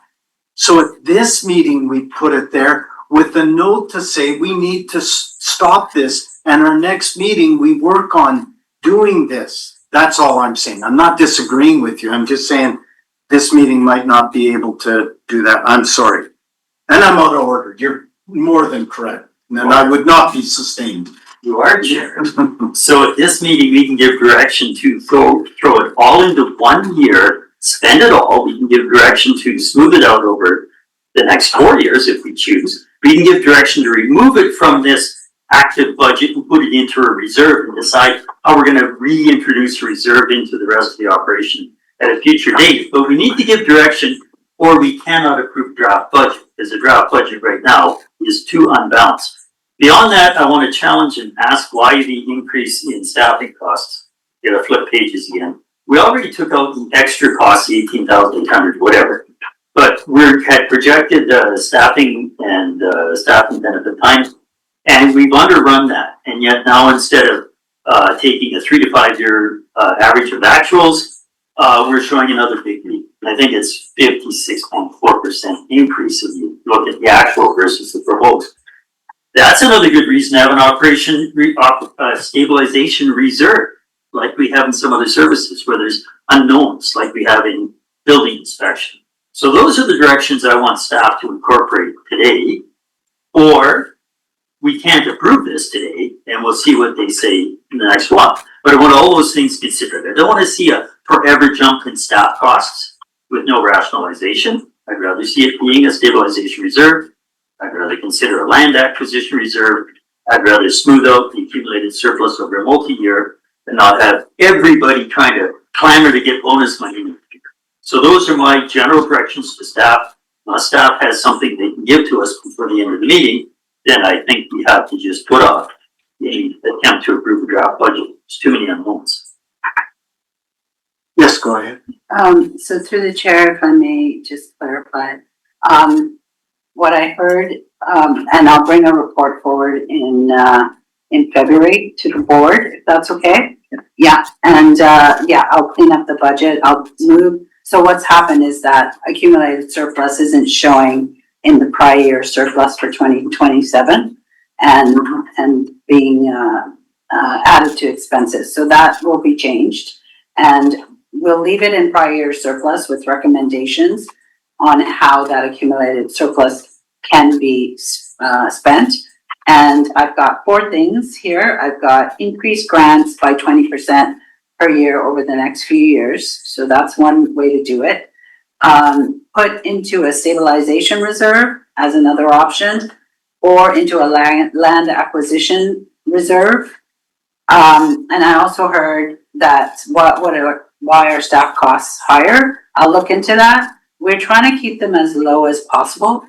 So at this meeting, we put it there with a note to say we need to stop this, and our next meeting, we work on doing this. That's all I'm saying. I'm not disagreeing with you. I'm just saying this meeting might not be able to do that. I'm sorry. And I'm out of order. You're more than correct. And I would not be sustained. You are chair. So at this meeting, we can give direction to throw it all into 1 year, spend it all. We can give direction to smooth it out over the next 4 years if we choose. We can give direction to remove it from this active budget and put it into a reserve and decide how we're gonna reintroduce a reserve into the rest of the operation at a future date. But we need to give direction or we cannot approve draft budget, because the draft budget right now is too unbalanced. Beyond that, I want to challenge and ask why the increase in staffing costs. Gotta flip pages again. We already took out the extra costs, 18,800, whatever. But we had projected staffing and staffing benefit time, and we've underrun that. And yet now instead of taking a 3 to 5 year average of actuals, we're showing another big leap. And I think it's 56.4% increase if you look at the actual versus the proposed. That's another good reason to have an operation stabilization reserve, like we have in some other services where there's unknowns, like we have in building inspection. So those are the directions I want staff to incorporate today, or we can't approve this today and we'll see what they say in the next one. But I want all those things considered. I don't want to see a forever jump in staff costs with no rationalization. I'd rather see it being a stabilization reserve. I'd rather consider a land acquisition reserve. I'd rather smooth out the accumulated surplus over a multi-year and not have everybody trying to clamor to get bonus money. So those are my general directions to staff. Unless staff has something they can give to us before the end of the meeting, then I think we have to just put off the attempt to approve a draft budget. There's too many unknowns. Yes, go ahead. So through the chair, if I may just clarify, what I heard, and I'll bring a report forward in February to the board, if that's okay. Yeah, and yeah, I'll clean up the budget. I'll move. So what's happened is that accumulated surplus isn't showing in the prior year surplus for 2027 and being added to expenses. So that will be changed, and we'll leave it in prior year surplus with recommendations on how that accumulated surplus can be spent. And I've got 4 things here. I've got increased grants by 20% per year over the next few years. So that's one way to do it. Put into a stabilization reserve as another option, or into a land acquisition reserve. And I also heard that why are staff costs higher? I'll look into that. We're trying to keep them as low as possible.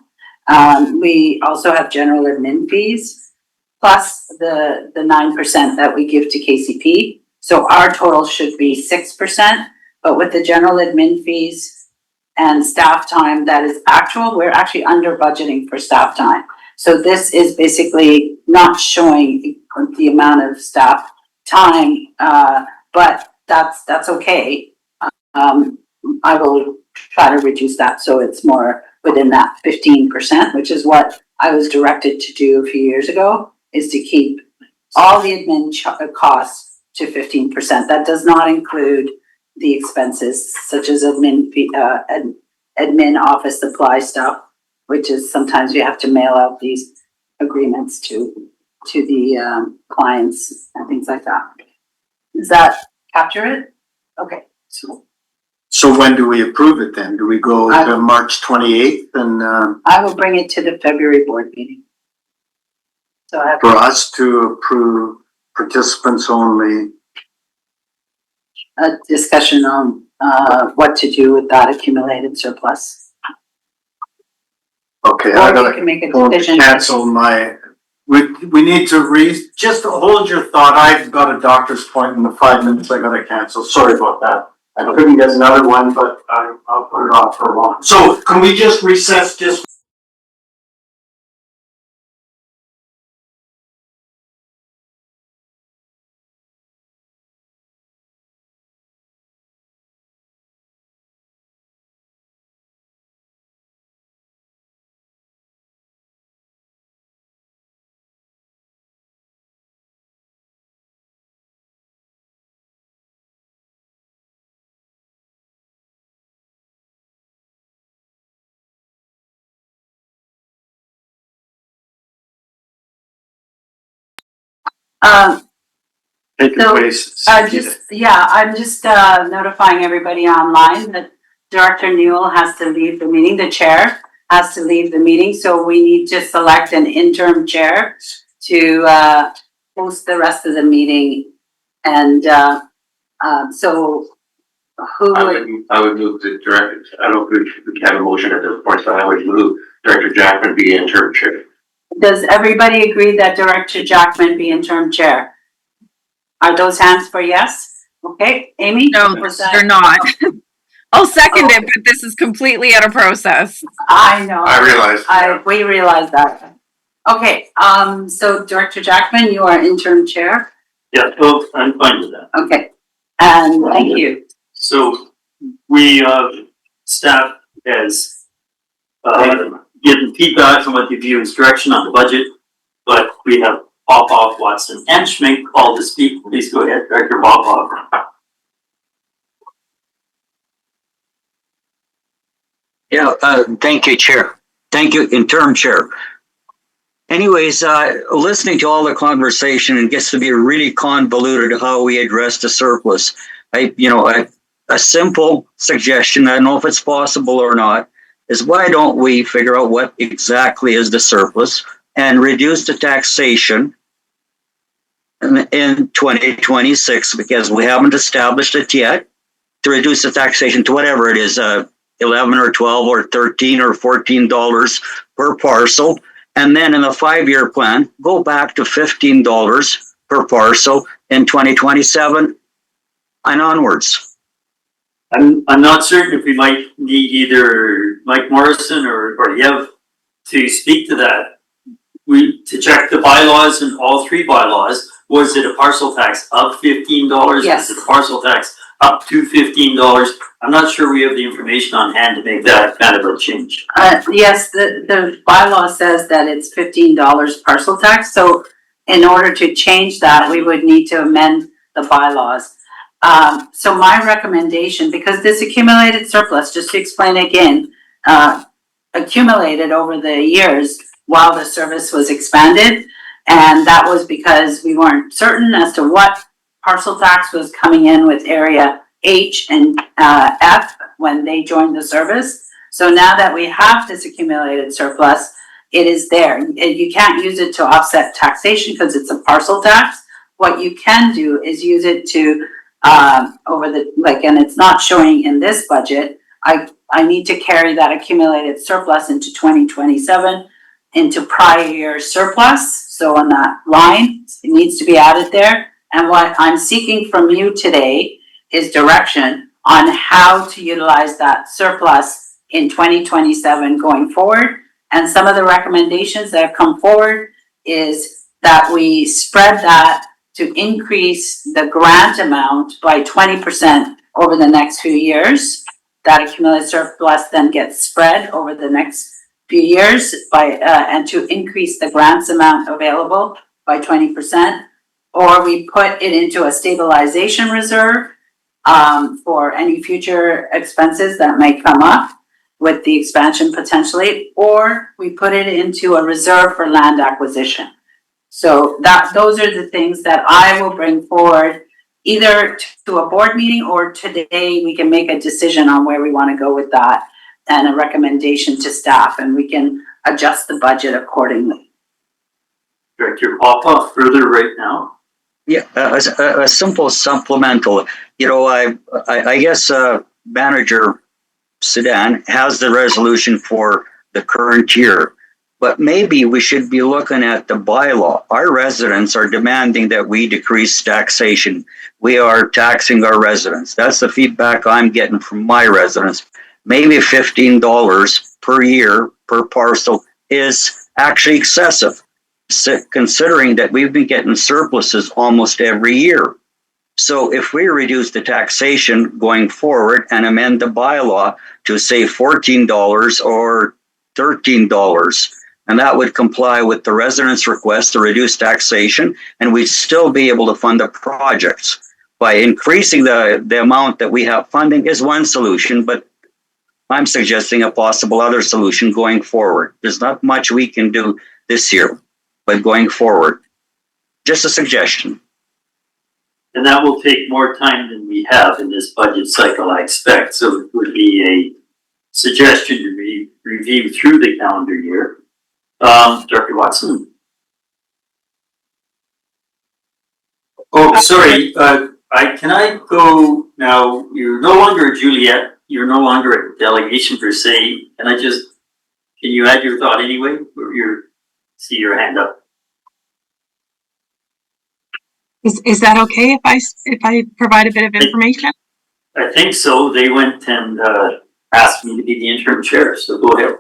We also have general admin fees, plus the 9% that we give to KCP. So our total should be 6%, but with the general admin fees and staff time that is actual, we're actually under budgeting for staff time. So this is basically not showing the amount of staff time, but that's okay. I will try to reduce that so it's more within that 15%, which is what I was directed to do a few years ago, is to keep all the admin costs to 15%. That does not include the expenses such as admin office supply stuff, which is sometimes we have to mail out these agreements to the clients and things like that. Does that capture it? Okay. So when do we approve it then? Do we go to March 28th and I will bring it to the February board meeting. So I have for us to approve participants only? a discussion on what to do with that accumulated surplus. Okay, Or I you gotta can make a go to decision. cancel my, we need to just hold your thought. I've got a doctor's appointment in 5 minutes. I gotta cancel. Sorry about that. I couldn't get another one, but I'll put it off for a while. So can we just recess just Take So, it place. I'm just notifying everybody online that Director Newell has to leave the meeting, the chair has to leave the meeting, so we need to select an interim chair to host the rest of the meeting. And so who would, I would move the director, I don't think we can have a motion at this point, so I would move Director Jackman be interim chair. does everybody agree that Director Jackman be interim chair? Are those hands for yes? Okay, Amy? No, Was that- they're not. I'll second it, but this is completely out of process. I know. I realize. We realize that. Okay, so Director Jackman, you are interim chair. Yeah, well, I'm fine with that. Okay, and thank you. So we, staff has, given feedback from what the view is direction on the budget, but we have Popoff, Watson, and Schmink all to speak. Please go ahead, Director Popoff. Yeah, thank you, Chair. Thank you, interim Chair. Anyways, listening to all the conversation, it gets to be really convoluted how we address the surplus. A simple suggestion, I don't know if it's possible or not, is why don't we figure out what exactly is the surplus and reduce the taxation in 2026, because we haven't established it yet, to reduce the taxation to whatever it is, 11 or 12 or 13 or $14 per parcel. And then in the 5-year plan, go back to $15 per parcel in 2027 and onwards. I'm not certain if we might need either Mike Morrison or Yev to speak to that. To check the bylaws and all 3 bylaws, was it a parcel tax of $15? Yes. Was it a parcel tax up to $15? I'm not sure we have the information on hand to make that kind of a change. Yes, the bylaw says that it's $15 parcel tax, so in order to change that, we would need to amend the bylaws. So my recommendation, because this accumulated surplus, just to explain again, accumulated over the years while the service was expanded, and that was because we weren't certain as to what parcel tax was coming in with area H and F when they joined the service. So now that we have this accumulated surplus, it is there. You can't use it to offset taxation because it's a parcel tax. What you can do is use it to and it's not showing in this budget. I need to carry that accumulated surplus into 2027 into prior year surplus. So on that line, it needs to be added there. And what I'm seeking from you today is direction on how to utilize that surplus in 2027 going forward. And some of the recommendations that have come forward is that we spread that to increase the grant amount by 20% over the next few years. That accumulated surplus then gets spread over the next few years and to increase the grants amount available by 20%. Or we put it into a stabilization reserve for any future expenses that may come up with the expansion potentially, or we put it into a reserve for land acquisition. So those are the things that I will bring forward either to a board meeting, or today we can make a decision on where we want to go with that and a recommendation to staff, and we can adjust the budget accordingly. Director Popoff, further right now. Yeah, a simple supplemental. I guess Manager Sedan has the resolution for the current year, but maybe we should be looking at the bylaw. Our residents are demanding that we decrease taxation. We are taxing our residents. That's the feedback I'm getting from my residents. Maybe $15 per year per parcel is actually excessive, considering that we've been getting surpluses almost every year. So if we reduce the taxation going forward and amend the bylaw to say $14 or $13, and that would comply with the residents' request to reduce taxation, and we'd still be able to fund the projects. By increasing the amount that we have funding is one solution, but I'm suggesting a possible other solution going forward. There's not much we can do this year, but going forward. Just a suggestion. And that will take more time than we have in this budget cycle, I expect. So it would be a suggestion to review through the calendar year. Dr. Watson. Oh, sorry. Can I go now? You're no longer a Juliette. You're no longer a delegation per se. Can you add your thought anyway? See your hand up. Is that okay if I provide a bit of information? I think so. They went and asked me to be the interim chair, so go ahead.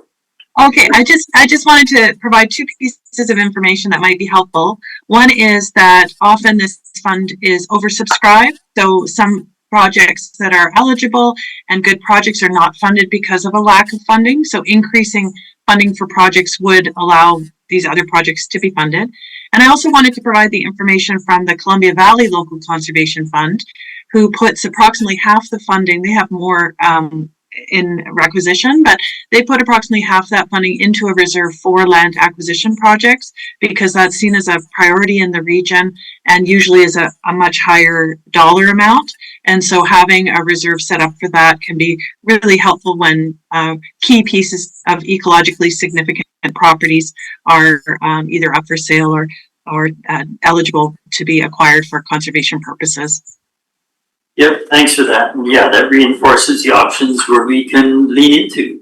Okay, I just wanted to provide two pieces of information that might be helpful. One is that often this fund is oversubscribed, so some projects that are eligible and good projects are not funded because of a lack of funding. So increasing funding for projects would allow these other projects to be funded. And I also wanted to provide the information from the Columbia Valley Local Conservation Fund, who puts approximately half the funding. They have more in requisition, but they put approximately half that funding into a reserve for land acquisition projects because that's seen as a priority in the region and usually is a much higher dollar amount. And so having a reserve set up for that can be really helpful when key pieces of ecologically significant properties are either up for sale or eligible to be acquired for conservation purposes. Yep, thanks for that. And yeah, that reinforces the options where we can lean into.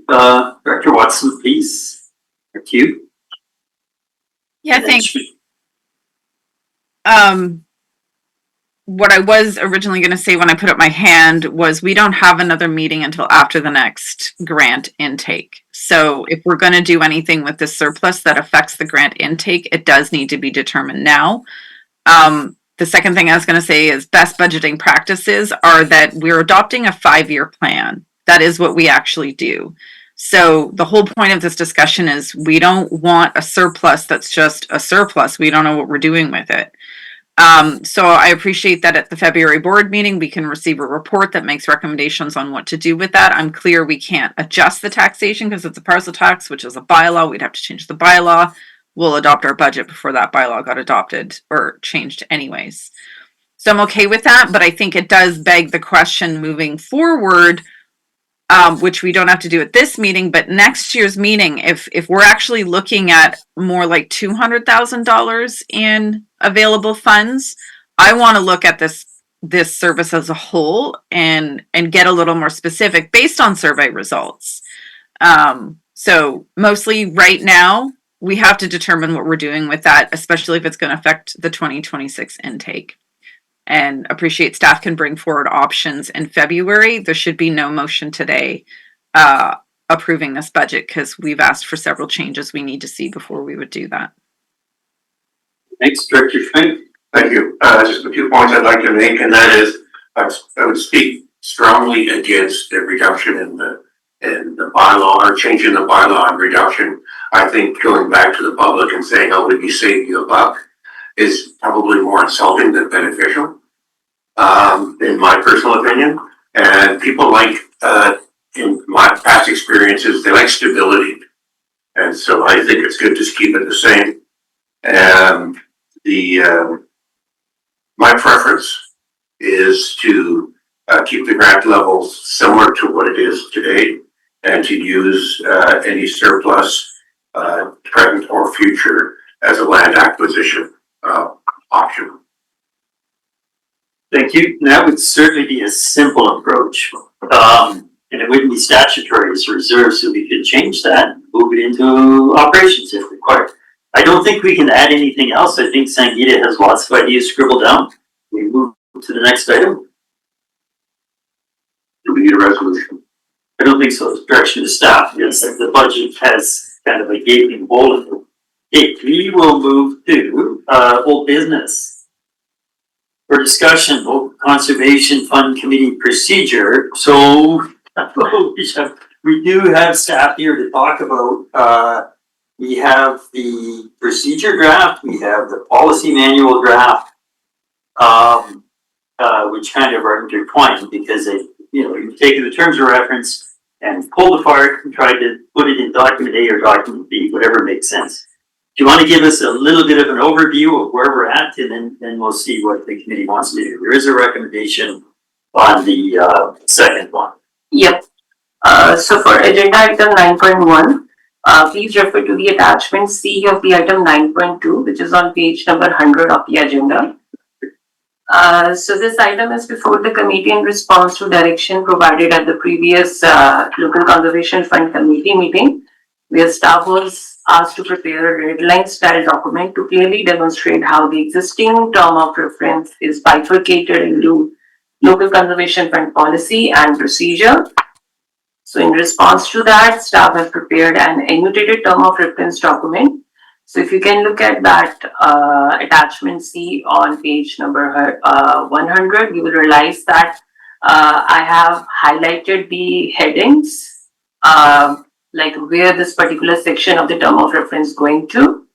Director Watson, please. Thank you. Yeah, thanks. What I was originally going to say when I put up my hand was we don't have another meeting until after the next grant intake. So if we're going to do anything with the surplus that affects the grant intake, it does need to be determined now. The second thing I was going to say is best budgeting practices are that we're adopting a 5-year plan. That is what we actually do. So the whole point of this discussion is we don't want a surplus that's just a surplus. We don't know what we're doing with it. So I appreciate that at the February board meeting, we can receive a report that makes recommendations on what to do with that. I'm clear we can't adjust the taxation because it's a parcel tax, which is a bylaw. We'd have to change the bylaw. We'll adopt our budget before that bylaw got adopted or changed anyways. So I'm okay with that, but I think it does beg the question moving forward, which we don't have to do at this meeting, but next year's meeting, if we're actually looking at more like $200,000 in available funds, I want to look at this service as a whole and get a little more specific based on survey results. So mostly right now, we have to determine what we're doing with that, especially if it's going to affect the 2026 intake. And appreciate staff can bring forward options in February. There should be no motion today approving this budget because we've asked for several changes we need to see before we would do that. Thanks, Director Schmidt. Thank you. Just a few points I'd like to make, and that is I would speak strongly against the reduction in the bylaw or changing the bylaw and reduction. I think going back to the public and saying, "Oh, would you save you a buck?" is probably more insulting than beneficial, in my personal opinion. And people like, in my past experiences, they like stability, and so I think it's good to just keep it the same. My preference is to keep the grant levels similar to what it is today, and to use any surplus, present or future, as a land acquisition option. Thank you. And that would certainly be a simple approach. And it wouldn't be statutory as a reserve, so we could change that and move it into operations if required. I don't think we can add anything else. I think Sangeeta has lots of ideas scribbled down. We move to the next item. Do we need a resolution? I don't think so. It's direction to staff. Yes, the budget has kind of a gaping hole in it. Okay, we will move to old business. For discussion, Old Conservation Fund Committee procedure. So we do have staff here to talk about. We have the procedure draft, we have the policy manual draft, which kind of are intertwined because you've taken the terms of reference and pulled apart and tried to put it in document A or document B, whatever makes sense. you want to give us a little bit of an overview of where we're at, and then we'll see what the committee wants to do. There is a recommendation on the second one. Yep. So for agenda item 9.1, please refer to the attachment C of the item 9.2, which is on page number 100 of the agenda. So this item is before the committee in response to direction provided at the previous Local Conservation Fund committee meeting, where staff was asked to prepare a red line style document to clearly demonstrate how the existing term of reference is bifurcated into Local Conservation Fund policy and procedure. So in response to that, staff have prepared an annotated term of reference document. So if you can look at that attachment C on page number 100, you will realize that I have highlighted the headings, like where this particular section of the term of reference is going to.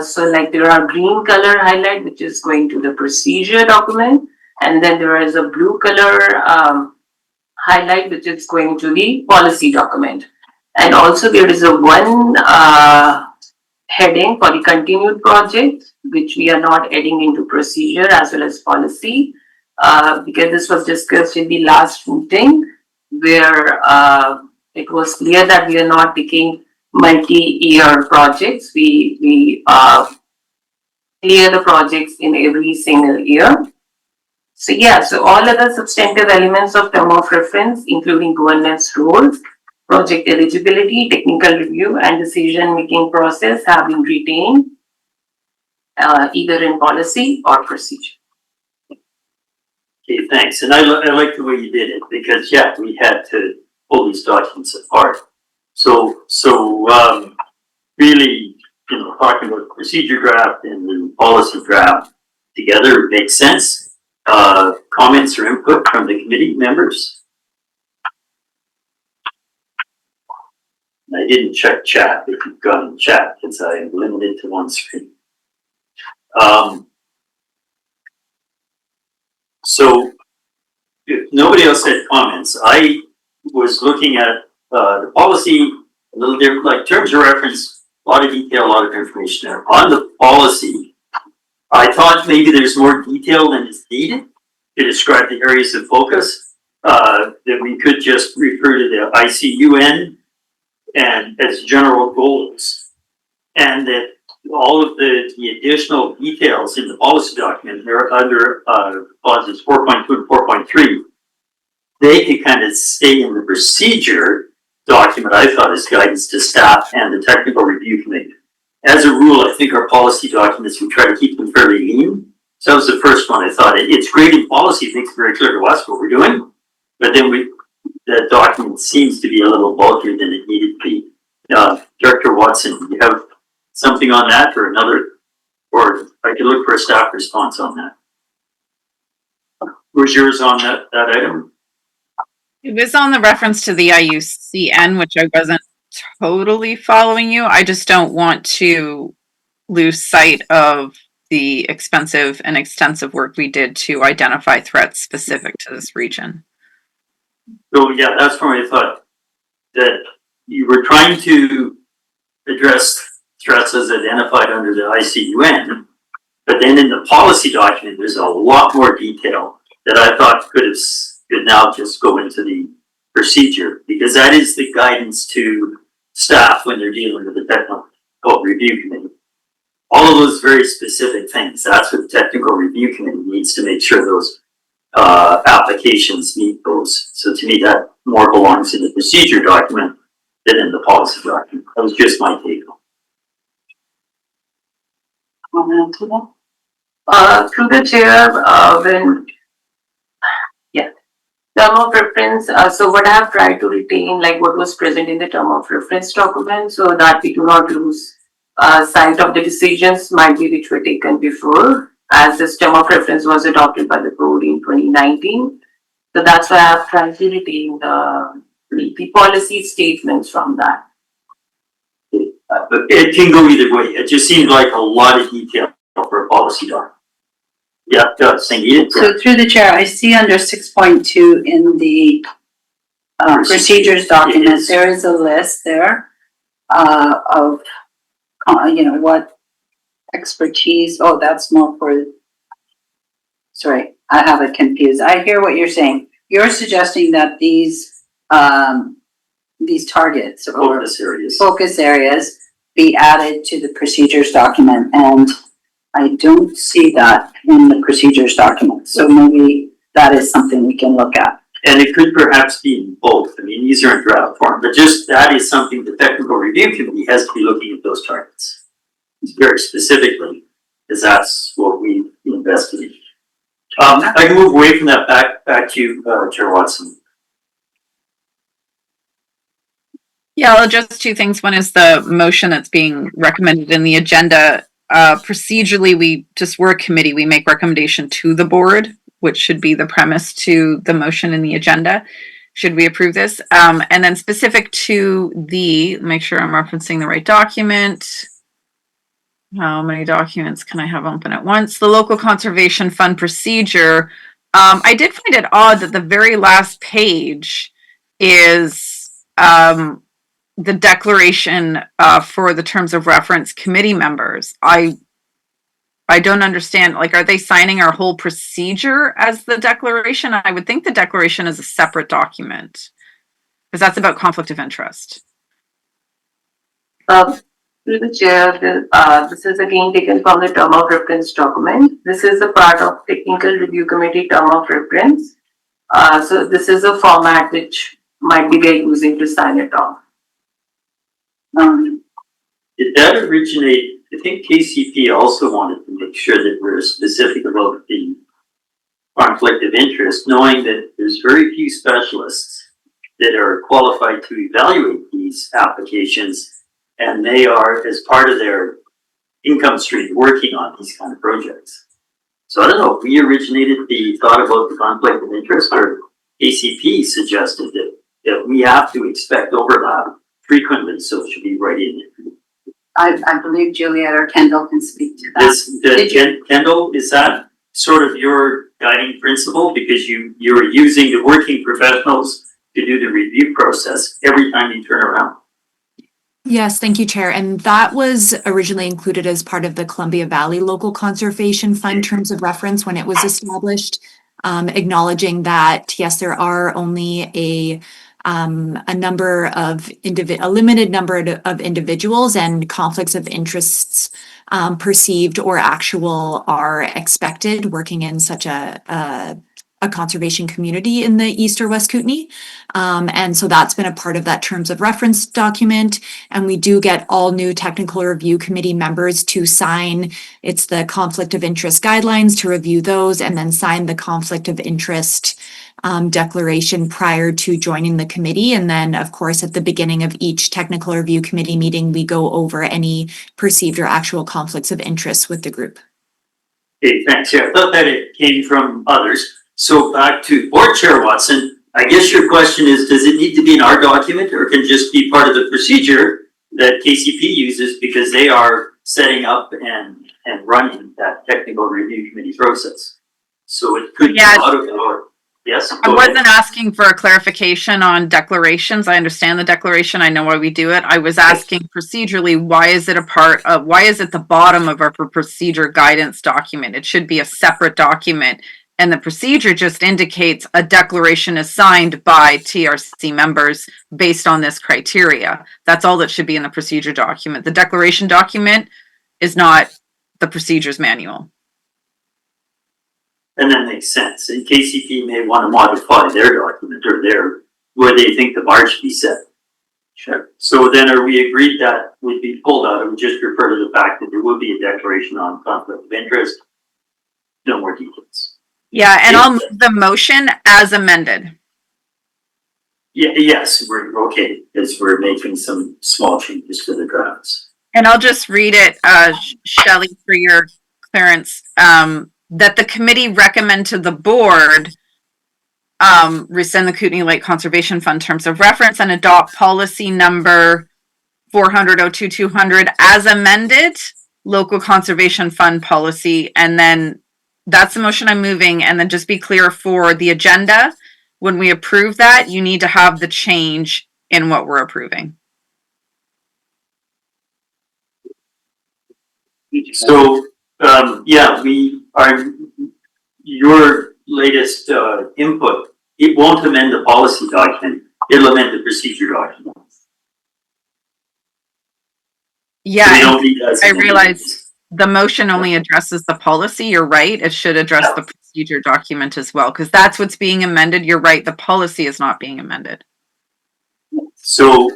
So like there are green color highlight, which is going to the procedure document. And then there is a blue color highlight, which is going to the policy document. And also there is a one heading for the continued project, which we are not adding into procedure as well as policy, because this was discussed in the last meeting where it was clear that we are not taking multi-year projects. We clear the projects in every single year. So yeah, so all other substantive elements of term of reference, including governance roles, project eligibility, technical review, and decision-making process have been retained either in policy or procedure. Okay, thanks. And I like the way you did it because yeah, we had to pull these documents apart. So really, you know, talking about the procedure draft and the policy draft together makes sense. Comments or input from the committee members? I didn't check chat, if you've got in chat, because I am limited to one screen. So if nobody else had comments, I was looking at the policy a little different, like terms of reference, a lot of detail, a lot of information there. On the policy, I thought maybe there's more detail than is needed to describe the areas of focus, that we could just refer to the ICUN and as general goals, and that all of the additional details in the policy document are under clauses 4.2 and 4.3. They could kind of stay in the procedure document, I thought, as guidance to staff and the technical review committee. As a rule, I think our policy documents, we try to keep them fairly lean. So that was the first one. I thought it's great in policy, it makes it very clear to us what we're doing, but then the document seems to be a little bulkier than it needed to be. Director Watson, do you have something on that or another, or I could look for a staff response on that? Where's yours on that item? It was on the reference to the IUCN, which I wasn't totally following you. I just don't want to lose sight of the expensive and extensive work we did to identify threats specific to this region. So yeah, that's where I thought that you were trying to address threats as identified under the ICUN, but then in the policy document, there's a lot more detail that I thought could now just go into the procedure, because that is the guidance to staff when they're dealing with the technical review committee. All of those very specific things, that's what the technical review committee needs to make sure those applications meet those. So to me, that more belongs in the procedure document than in the policy document. That was just my take on it. Through the chair, term of reference, so what I have tried to retain, like what was present in the term of reference document, so that we do not lose sight of the decisions might be which were taken before, as this term of reference was adopted by the board in 2019. So that's why I have tried to retain the policy statements from that. But it can go either way. It just seems like a lot of detail for a policy document. Yeah, Sangeeta. So through the chair, I see under 6.2 in the procedures document, there is a list there of what expertise, oh, that's more for, sorry, I have it confused. I hear what you're saying. You're suggesting that these targets or focus areas be added to the procedures document, and I don't see that in the procedures document. So maybe that is something we can look at. And it could perhaps be in both. I mean, these are in draft form, but just that is something the technical review committee has to be looking at those targets very specifically, because that's what we investigate. I can move away from that back to you, Chair Watson. Yeah, I'll address two things. One is the motion that's being recommended in the agenda. Procedurally, we're a committee, we make recommendation to the board, which should be the premise to the motion in the agenda. Should we approve this? And then specific to make sure I'm referencing the right document. How many documents can I have open at once? The local conservation fund procedure. I did find it odd that the very last page is the declaration for the terms of reference committee members. I don't understand, like, are they signing our whole procedure as the declaration? I would think the declaration is a separate document, because that's about conflict of interest. Through the chair, this is again taken from the term of reference document. This is a part of technical review committee term of reference. So this is a format which might be they're using to sign it off. Did that originate? I think KCP also wanted to make sure that we're specific about the conflict of interest, knowing that there's very few specialists that are qualified to evaluate these applications, and they are, as part of their income stream, working on these kind of projects. So I don't know if we originated the thought about the conflict of interest, or KCP suggested that we have to expect overlap frequently, so it should be right in there. I believe Juliette or Kendall can speak to that. Kendall, is that sort of your guiding principle? Because you're using the working professionals to do the review process every time you turn around. Yes, thank you, Chair. And that was originally included as part of the Columbia Valley Local Conservation Fund terms of reference when it was established, acknowledging that, yes, there are only a limited number of individuals, and conflicts of interests perceived or actual are expected working in such a conservation community in the East or West Kootenay. And so that's been a part of that terms of reference document. And we do get all new technical review committee members to sign. It's the conflict of interest guidelines to review those, and then sign the conflict of interest declaration prior to joining the committee. And then, of course, at the beginning of each technical review committee meeting, we go over any perceived or actual conflicts of interest with the group. Okay, thanks. Yeah, I thought that it came from others. So back to Board Chair Watson, I guess your question is, does it need to be in our document, or can it just be part of the procedure that KCP uses because they are setting up and running that technical review committee process? So it could come out of our. Yes. I wasn't asking for a clarification on declarations. I understand the declaration. I know why we do it. I was asking procedurally, why is it the bottom of our procedure guidance document? It should be a separate document. And the procedure just indicates a declaration is signed by TRC members based on this criteria. That's all that should be in the procedure document. The declaration document is not the procedures manual. And that makes sense. And KCP may want to modify their document or where they think the bar should be set. Sure. So then are we agreed that would be pulled out? I would just refer to the fact that there will be a declaration on conflict of interest. No more details. Yeah, and I'll move the motion as amended. Yeah, yes, we're okay, because we're making some small changes to the drafts. And I'll just read it, Shelley, for your clearance. That the committee recommend to the board rescind the Kootenay Lake Conservation Fund terms of reference and adopt policy number 400-02-200 as amended, local conservation fund policy. And then that's the motion I'm moving. And then just be clear for the agenda, when we approve that, you need to have the change in what we're approving. So, yeah, we are, your latest, input, it won't amend the policy document, it'll amend the procedure document. So we Yeah, don't need that. I realize the motion only addresses the policy. You're right. It should address the procedure document as well, because that's what's being amended. You're right. The policy is not being amended. So,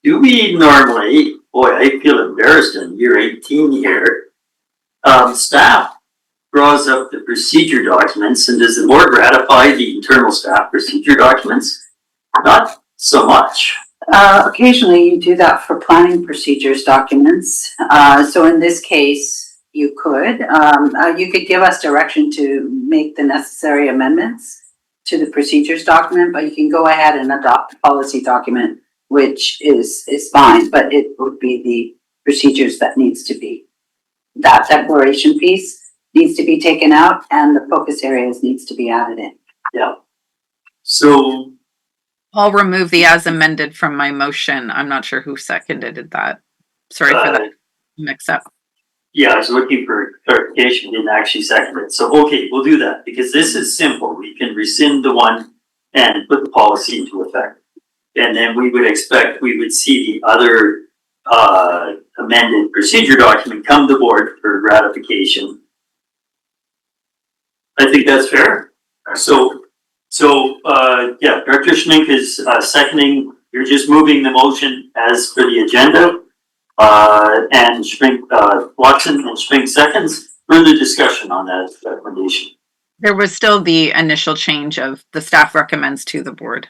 do we normally, boy, I feel embarrassed in year 18 here. Staff draws up the procedure documents, and does the board ratify the internal staff procedure documents? Not so much. Occasionally you do that for planning procedures documents. So in this case, you could give us direction to make the necessary amendments to the procedures document, but you can go ahead and adopt the policy document, which is fine, but it would be the procedures that needs to be, that declaration piece needs to be taken out and the focus areas needs to be added in. Yeah. So, I'll remove the as amended from my motion. I'm not sure who seconded that. Sorry for that mix up. yeah, I was looking for clarification, didn't actually second it. So, okay, we'll do that because this is simple. We can rescind the one and put the policy into effect. And then we would see the other amended procedure document come to board for ratification. I think that's fair. So yeah, Director Schmink is seconding. You're just moving the motion as for the agenda. And Schmink, Watson and Schmink seconds. Further discussion on that recommendation. There was still the initial change of the staff recommends to the board.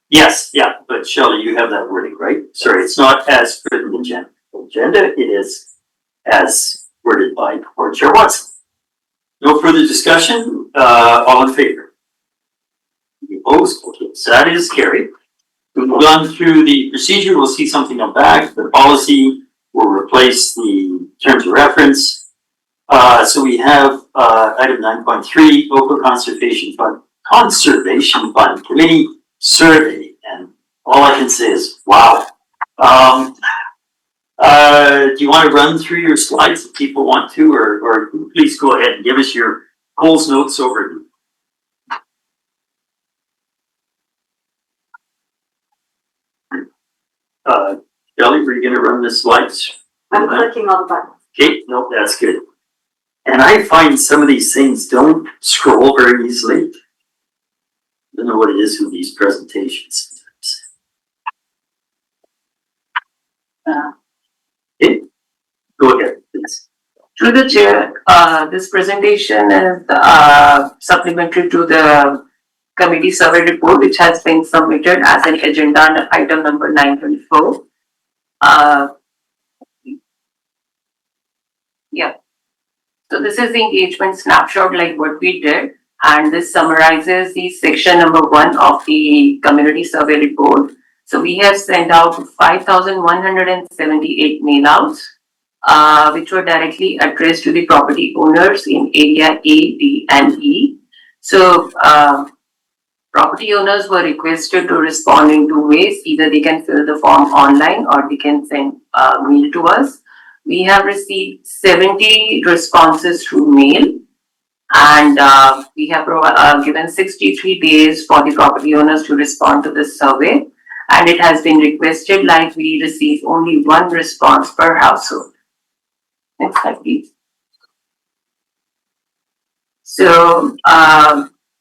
Yes, yeah, but Shelley, you have that wording, right? Sorry, it's not as for the agenda. It is as worded by Board Chair Watson. No further discussion, all in favor? Opposed? Okay, so that is carried. We've gone through the procedure, we'll see something on back. The policy will replace the terms of reference. So we have item 9.3, local conservation fund committee survey, and all I can say is wow. Do you want to run through your slides if people want to, or please go ahead and give us your Coles Notes overview. Kelly, were you going to run the slides? I'm clicking on the button. Okay, no, that's good. And I find some of these things don't scroll very easily. I don't know what it is with these presentations sometimes. Okay, go ahead, please. Through the chair, this presentation is supplementary to the committee survey report, which has been submitted as an agenda item number 924. Yeah. So this is the engagement snapshot like what we did, and this summarizes the section number 1 of the community survey report. So we have sent out 5,178 mail outs, which were directly addressed to the property owners in area A, D, and E. So property owners were requested to respond in 2 ways. Either they can fill the form online or they can send mail to us. We have received 70 responses through mail, and we have given 63 days for the property owners to respond to this survey. And it has been requested like we receive only 1 response per household. Next slide, please. So,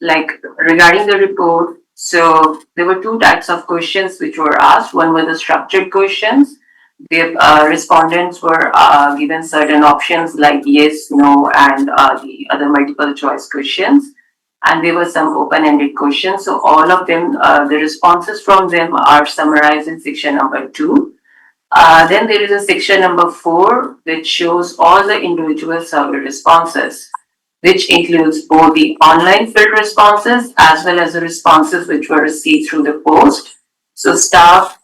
like regarding the report, so there were 2 types of questions which were asked. One were the structured questions. The respondents were given certain options like yes, no, and the other multiple choice questions. And there were some open-ended questions. So all of them, the responses from them are summarized in section number 2. Then there is a section number 4, which shows all the individual survey responses, which includes both the online filled responses as well as the responses which were received through the post. So staff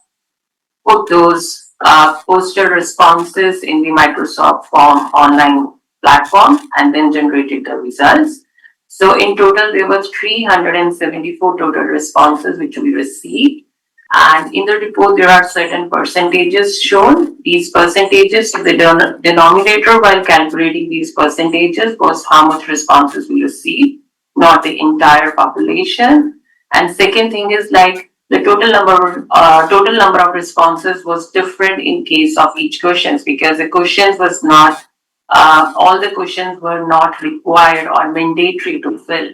put those posted responses in the Microsoft Form online platform and then generated the results. So in total, there was 374 total responses which we received. And in the report, there are certain percentages shown. These percentages, the denominator while calculating these percentages was how much responses we received, not the entire population. And second thing is like the total number of responses was different in case of each questions, because the questions was not, all the questions were not required or mandatory to fill.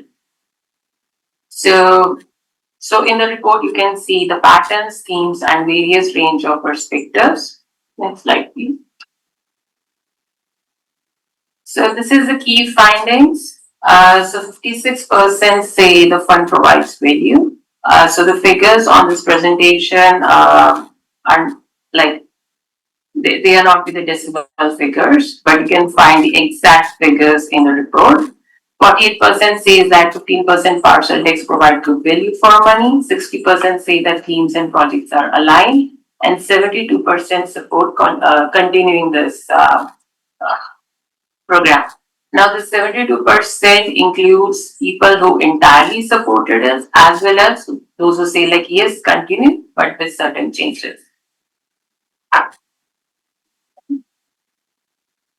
So in the report, you can see the patterns, themes, and various range of perspectives. Next slide, please. So this is the key findings. So 56% say the fund provides value. So the figures on this presentation are like, they are not with the decimal figures, but you can find the exact figures in the report. 48% says that 15% parcel decks provide good value for money, 60% say that themes and projects are aligned, and 72% support continuing this program. Now, the 72% includes people who entirely supported us, as well as those who say like, yes, continue, but with certain changes.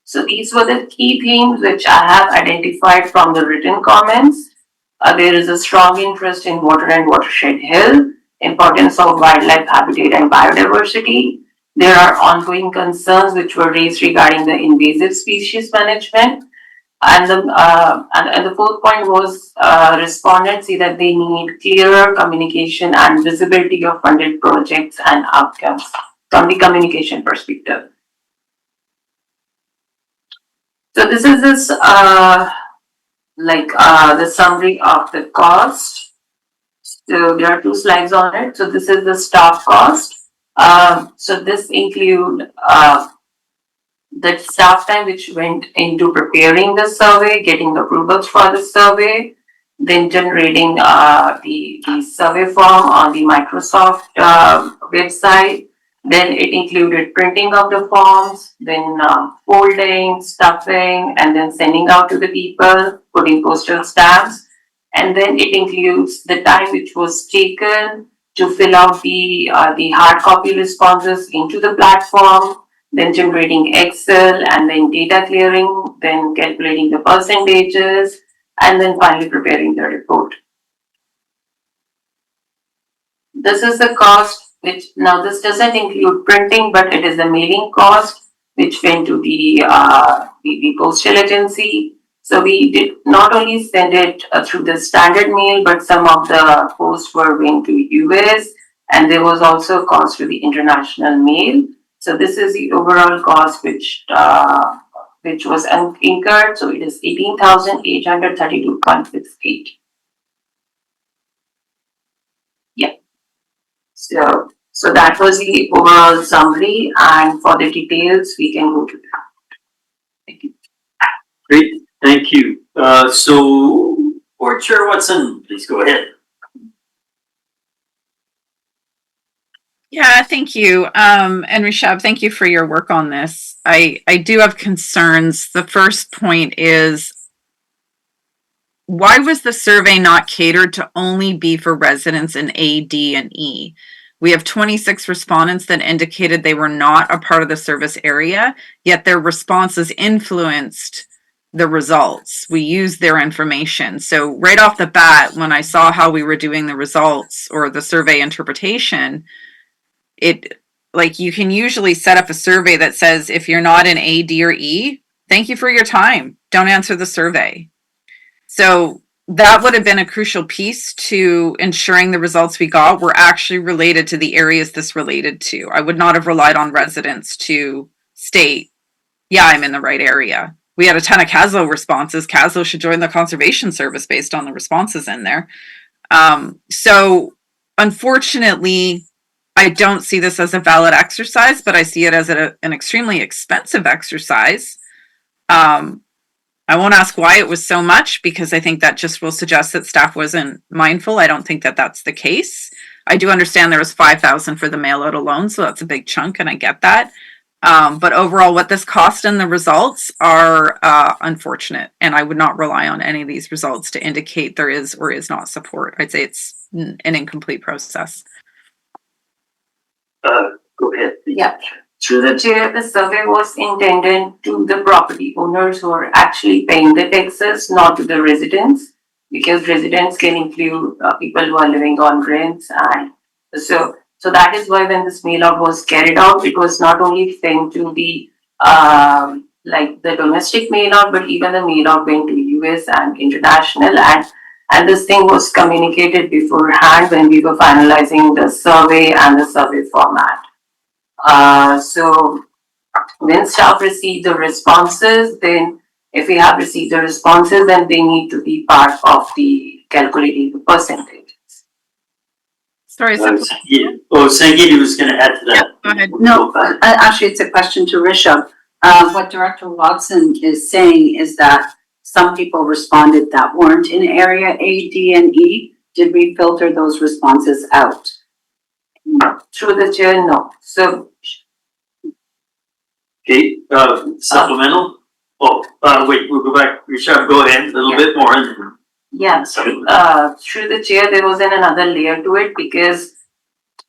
So these were the key themes which I have identified from the written comments. There is a strong interest in water and watershed health, importance of wildlife habitat and biodiversity. There are ongoing concerns which were raised regarding the invasive species management. And the fourth point was respondents see that they need clearer communication and visibility of funded projects and outcomes from the communication perspective. So this is the summary of the cost. So there are 2 slides on it. So this is the staff cost. So this include the staff time which went into preparing the survey, getting the approvals for the survey, then generating the survey form on the Microsoft website. Then it included printing of the forms, then folding, stuffing, and then sending out to the people, putting postal stamps. And then it includes the time which was taken to fill out the hard copy responses into the platform, then generating Excel, and then data clearing, then calculating the percentages, and then finally preparing the report. This is the cost, which now this doesn't include printing, but it is the mailing cost, which went to the postal agency. So we did not only send it through the standard mail, but some of the posts were going to US, and there was also a cost to the international mail. So this is the overall cost which was incurred. So it is 18,832.68. Yeah. So that was the overall summary, and for the details, we can go to that. Thank you. Great, thank you. So, Board Chair Watson, please go ahead. Yeah, thank you. And Rishabh, thank you for your work on this. I do have concerns. The first point is, why was the survey not catered to only be for residents in A, D, and E? We have 26 respondents that indicated they were not a part of the service area, yet their responses influenced the results. We used their information. So right off the bat, when I saw how we were doing the results or the survey interpretation, you can usually set up a survey that says, if you're not in A, D, or E, thank you for your time. Don't answer the survey. So that would have been a crucial piece to ensuring the results we got were actually related to the areas this related to. I would not have relied on residents to state, yeah, I'm in the right area. We had a ton of CASLO responses. CASLO should join the Conservation Service based on the responses in there. So unfortunately, I don't see this as a valid exercise, but I see it as an extremely expensive exercise. I won't ask why it was so much, because I think that just will suggest that staff wasn't mindful. I don't think that that's the case. I do understand there was 5,000 for the mail out alone, so that's a big chunk, and I get that. But overall, what this cost and the results are unfortunate, and I would not rely on any of these results to indicate there is or is not support. I'd say it's an incomplete process. Go ahead. please. Yeah. Through the chair, the survey was intended to the property owners who are actually paying the taxes, not to the residents, because residents can include people who are living on rents, and so that is why when this mail out was carried out, it was not only sent to the like the domestic mail out, but even the mail out went to US and international, and this thing was communicated beforehand when we were finalizing the survey and the survey format. So when staff receive the responses, then if we have received the responses, then they need to be part of the calculating the percentages. Sorry, Sangeeta was gonna add to that. go ahead. No, actually, it's a question to Rishabh. What Director Watson is saying is that some people responded that weren't in area A, D, and E. Did we filter those responses out? Through the chair, no. So Okay, supplemental? Wait, we'll go back, Rishabh, go ahead a little bit more and then. yeah, through the chair, there was another layer to it because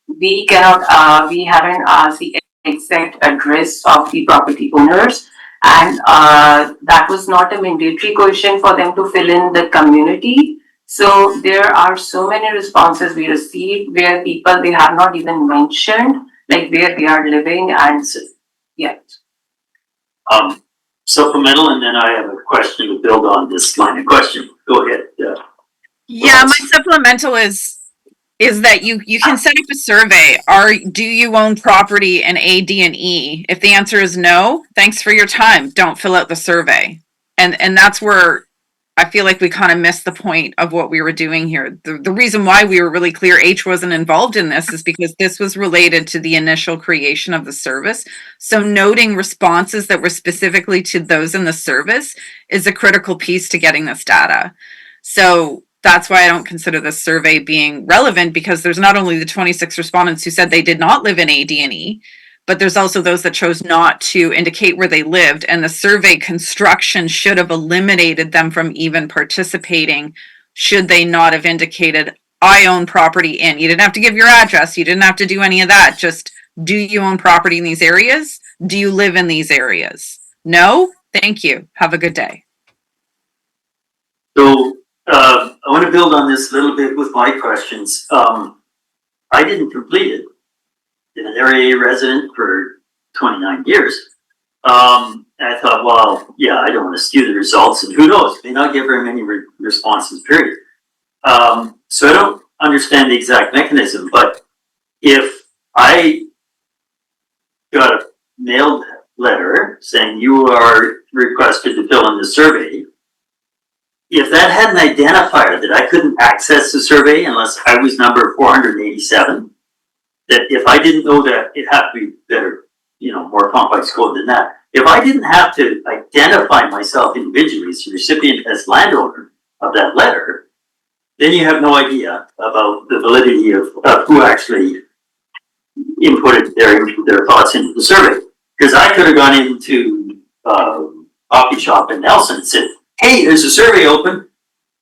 we cannot, we haven't asked the exact address of the property owners, and that was not a mandatory question for them to fill in the community. So there are so many responses we received where people, they have not even mentioned like where they are living, and so, yeah. Supplemental, and then I have a question to build on this line of question. Go ahead. Yeah, my supplemental is that you can set up a survey. Do you own property in A, D, and E? If the answer is no, thanks for your time. Don't fill out the survey. And that's where I feel like we kind of missed the point of what we were doing here. The reason why we were really clear H wasn't involved in this is because this was related to the initial creation of the service. So noting responses that were specifically to those in the service is a critical piece to getting this data. So that's why I don't consider this survey being relevant, because there's not only the 26 respondents who said they did not live in A, D, and E, but there's also those that chose not to indicate where they lived, and the survey construction should have eliminated them from even participating should they not have indicated, I own property in. You didn't have to give your address, you didn't have to do any of that, just do you own property in these areas? Do you live in these areas? No? Thank you. Have a good day. So, I want to build on this a little bit with my questions. I didn't complete it. Been an area resident for 29 years. And I thought, well, yeah, I don't want to skew the results, and who knows, may not get very many responses, period. So I don't understand the exact mechanism, but if I got a mailed letter saying you are requested to fill in the survey, if that had an identifier that I couldn't access the survey unless I was number 487, that if I didn't know that it had to be better, more complex code than that. If I didn't have to identify myself individually as the recipient, as landowner of that letter, then you have no idea about the validity of who actually inputted their thoughts into the survey. Because I could have gone into a coffee shop in Nelson and said, hey, there's a survey open.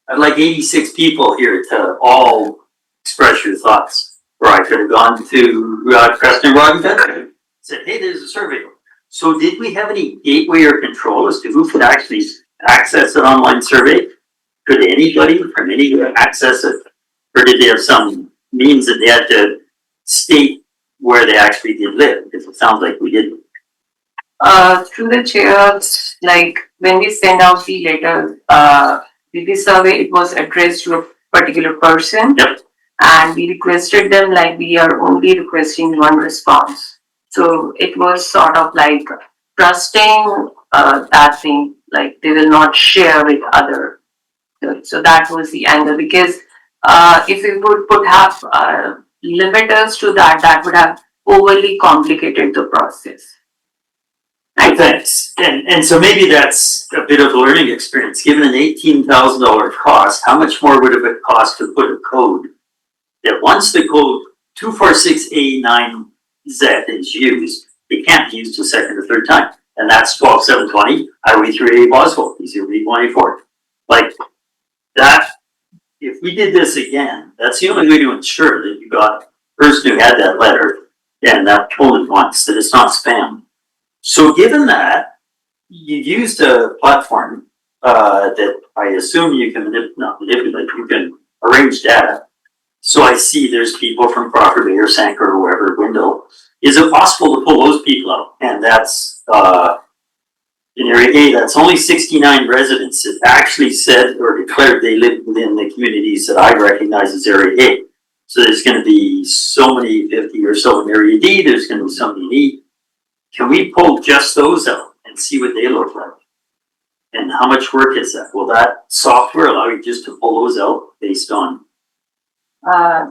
I'd like 86 people here to all express your thoughts. Or I could have gone to Preston Roggington and said, hey, there's a survey open. So did we have any gateway or control as to who could actually access an online survey? Could anybody from anywhere access it? Or did they have some means that they had to state where they actually did live? Because it sounds like we didn't. Through the chair, like when we send out the letter, the survey, it was addressed to a particular person. Yep. And we requested them like we are only requesting one response. So it was sort of like trusting that thing, like they will not share with other. So that was the angle, because if we would have limiters to that, that would have overly complicated the process. Thanks. And so maybe that's a bit of a learning experience. Given an $18,000 cost, how much more would it cost to put a code that once the code 246A9Z is used, it can't be used a second or third time? And that's 12720 Highway 3A Boswell, PCOB 184. Like that, if we did this again, that's the only way to ensure that you got the person who had that letter And that told it once that it's not spam. So given that, you used a platform that I assume you can not manipulate, you can arrange data. So I see there's people from Crawford Bay or Sanker or wherever, Wendell. Is it possible to pull those people out? And that's in Area A, that's only 69 residents that actually said or declared they live within the communities that I recognize as Area A. So there's going to be so many, 50 or so in Area D, there's going to be so many in E. Can we pull just those out and see what they look like? And how much work is that? Will that software allow you just to pull those out based on?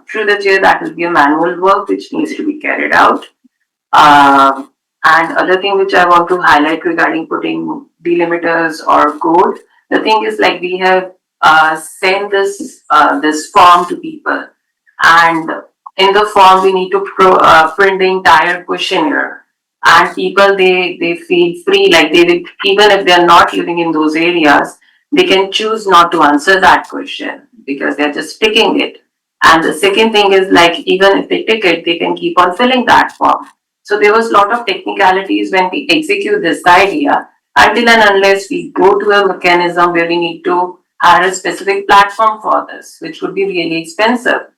Through the chair, that will be a manual work which needs to be carried out. And other thing which I want to highlight regarding putting delimiters or code, the thing is like we have sent this form to people, and in the form we need to print the entire questionnaire. And people they feel free, like even if they are not living in those areas, they can choose not to answer that question because they're just ticking it. And the second thing is like even if they tick it, they can keep on filling that form. So there was a lot of technicalities when we execute this idea until and unless we go to a mechanism where we need to hire a specific platform for this, which would be really expensive.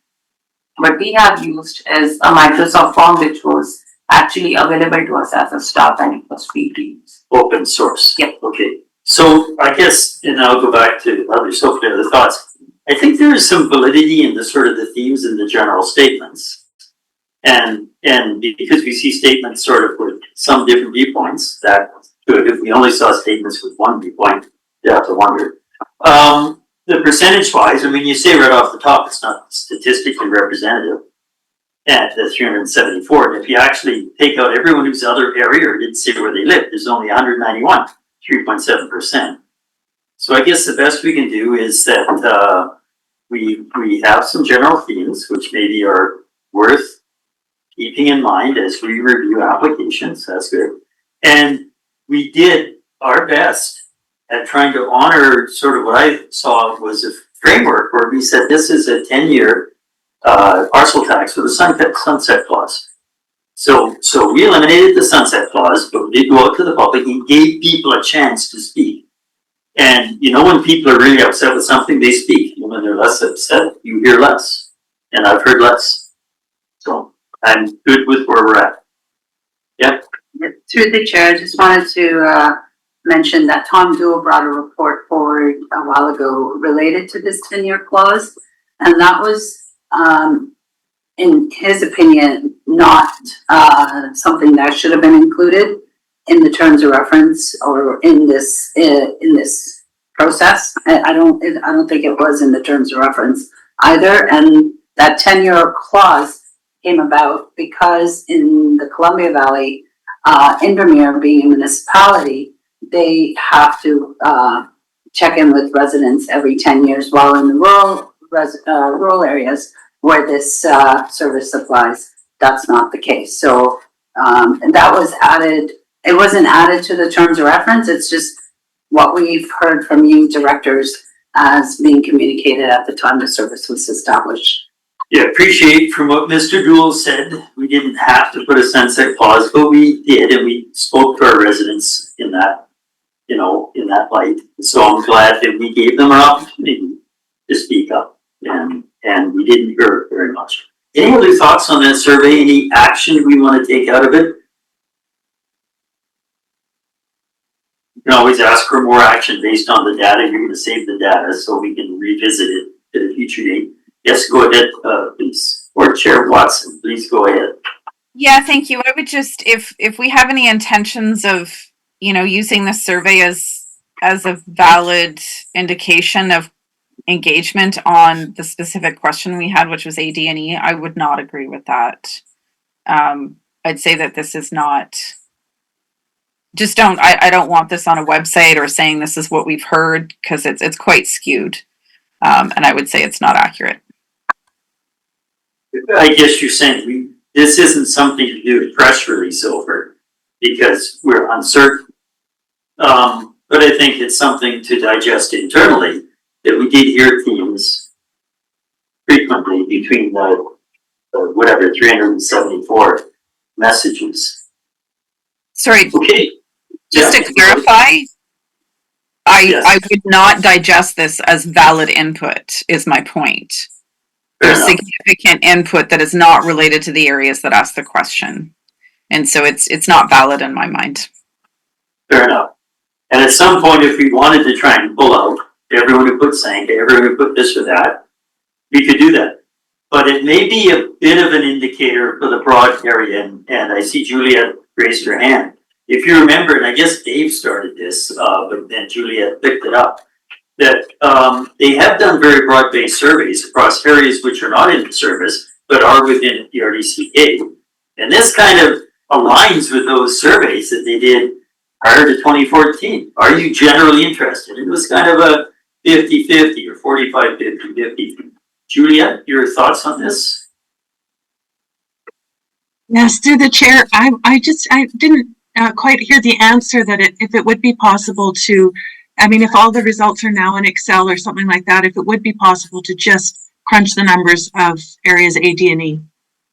But we have used as a Microsoft form which was actually available to us as a staff and it was free to use. Open source. Yeah. Okay. So I guess, and I'll go back to others, hopefully other thoughts. I think there is some validity in the sort of the themes and the general statements. And because we see statements sort of with some different viewpoints, that's good. If we only saw statements with one viewpoint, you have to wonder. The percentage wise, I mean, you say right off the top, it's not statistically representative at the 374. And if you actually take out everyone who's other area or didn't say where they live, there's only 191, 3.7%. So I guess the best we can do is that we have some general themes which maybe are worth keeping in mind as we review applications. That's good. And we did our best at trying to honor sort of what I saw was a framework where we said this is a 10-year parcel tax with a sunset clause. So we eliminated the sunset clause, but we did go out to the public and gave people a chance to speak. And you know, when people are really upset with something, they speak. And when they're less upset, you hear less. And I've heard less. So I'm good with where we're at. Yep. Through the chair, I just wanted to mention that Tom Newell brought a report forward a while ago related to this 10-year clause. And that was, in his opinion, not something that should have been included in the terms of reference or in this process. I don't think it was in the terms of reference either. And that 10-year clause came about because in the Columbia Valley, Interim being a municipality, they have to check in with residents every 10 years, while in the rural areas where this service applies, that's not the case. So and that was added. It wasn't added to the terms of reference. It's just what we've heard from you directors as being communicated at the time the service was established. Yeah, appreciate from what Mr. Newell said, we didn't have to put a sunset clause, but we did, and we spoke to our residents in that, you know, in that light. So I'm glad that we gave them an opportunity to speak up, and we didn't hear very much. Any other thoughts on that survey? Any action we want to take out of it? You can always ask for more action based on the data. You're going to save the data so we can revisit it at a future date. Yes, go ahead, please. Or Chair Watson, please go ahead. Yeah, thank you. I would just, if we have any intentions of, you know, using the survey as a valid indication of engagement on the specific question we had, which was AD&E, I would not agree with that. I'd say that this is not, I don't want this on a website or saying this is what we've heard, because it's quite skewed. And I would say it's not accurate. I guess you're saying this isn't something to do with press release over because we're uncertain. But I think it's something to digest internally that we did hear themes frequently between the whatever 374 messages. Sorry, Okay. just Yeah. to clarify, Yes. I would not digest this as valid input, is my point. Fair There's enough. significant input that is not related to the areas that ask the question. And so it's not valid in my mind. Fair enough. And at some point, if we wanted to try and pull out everyone who put sank, everyone who put this or that, we could do that. But it may be a bit of an indicator for the broad area, and I see Juliette raised her hand. If you remember, and I guess Dave started this, but then Juliette picked it up, that they have done very broad-based surveys across areas which are not in the service, but are within the RDCA. And this kind of aligns with those surveys that they did prior to 2014. Are you generally interested? It was kind of a 50-50 or 45-50-50. Juliette, your thoughts on this? Yes, through the chair, I didn't quite hear the answer that if it would be possible to, I mean, if all the results are now in Excel or something like that, if it would be possible to just crunch the numbers of areas A, D, and E.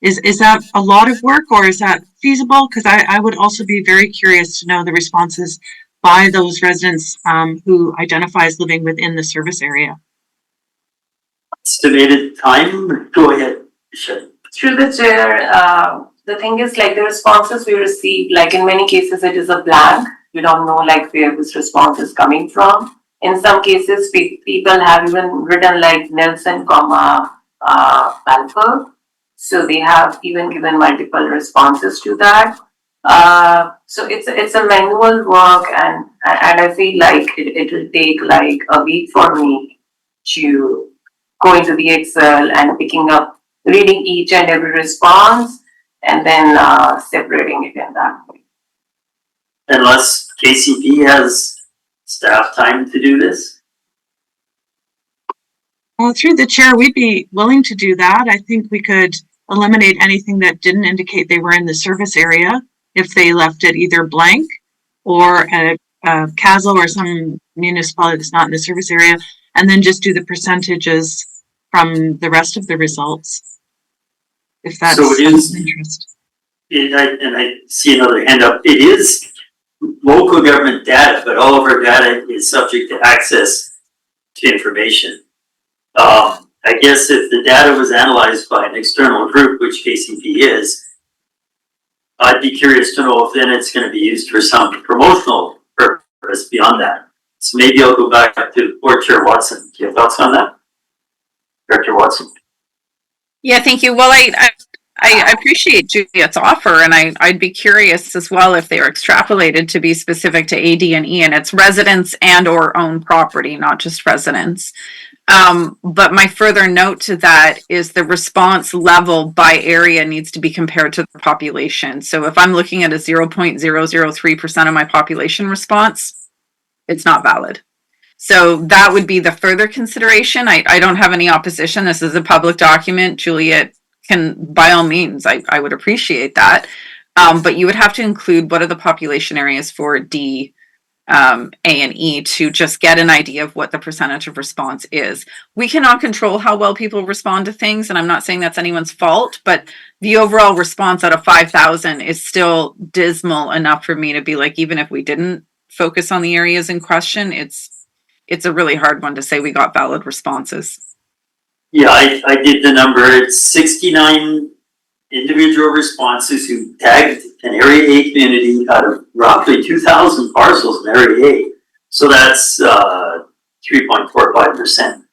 Is that a lot of work, or is that feasible? Because I would also be very curious to know the responses by those residents who identify as living within the service area. Estimated time? Go ahead, Michelle. Through the chair, the thing is like the responses we receive, like in many cases it is a blank. You don't know like where this response is coming from. In some cases, people have even written like Nelson, Balfour. So they have even given multiple responses to that. So it's a manual work, and I feel like it will take like a week for me to go into the Excel and picking up, reading each and every response, and then separating it in that way. Unless KCP has staff time to do this? Well, through the chair, we'd be willing to do that. I think we could eliminate anything that didn't indicate they were in the service area if they left it either blank or a CASL or some municipality that's not in the service area, and then just do the percentages from the rest of the results. If that's So it is, of interest. and I see another hand up, it is local government data, but all of our data is subject to access to information. I guess if the data was analyzed by an external group, which KCP is, I'd be curious to know if then it's going to be used for some promotional purpose beyond that. So maybe I'll go back to Board Chair Watson. Do you have thoughts on that? Director Watson? Yeah, thank you. Well, I appreciate Juliette's offer, and I'd be curious as well if they are extrapolated to be specific to AD and E, and it's residents and or own property, not just residents. But my further note to that is the response level by area needs to be compared to the population. So if I'm looking at a 0.003% of my population response, it's not valid. So that would be the further consideration. I don't have any opposition. This is a public document. Juliette can, by all means, I would appreciate that. But you would have to include what are the population areas for D, A, and E to just get an idea of what the percentage of response is. We cannot control how well people respond to things, and I'm not saying that's anyone's fault, but the overall response out of 5,000 is still dismal enough for me to be like, even if we didn't focus on the areas in question, it's a really hard one to say we got valid responses. Yeah, I did the number. It's 69 individual responses who tagged an Area A community out of roughly 2,000 parcels in Area A. So that's 3.45%.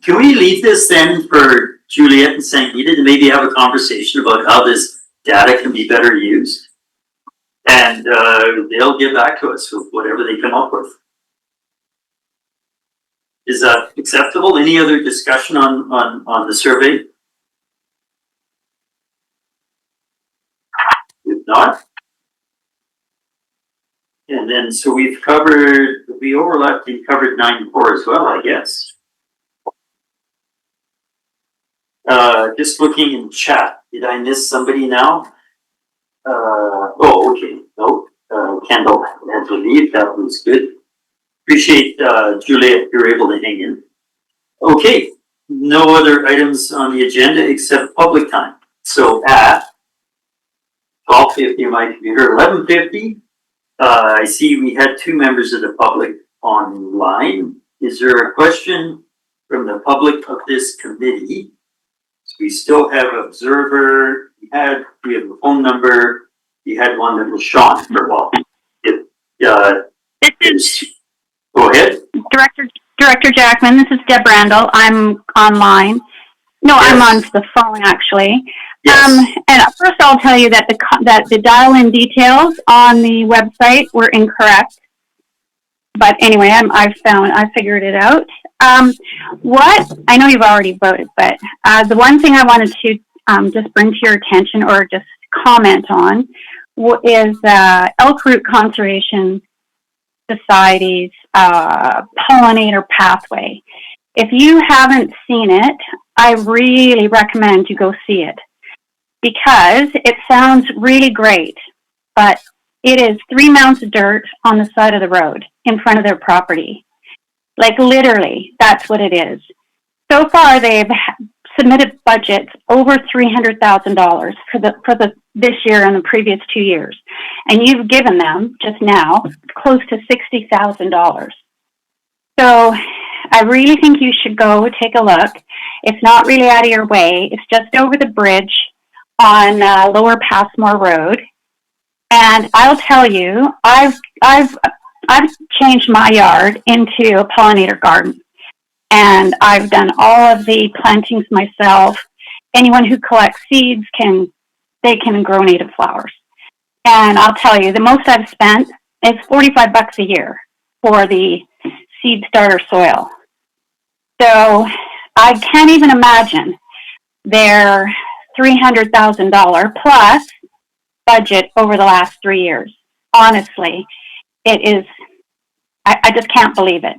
Can we leave this then for Juliette and Sangeeta to maybe have a conversation about how this data can be better used? And they'll get back to us with whatever they come up with. Is that acceptable? Any other discussion on the survey? If not. And then, so we overlapped and covered 9.4 as well, I guess. Just looking in chat, did I miss somebody now? Oh, okay, no, Kendall had to leave, that was good. Appreciate, Juliette, you're able to hang in. Okay, no other items on the agenda except public time. So at 12:50 on my computer, 11:50. I see we had 2 members of the public online. Is there a question from the public of this committee? We still have observer, we have a phone number, we had one that was Sean for a while. This is Go ahead. Director Jackman. This is Deb Randall. I'm online. No, Yes. I'm on the phone actually. Yes. And first I'll tell you that the dial-in details on the website were incorrect. But anyway, I figured it out. What I know you've already voted, but the one thing I wanted to just bring to your attention or just comment on is Elk Root Conservation Society's pollinator pathway. If you haven't seen it, I really recommend you go see it because it sounds really great, but it is 3 mounds of dirt on the side of the road in front of their property. Like literally, that's what it is. So far, they've submitted budgets over $300,000 for this year and the previous 2 years, and you've given them just now close to $60,000. So I really think you should go take a look. It's not really out of your way. It's just over the bridge on Lower Passmore Road. And I'll tell you, I've changed my yard into a pollinator garden. And I've done all of the plantings myself. Anyone who collects seeds can grow native flowers. And I'll tell you, the most I've spent is $45 a year for the seed starter soil. So I can't even imagine their $300,000 plus budget over the last 3 years. Honestly, it is, I just can't believe it.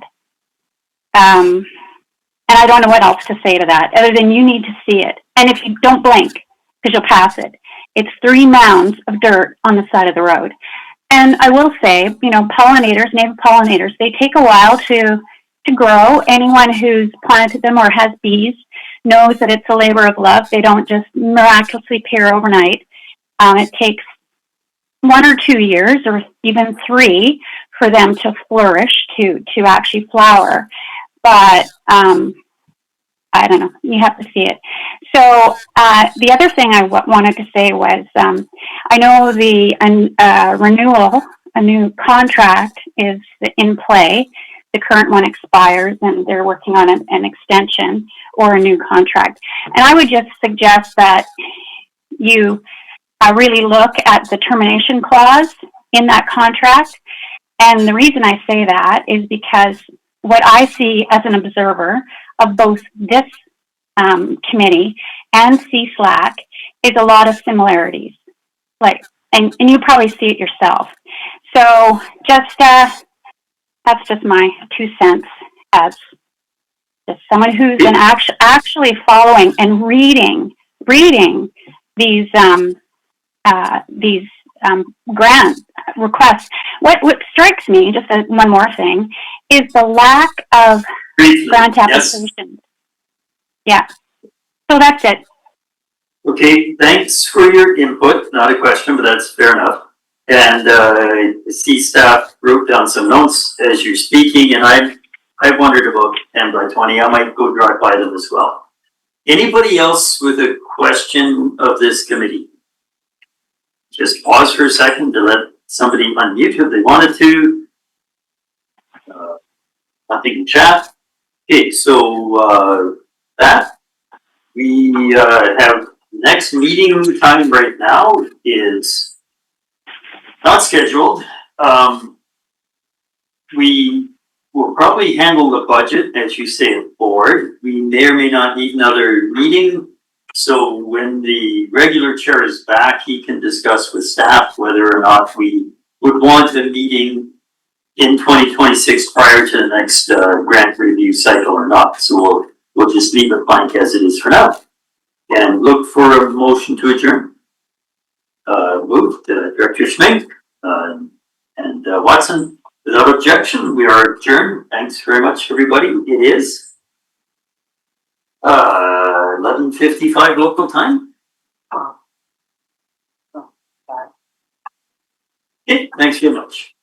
And I don't know what else to say to that other than you need to see it. And if you don't blink, because you'll pass it, it's 3 mounds of dirt on the side of the road. And I will say, you know, pollinators, native pollinators, they take a while to grow. Anyone who's planted them or has bees knows that it's a labor of love. They don't just miraculously appear overnight. It takes 1 or 2 years or even 3 for them to flourish, to actually flower. But I don't know, you have to see it. So the other thing I wanted to say was I know the renewal, a new contract is in play. The current one expires and they're working on an extension or a new contract. And I would just suggest that you really look at the termination clause in that contract. And the reason I say that is because what I see as an observer of both this committee and CSLAC is a lot of similarities. Like, and you probably see it yourself. So just that's just my 2 cents as just someone who's been actually following and reading these grant requests. What strikes me, just one more thing, is the lack of grant applications. Yeah. So that's it. Okay, thanks for your input. Not a question, but that's fair enough. And I see staff wrote down some notes as you're speaking, and I've wondered about 10 by 20. I might go drive by them as well. Anybody else with a question of this committee? Just pause for a second to let somebody unmute if they wanted to. Nothing in chat. Okay, so that we have next meeting time right now is not scheduled. We will probably handle the budget, as you say, at board. We may or may not need another meeting. So when the regular chair is back, he can discuss with staff whether or not we would want a meeting in 2026 prior to the next grant review cycle or not. So we'll just leave it blank as it is for now. And look for a motion to adjourn. Moved, Director Schmink and Watson. Without objection, we are adjourned. Thanks very much, everybody. It is 11:55 local time. Okay, thanks very much.